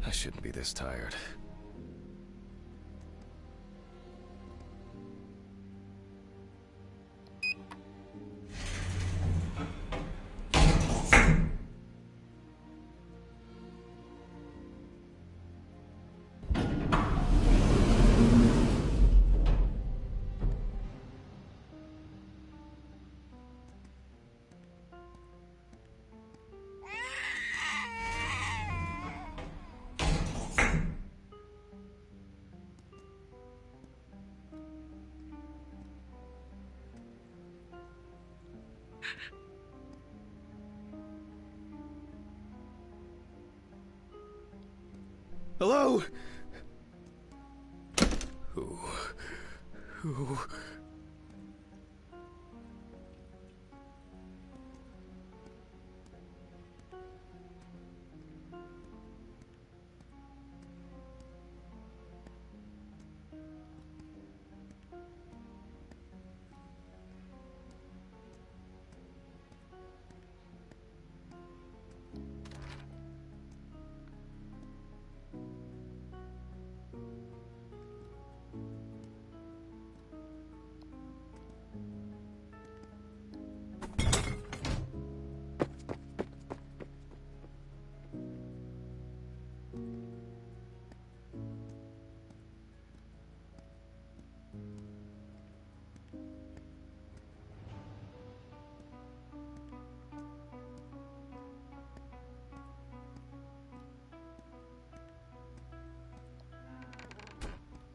I shouldn't be this tired. Hello? Who?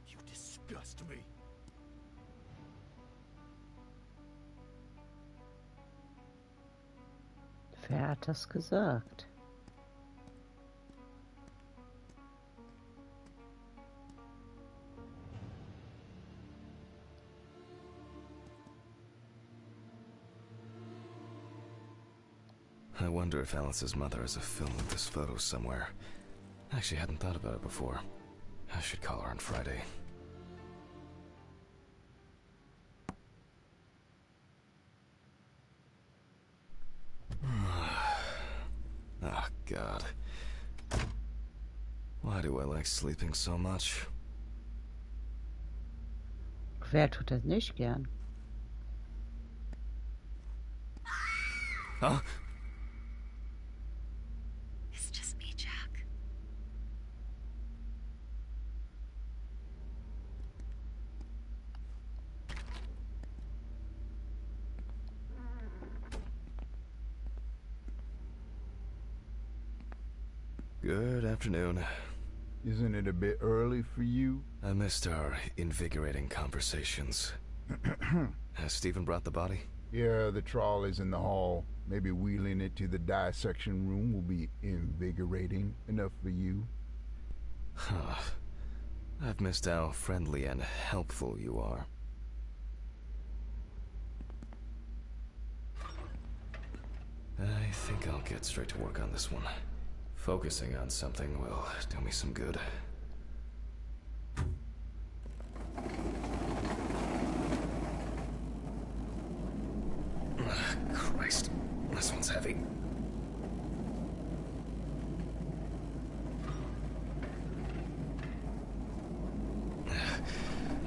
You disgust me. Wer hat das gesagt? I wonder if Alice's mother has a film of this photo somewhere. I actually hadn't thought about it before. I should call her on Friday. Oh, God. Why do I like sleeping so much? Wer tut das nicht gern? Huh? It's just me, Jack. Good afternoon. Isn't it a bit early for you? I missed our invigorating conversations. Has Stephen brought the body? Yeah, the trolley's in the hall. Maybe wheeling it to the dissection room will be invigorating enough for you. Huh. I've missed how friendly and helpful you are. I think I'll get straight to work on this one. Focusing on something will do me some good. Christ, this one's heavy.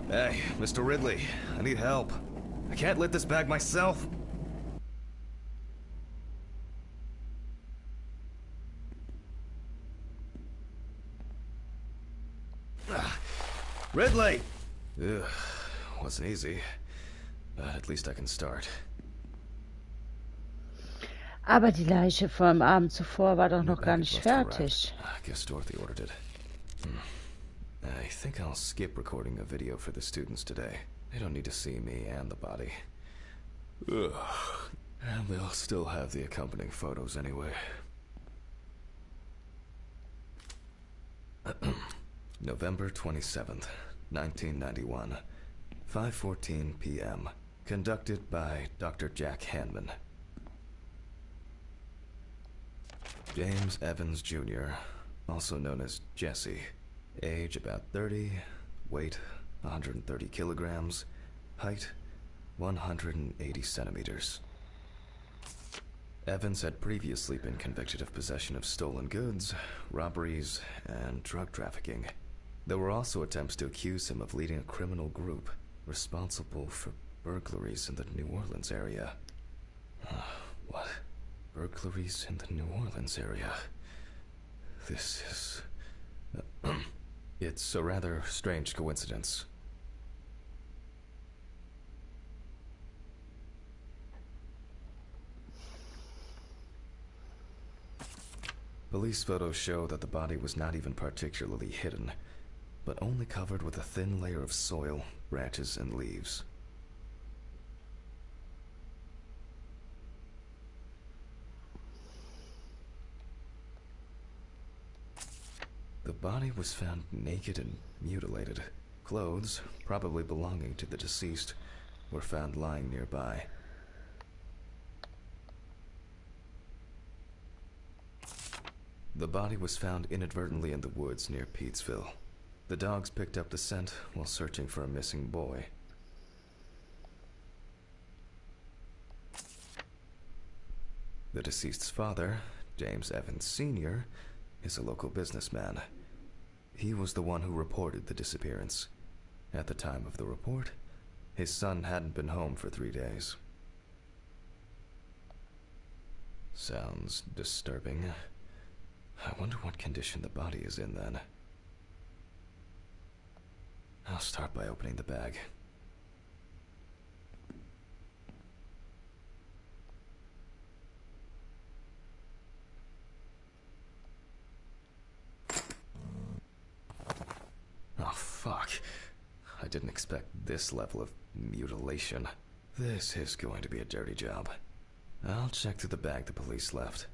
Hey, Mr. Ridley, I need help. I can't lift this bag myself. Ridley! Ugh, wasn't easy, but at least I can start. Aber die Leiche vom Abend zuvor war doch noch gar nicht fertig. I guess Dorothy ordered it. I think I'll skip recording a video for the students today. They don't need to see me and the body. Ugh. And they'll still have the accompanying photos anyway. November 27th, 1991, 5:14 p.m. Conducted by Dr. Jack Hanman. James Evans Jr., also known as Jesse. Age about 30, weight 130 kilograms, height 180 centimeters. Evans had previously been convicted of possession of stolen goods, robberies, and drug trafficking. There were also attempts to accuse him of leading a criminal group responsible for burglaries in the New Orleans area. What? Burglaries in the New Orleans area? This is... It's a rather strange coincidence. Police photos show that the body was not even particularly hidden, but only covered with a thin layer of soil, branches, and leaves. The body was found naked and mutilated. Clothes, probably belonging to the deceased, were found lying nearby. The body was found inadvertently in the woods near Peetsville. The dogs picked up the scent while searching for a missing boy. The deceased's father, James Evans Sr., is a local businessman. He was the one who reported the disappearance. At the time of the report, his son hadn't been home for 3 days. Sounds disturbing. I wonder what condition the body is in then. I'll start by opening the bag. Oh, fuck. I didn't expect this level of mutilation. This is going to be a dirty job. I'll check through the bag the police left.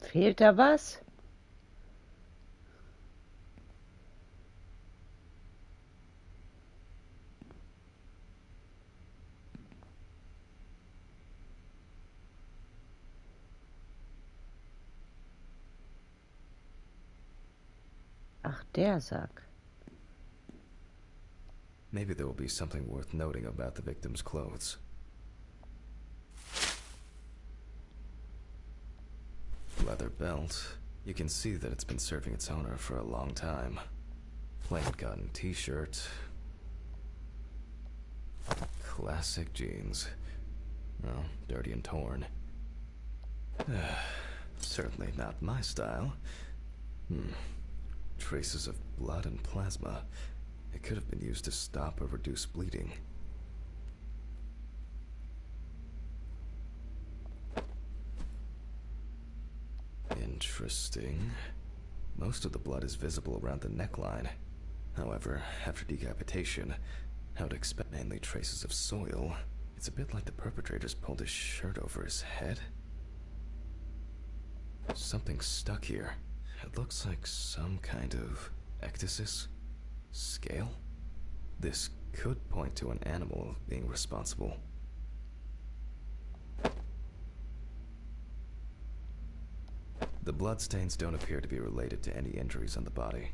Fehlt da was? Ach, der Sack. Maybe there will be something worth noting about the victim's clothes. Leather belt. You can see that it's been serving its owner for a long time. Plain cotton t-shirt. Classic jeans. Well, dirty and torn. Certainly not my style. Traces of blood and plasma. It could have been used to stop or reduce bleeding. Interesting. Most of the blood is visible around the neckline. However, after decapitation, I would expect mainly traces of soil. It's a bit like the perpetrator's pulled his shirt over his head. Something's stuck here. It looks like some kind of ecdysis? Scale? This could point to an animal being responsible. The bloodstains don't appear to be related to any injuries on the body.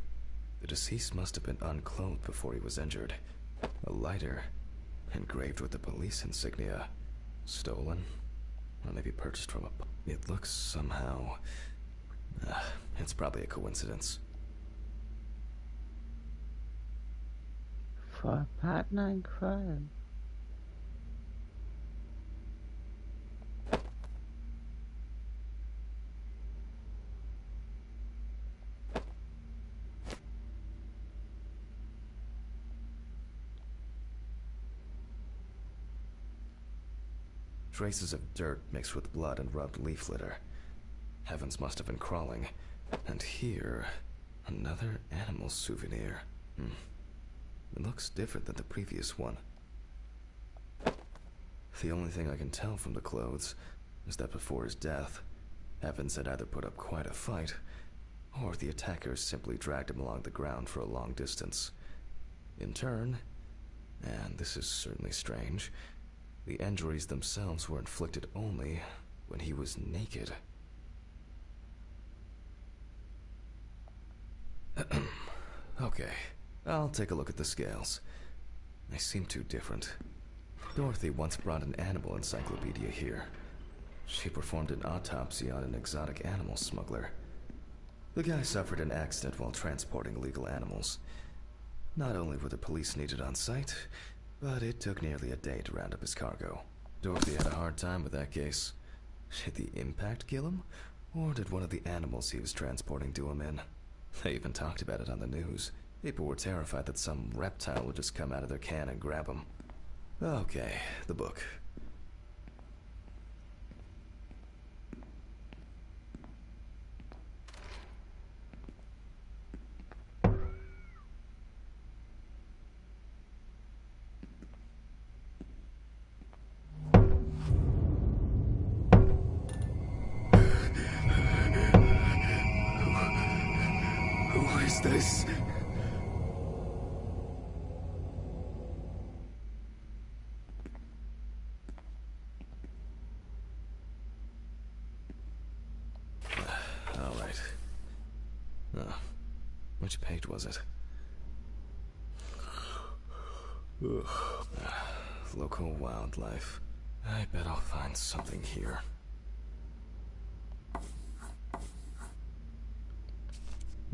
The deceased must have been unclothed before he was injured. A lighter, engraved with the police insignia. Stolen? Or maybe purchased from a... It looks somehow... it's probably a coincidence. For a partner in crime. Traces of dirt mixed with blood and rubbed leaf litter. Heavens must have been crawling. And here, another animal souvenir. It looks different than the previous one. The only thing I can tell from the clothes is that before his death, Evans had either put up quite a fight, or the attackers simply dragged him along the ground for a long distance. In turn, and this is certainly strange, the injuries themselves were inflicted only when he was naked. Okay, I'll take a look at the scales. They seem too different. Dorothy once brought an animal encyclopedia here. She performed an autopsy on an exotic animal smuggler. The guy suffered an accident while transporting illegal animals. Not only were the police needed on site, but it took nearly a day to round up his cargo. Dorothy had a hard time with that case. Did the impact kill him? Or did one of the animals he was transporting do him in? They even talked about it on the news. People were terrified that some reptile would just come out of their can and grab him. Okay, the book. Who is this? All right. Oh, which page was it? Local wildlife. I bet I'll find something here.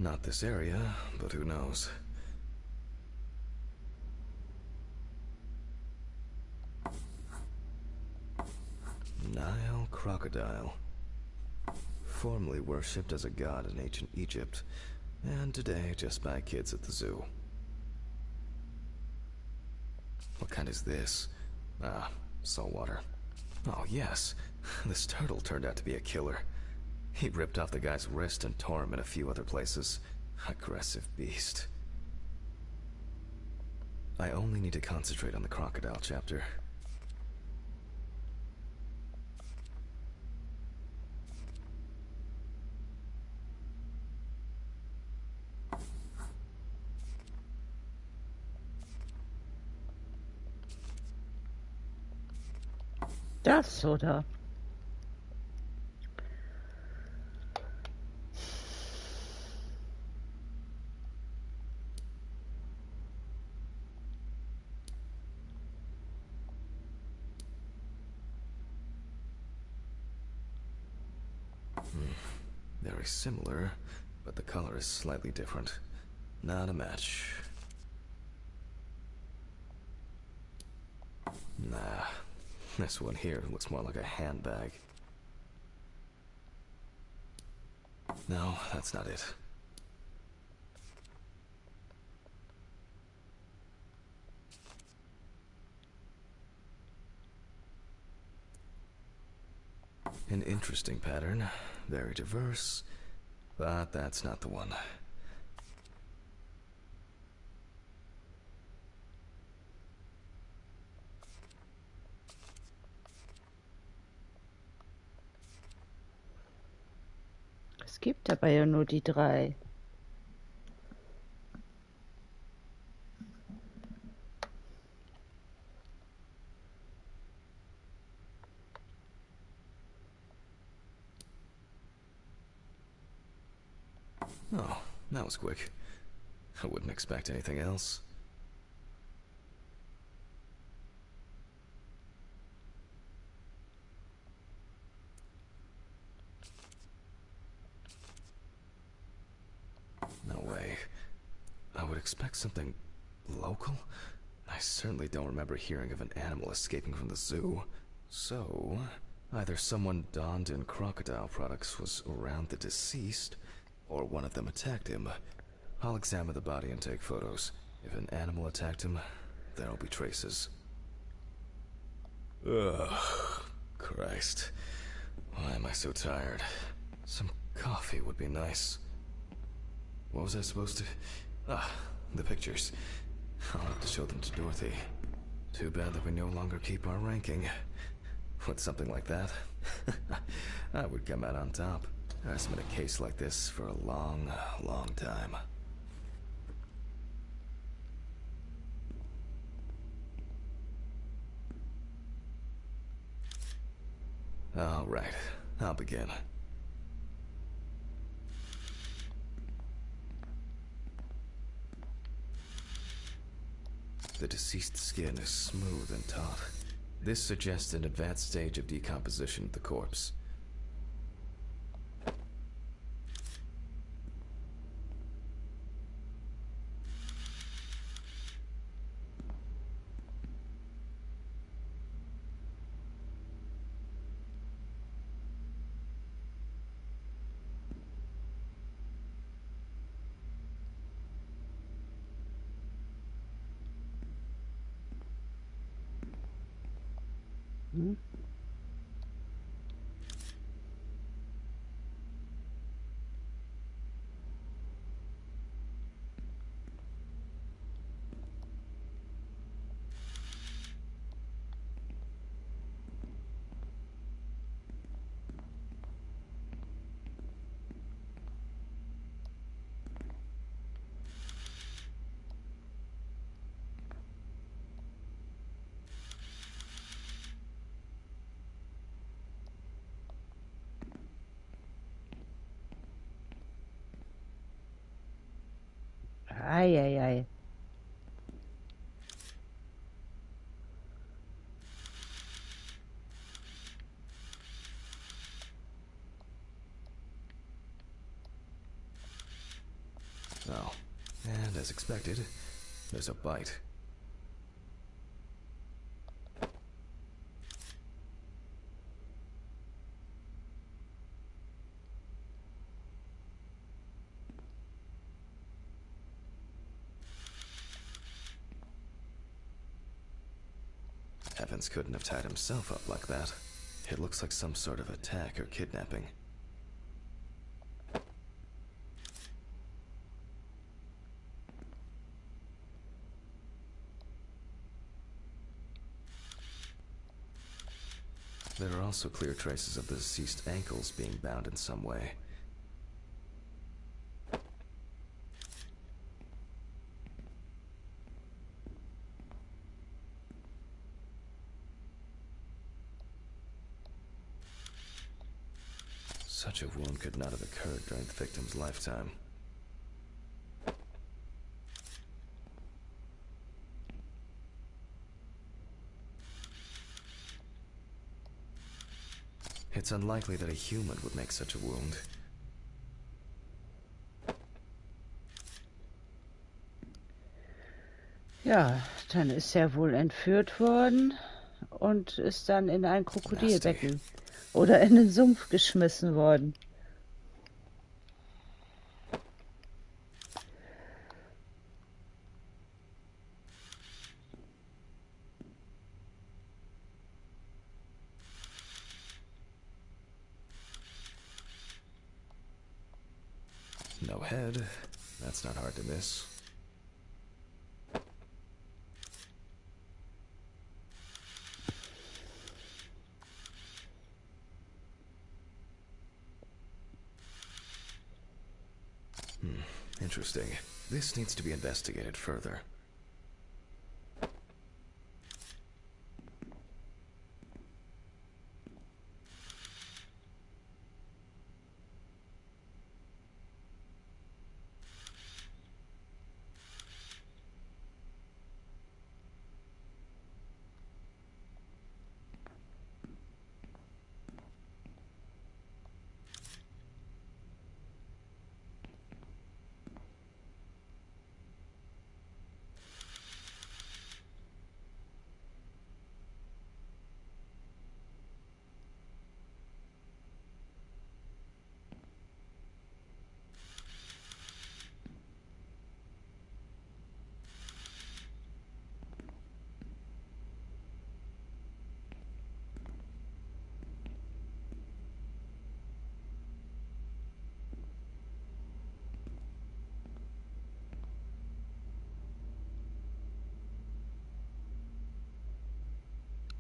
Not this area, but who knows? Nile crocodile. Formerly worshipped as a god in ancient Egypt, and today just by kids at the zoo. What kind is this? Ah, saltwater. Oh yes, this turtle turned out to be a killer. He ripped off the guy's wrist and tore him in a few other places. Aggressive beast. I only need to concentrate on the crocodile chapter. Das, oder? Very similar, but the color is slightly different. Not a match. Nah, this one here looks more like a handbag. No, that's not it. An interesting pattern, very diverse, but that's not the one. Es gibt aber ja nur die 3. Oh, that was quick. I wouldn't expect anything else. No way. I would expect something local? I certainly don't remember hearing of an animal escaping from the zoo. So, either someone donned in crocodile products was around the deceased, or one of them attacked him. I'll examine the body and take photos. If an animal attacked him, there'll be traces. Ugh. Christ. Why am I so tired? Some coffee would be nice. What was I supposed to... Ah, the pictures. I'll have to show them to Dorothy. Too bad that we no longer keep our ranking. With something like that, I would come out on top. There's been a case like this for a long, long time. All right, I'll begin. The deceased's skin is smooth and taut. This suggests an advanced stage of decomposition of the corpse. Ei. Oh, and as expected, there's a bite. Evans couldn't have tied himself up like that. It looks like some sort of attack or kidnapping. There are also clear traces of the deceased's ankles being bound in some way. Such a wound could not have occurred during the victim's lifetime. It's unlikely that a human would make such a wound. Ja, dann ist er wohl entführt worden und ist dann in ein Krokodilbecken oder in den Sumpf geschmissen worden. No head. That's not hard to miss. Interesting. This needs to be investigated further.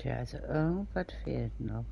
Okay, also irgendwas fehlt noch.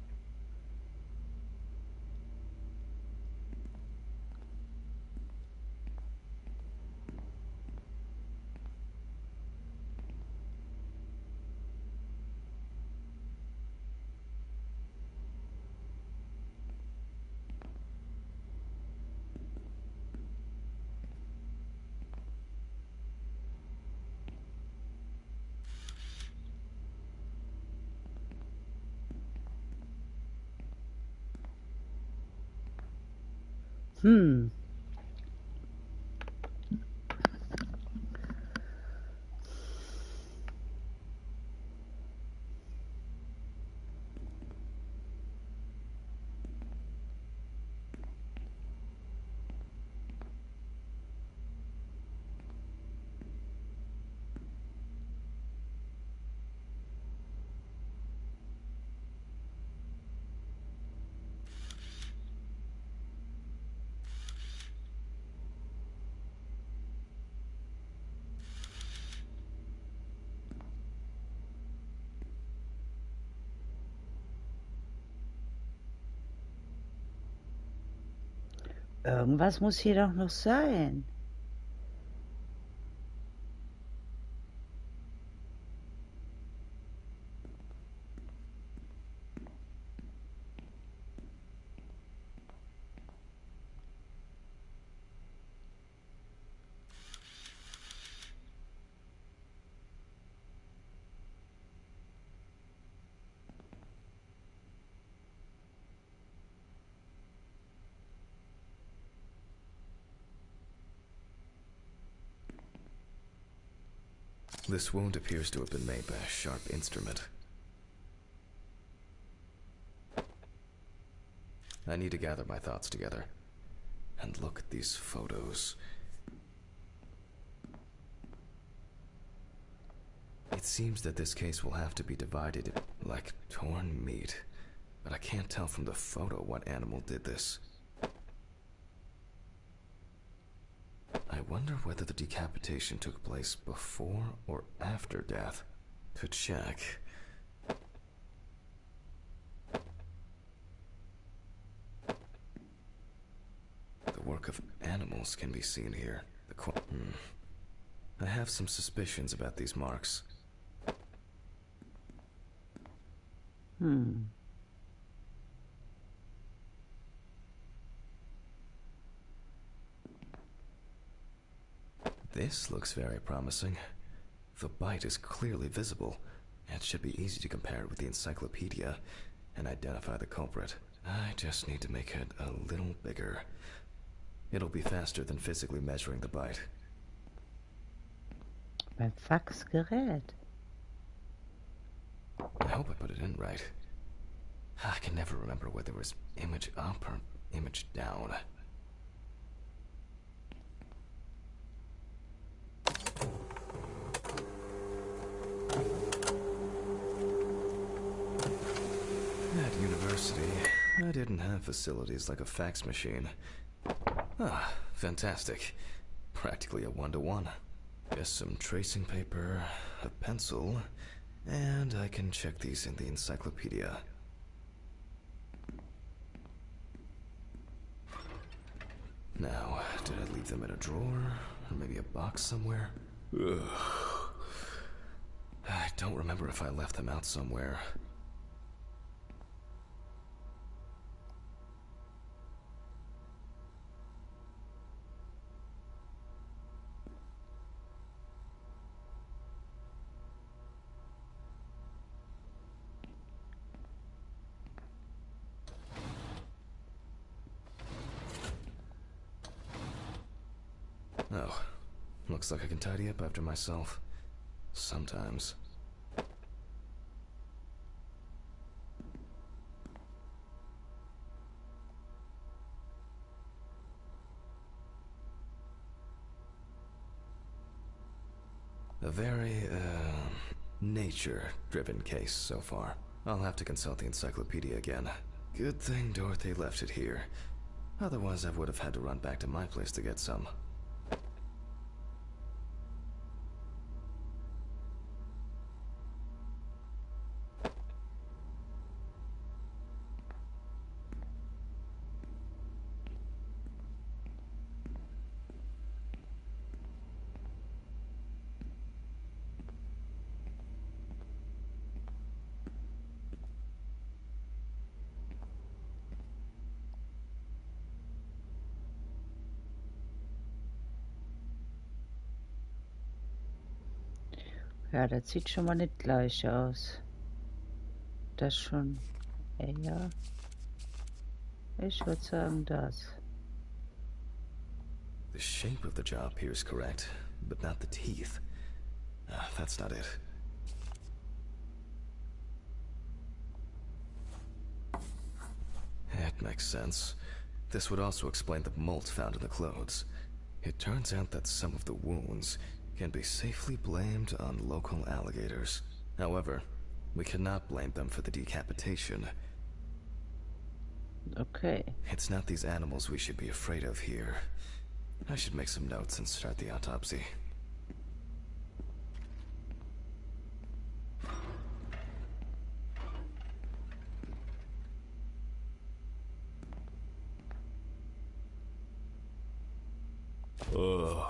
Hm. Irgendwas muss hier doch noch sein. This wound appears to have been made by a sharp instrument. I need to gather my thoughts together and look at these photos. It seems that this case will have to be divided like torn meat, but I can't tell from the photo what animal did this. I wonder whether the decapitation took place before or after death. To check. The work of animals can be seen here. I have some suspicions about these marks. This looks very promising. The bite is clearly visible. It should be easy to compare with the encyclopedia and identify the culprit. I just need to make it a little bigger. It'll be faster than physically measuring the bite. Beim Faxgerät. I hope I put it in right. I can never remember whether it was image up or image down. At university, I didn't have facilities like a fax machine. Ah, fantastic. Practically a one-to-one. Just some tracing paper, a pencil, and I can check these in the encyclopedia. Now, did I leave them in a drawer? Or maybe a box somewhere? Ugh. I don't remember if I left them out somewhere. Oh, looks like I can tidy up after myself. Sometimes. A very, nature-driven case so far. I'll have to consult the encyclopedia again. Good thing Dorothy left it here. Otherwise, I would have had to run back to my place to get some. Ja, das sieht schon mal nicht gleich aus. Das schon eher. Ich würde sagen, das. The shape of the jaw appears correct, but not the teeth. That's not it. It makes sense. This would also explain the mold found in the clothes. It turns out that some of the wounds can be safely blamed on local alligators. However, we cannot blame them for the decapitation. Okay. It's not these animals we should be afraid of here. I should make some notes and start the autopsy. Ugh.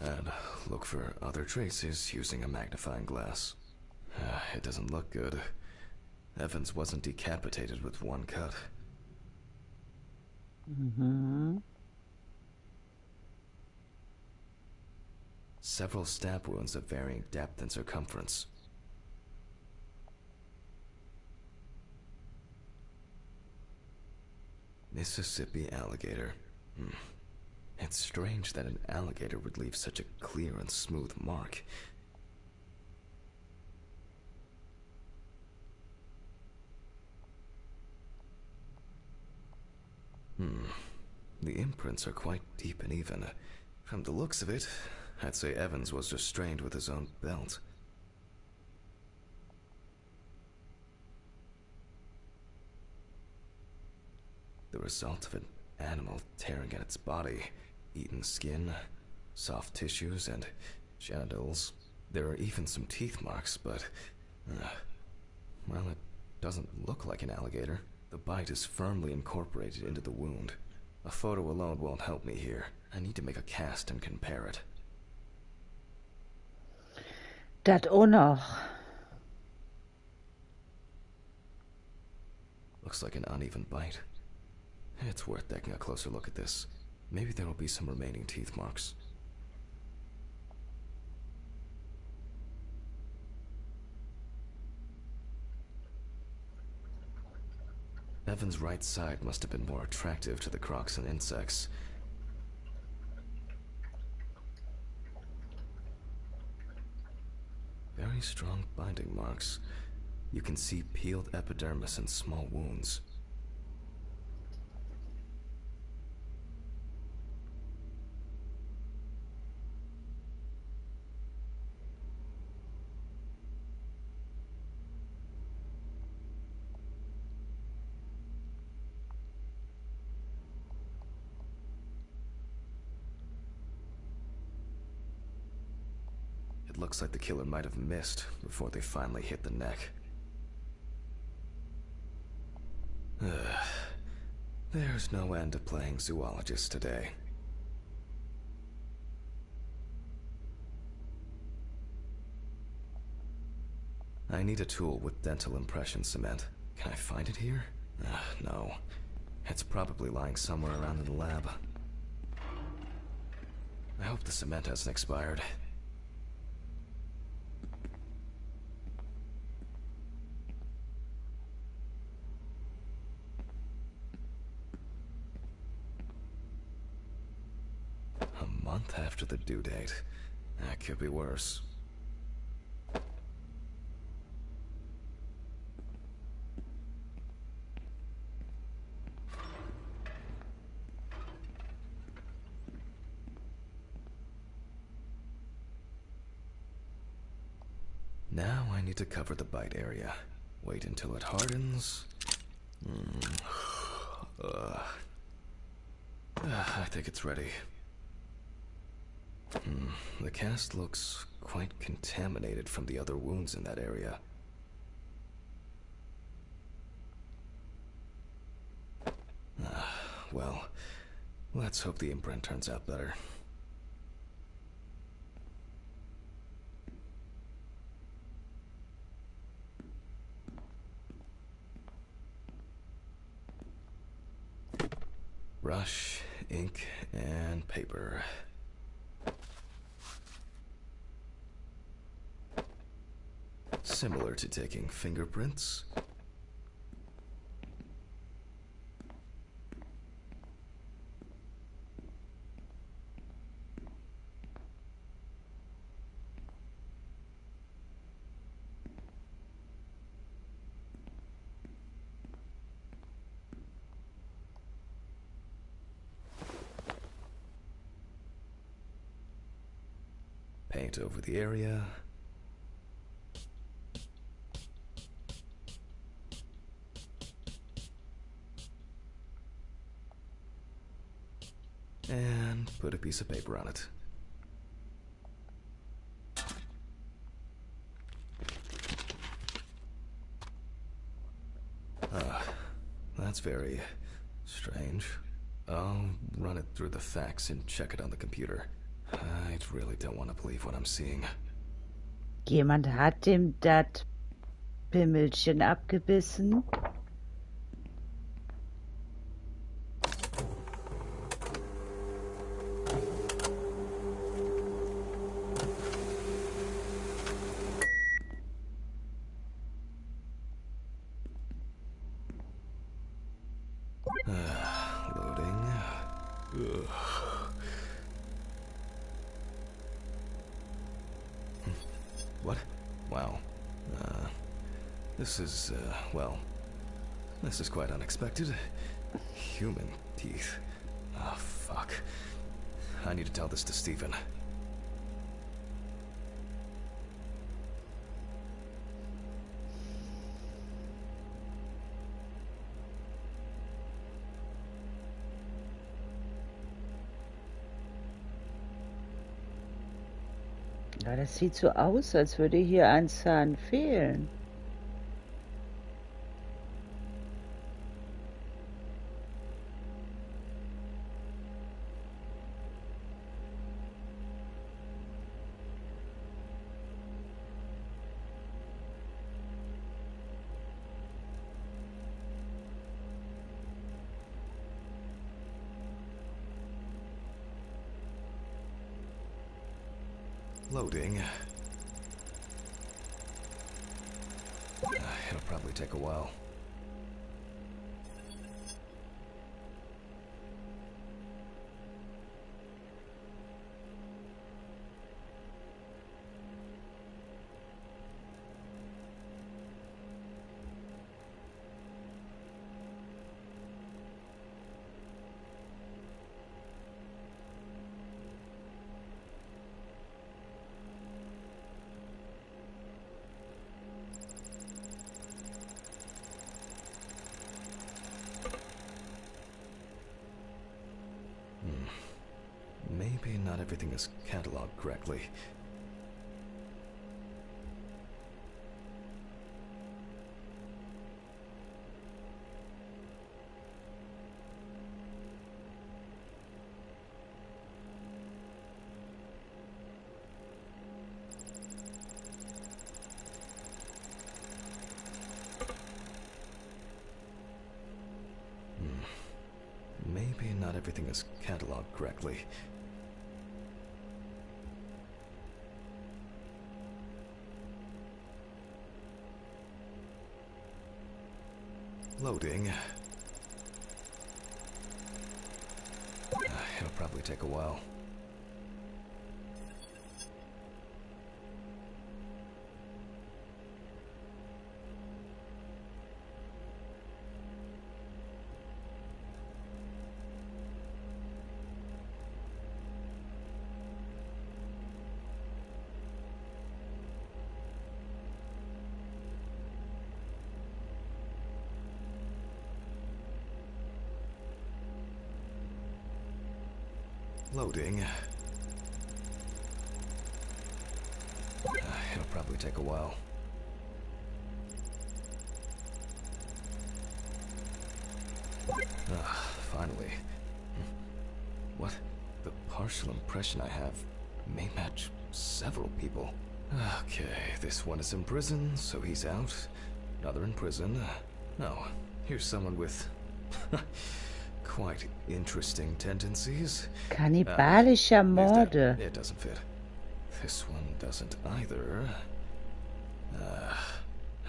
And look for other traces using a magnifying glass. It doesn't look good. Evans wasn't decapitated with one cut. Several stab wounds of varying depth and circumference. Mississippi alligator. It's strange that an alligator would leave such a clear and smooth mark. The imprints are quite deep and even. From the looks of it, I'd say Evans was restrained with his own belt. The result of an animal tearing at its body, eaten skin, soft tissues, and genitals. There are even some teeth marks, but, well, it doesn't look like an alligator. The bite is firmly incorporated into the wound. A photo alone won't help me here. I need to make a cast and compare it. Das auch noch. Looks like an uneven bite. It's worth taking a closer look at this. Maybe there will be some remaining teeth marks. Evan's right side must have been more attractive to the crocs and insects. Very strong binding marks. You can see peeled epidermis and small wounds. It looks like the killer might have missed before they finally hit the neck. There's no end to playing zoologist today. I need a tool with dental impression cement. Can I find it here? No. It's probably lying somewhere around in the lab. I hope the cement hasn't expired. A month after the due date. That could be worse. Now I need to cover the bite area. Wait until it hardens. I think it's ready. The cast looks quite contaminated from the other wounds in that area. Well, let's hope the imprint turns out better. brush, ink, and paper. Similar to taking fingerprints. Paint over the area. And put a piece of paper on it. That's very strange. I'll run it through the facts and check it on the computer. I really don't want to believe what I'm seeing. Jemand hat dem dat Pimmelchen abgebissen. Loading. Ugh. What? Wow. This is, well, this is quite unexpected. Human teeth. Oh, fuck. I need to tell this to Stephen. Ja, das sieht so aus, als würde hier ein Zahn fehlen. Loading. It'll probably take a while. Maybe not everything is cataloged correctly. Maybe not everything is cataloged correctly. Loading. It'll probably take a while. Loading. It'll probably take a while. Finally. What? The partial impression I have may match several people. Okay, this one is in prison, so he's out. Another in prison. Oh, here's someone with quite interesting tendencies. Kannibalischer Who's that? Morde. It doesn't fit. This one doesn't either.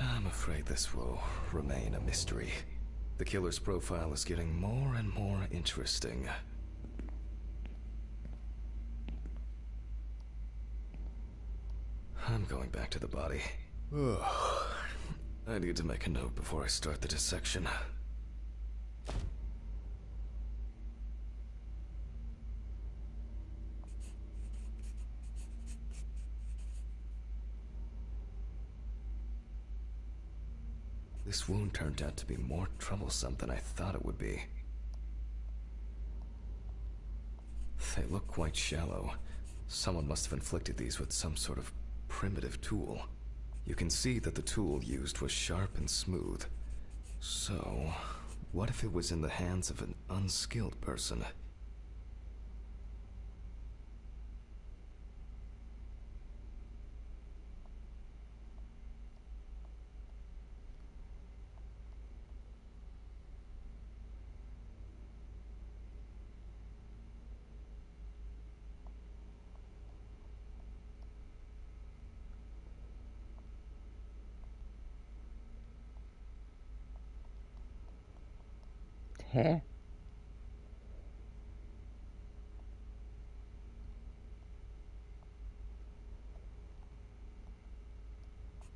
I'm afraid this will remain a mystery. The killer's profile is getting more and more interesting. I'm going back to the body. I need to make a note before I start the dissection. This wound turned out to be more troublesome than I thought it would be. They look quite shallow. Someone must have inflicted these with some sort of primitive tool. You can see that the tool used was sharp and smooth. So, what if it was in the hands of an unskilled person? Hä?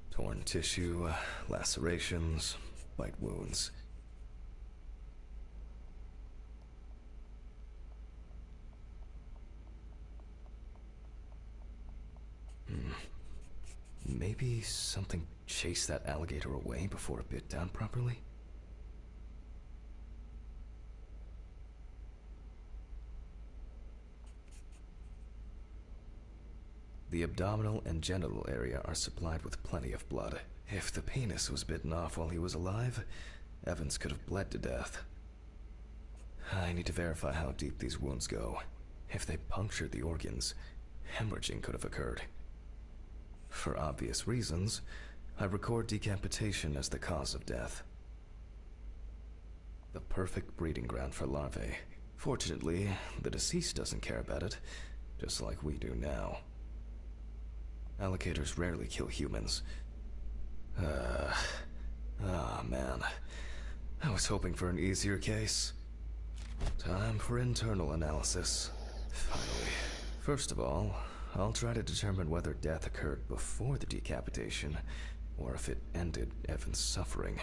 Torn tissue, lacerations, bite wounds. Maybe something chased that alligator away before it bit down properly? The abdominal and genital area are supplied with plenty of blood. If the penis was bitten off while he was alive, Evans could have bled to death. I need to verify how deep these wounds go. If they punctured the organs, hemorrhaging could have occurred. For obvious reasons, I record decapitation as the cause of death. The perfect breeding ground for larvae. Fortunately, the deceased doesn't care about it, just like we do now. Alligators rarely kill humans. Man. I was hoping for an easier case. Time for internal analysis. Finally. First of all, I'll try to determine whether death occurred before the decapitation, or if it ended Evan's suffering.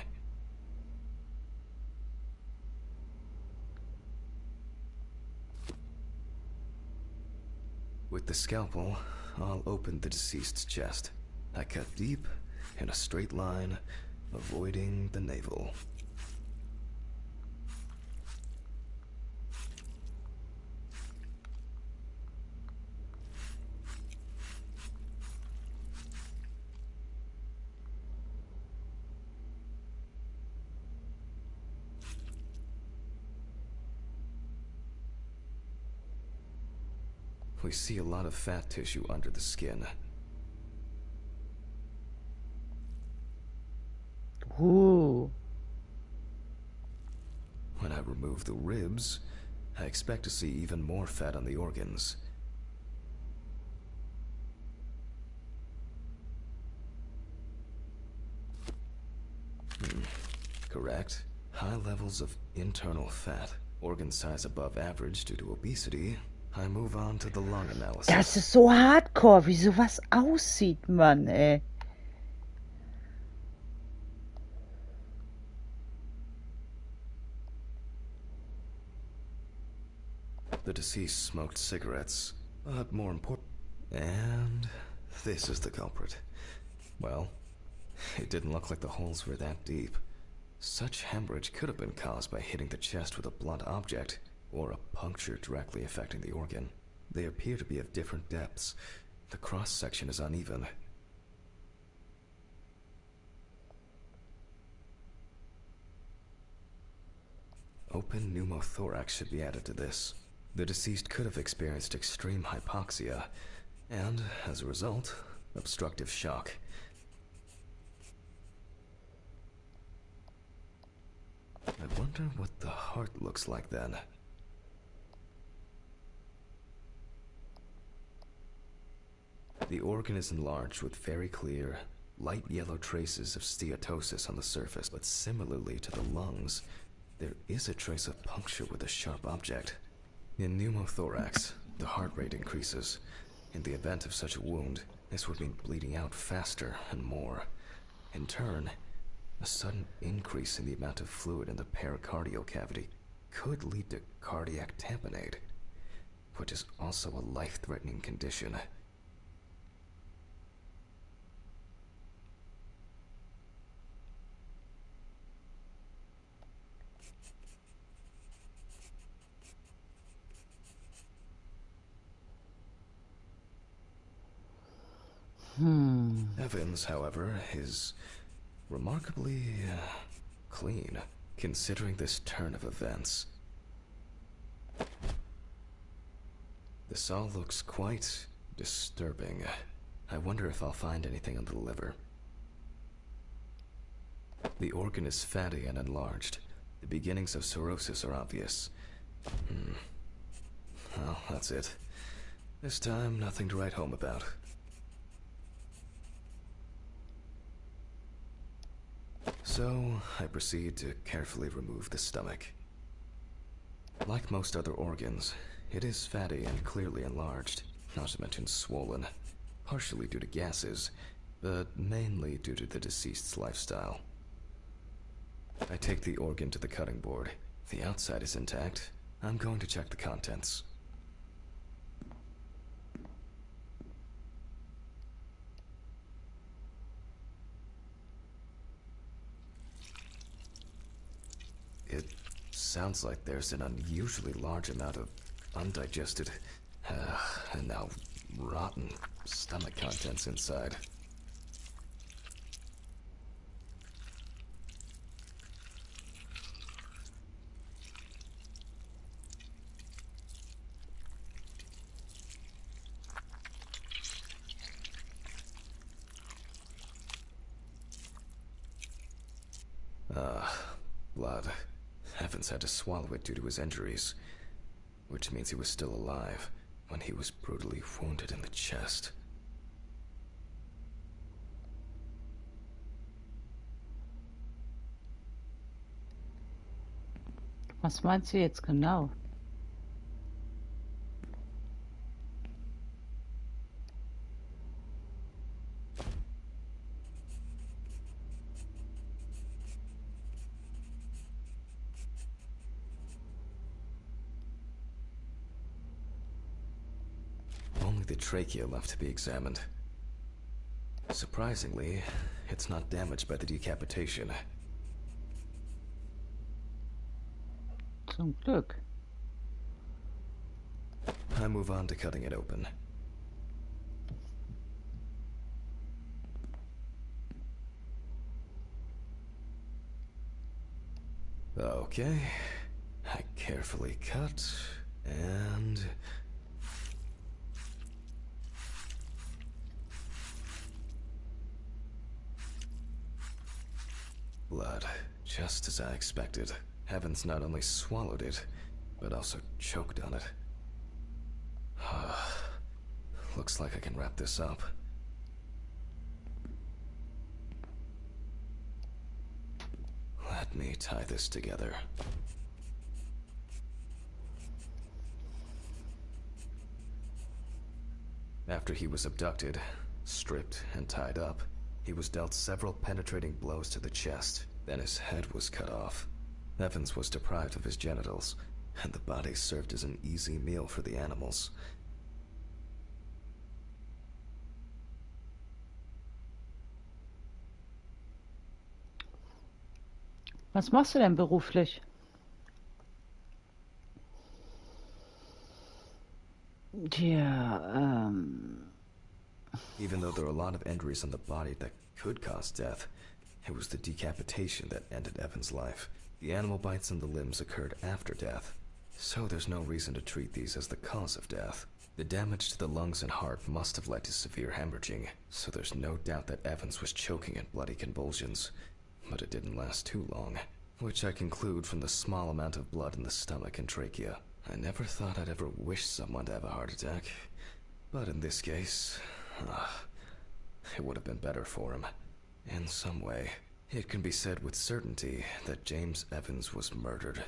With the scalpel, I'll open the deceased's chest. I cut deep, in a straight line, avoiding the navel. We see a lot of fat tissue under the skin. Ooh. When I remove the ribs, I expect to see even more fat on the organs. Correct. High levels of internal fat, organ size above average due to obesity. I move on to the lung analysis. Das ist so hardcore, wie sowas aussieht, Mann, ey. The deceased smoked cigarettes, but more important. And this is the culprit. Well, it didn't look like the holes were that deep. Such hemorrhage could have been caused by hitting the chest with a blunt object, or a puncture directly affecting the organ. They appear to be of different depths. The cross-section is uneven. Open pneumothorax should be added to this. The deceased could have experienced extreme hypoxia, and, as a result, obstructive shock. I wonder what the heart looks like then. The organ is enlarged with very clear, light yellow traces of steatosis on the surface, but similarly to the lungs, there is a trace of puncture with a sharp object. In pneumothorax, the heart rate increases. In the event of such a wound, this would mean bleeding out faster and more. In turn, a sudden increase in the amount of fluid in the pericardial cavity could lead to cardiac tamponade, which is also a life-threatening condition. Evans, however, is remarkably clean, considering this turn of events. This all looks quite disturbing. I wonder if I'll find anything on the liver. The organ is fatty and enlarged. The beginnings of cirrhosis are obvious. Well, that's it. This time, nothing to write home about. So, I proceed to carefully remove the stomach. Like most other organs, it is fatty and clearly enlarged, not to mention swollen, partially due to gases, but mainly due to the deceased's lifestyle. I take the organ to the cutting board. If the outside is intact, I'm going to check the contents. It sounds like there's an unusually large amount of undigested, and now rotten stomach contents inside. Blood. Evans had to swallow it due to his injuries, which means he was still alive when he was brutally wounded in the chest. Was meinst du jetzt genau? Only the trachea left to be examined. Surprisingly, it's not damaged by the decapitation. Zum Glück. I move on to cutting it open. Okay, I carefully cut, and... blood, just as I expected. Evans not only swallowed it, but also choked on it. Looks like I can wrap this up. Let me tie this together. After he was abducted, stripped, and tied up, he was dealt several penetrating blows to the chest, then his head was cut off. Evans was deprived of his genitals, and the body served as an easy meal for the animals. Was machst du denn beruflich? Tja, Even though there are a lot of injuries on the body that could cause death, it was the decapitation that ended Evans' life. The animal bites in the limbs occurred after death, so there's no reason to treat these as the cause of death. The damage to the lungs and heart must have led to severe hemorrhaging, so there's no doubt that Evans was choking in bloody convulsions, but it didn't last too long. which I conclude from the small amount of blood in the stomach and trachea. I never thought I'd ever wish someone to have a heart attack, but in this case, it would have been better for him. In some way, it can be said with certainty that James Evans was murdered.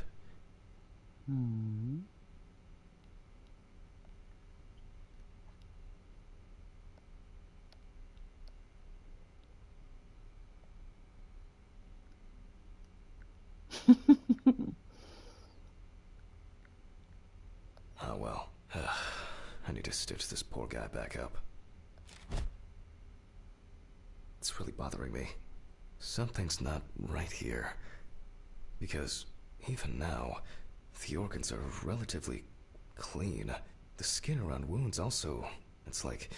Oh well. I need to stitch this poor guy back up. It's really bothering me. Something's not right here. Because even now, the organs are relatively clean. The skin around wounds also, it's like,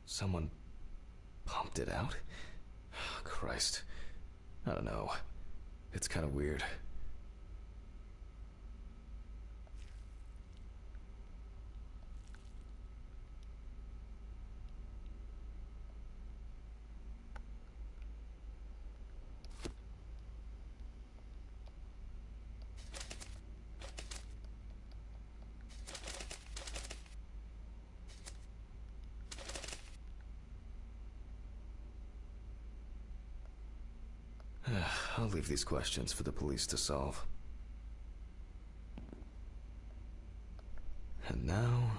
someone pumped it out? Christ. I don't know. It's kind of weird. I'll leave these questions for the police to solve. And now,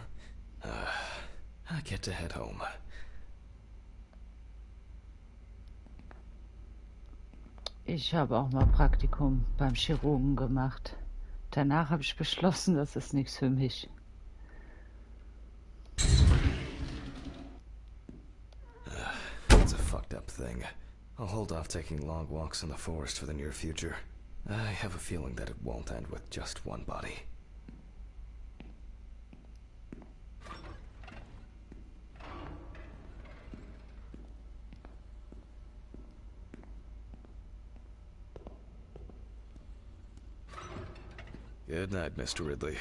I get to head home. Ich habe auch mal Praktikum beim Chirurgen gemacht. Danach habe ich beschlossen, das ist nichts für mich. It's a fucked up thing. I'll hold off taking long walks in the forest for the near future. I have a feeling that it won't end with just one body. Good night, Mr. Ridley.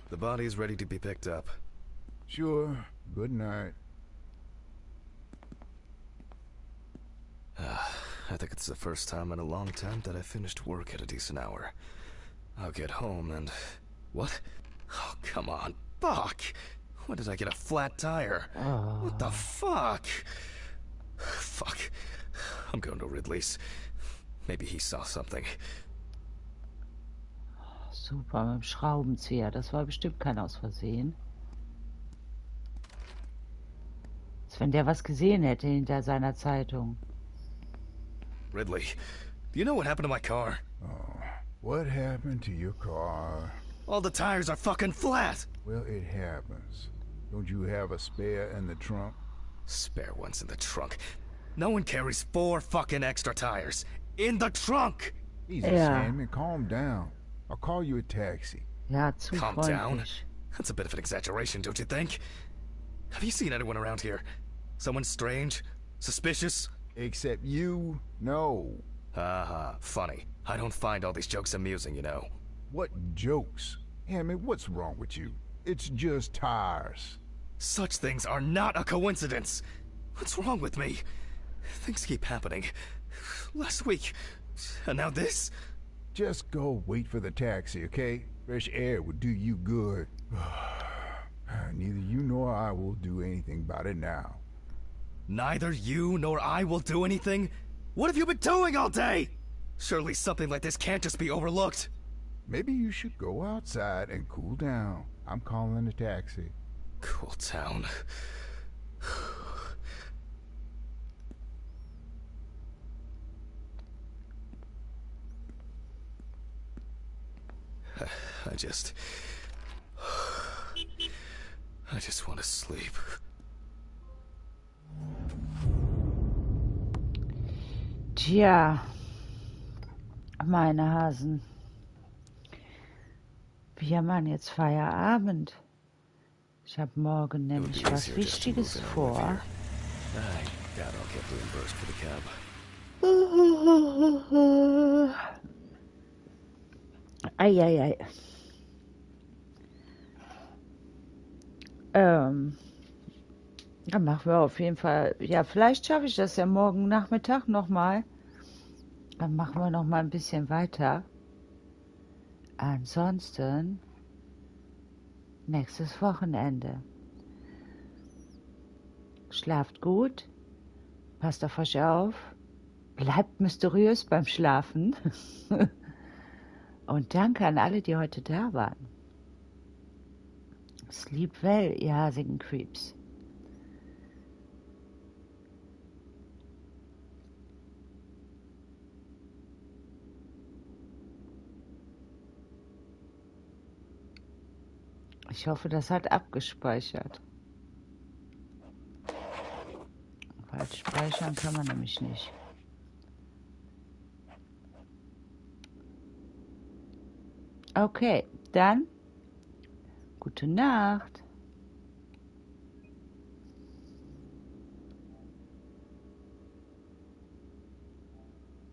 The body is ready to be picked up. Sure. Good night. I think it's the first time in a long time that I finished work at a decent hour. I'll get home and... What? Oh, come on. Fuck! When did I get a flat tire? What the fuck? Fuck. I'm going to Ridley's. Maybe he saw something. Super, mit dem Schraubenzieher. Das war bestimmt kein aus Versehen. Als wenn der was gesehen hätte hinter seiner Zeitung. Ridley, do you know what happened to my car? Oh, what happened to your car? All the tires are fucking flat! Well, it happens. Don't you have a spare in the trunk? Spare ones in the trunk. No one carries 4 fucking extra tires. In the trunk! Jesus, Sammy, calm down. I'll call you a taxi. Ja, zu Calm freundlich. down? That's a bit of an exaggeration, don't you think? Have you seen anyone around here? Someone strange? Suspicious? Except you? No. Haha, funny. I don't find all these jokes amusing, you know. What jokes? Hammy, what's wrong with you? It's just tires. Such things are not a coincidence. What's wrong with me? Things keep happening. Last week, and now this? Just go wait for the taxi, okay? Fresh air would do you good. Neither you nor I will do anything about it now. Neither you nor I will do anything? What have you been doing all day? Surely something like this can't just be overlooked. Maybe you should go outside and cool down. I'm calling a taxi. Cool down. I just want to sleep. Tja, meine Hasen. Wir machen jetzt Feierabend. Ich habe morgen nämlich was Wichtiges vor. I doubt I'll get reimbursed for the cab. Eieiei. Dann machen wir auf jeden Fall. Ja, vielleicht schaffe ich das ja morgen Nachmittag nochmal. Dann machen wir noch mal ein bisschen weiter. Ansonsten nächstes Wochenende. Schlaft gut, passt auf euch auf, bleibt mysteriös beim Schlafen. Und danke an alle, die heute da waren. Sleep well, ihr hasigen Creeps. Ich hoffe, das hat abgespeichert. Weil speichern kann man nämlich nicht. Okay, dann gute Nacht.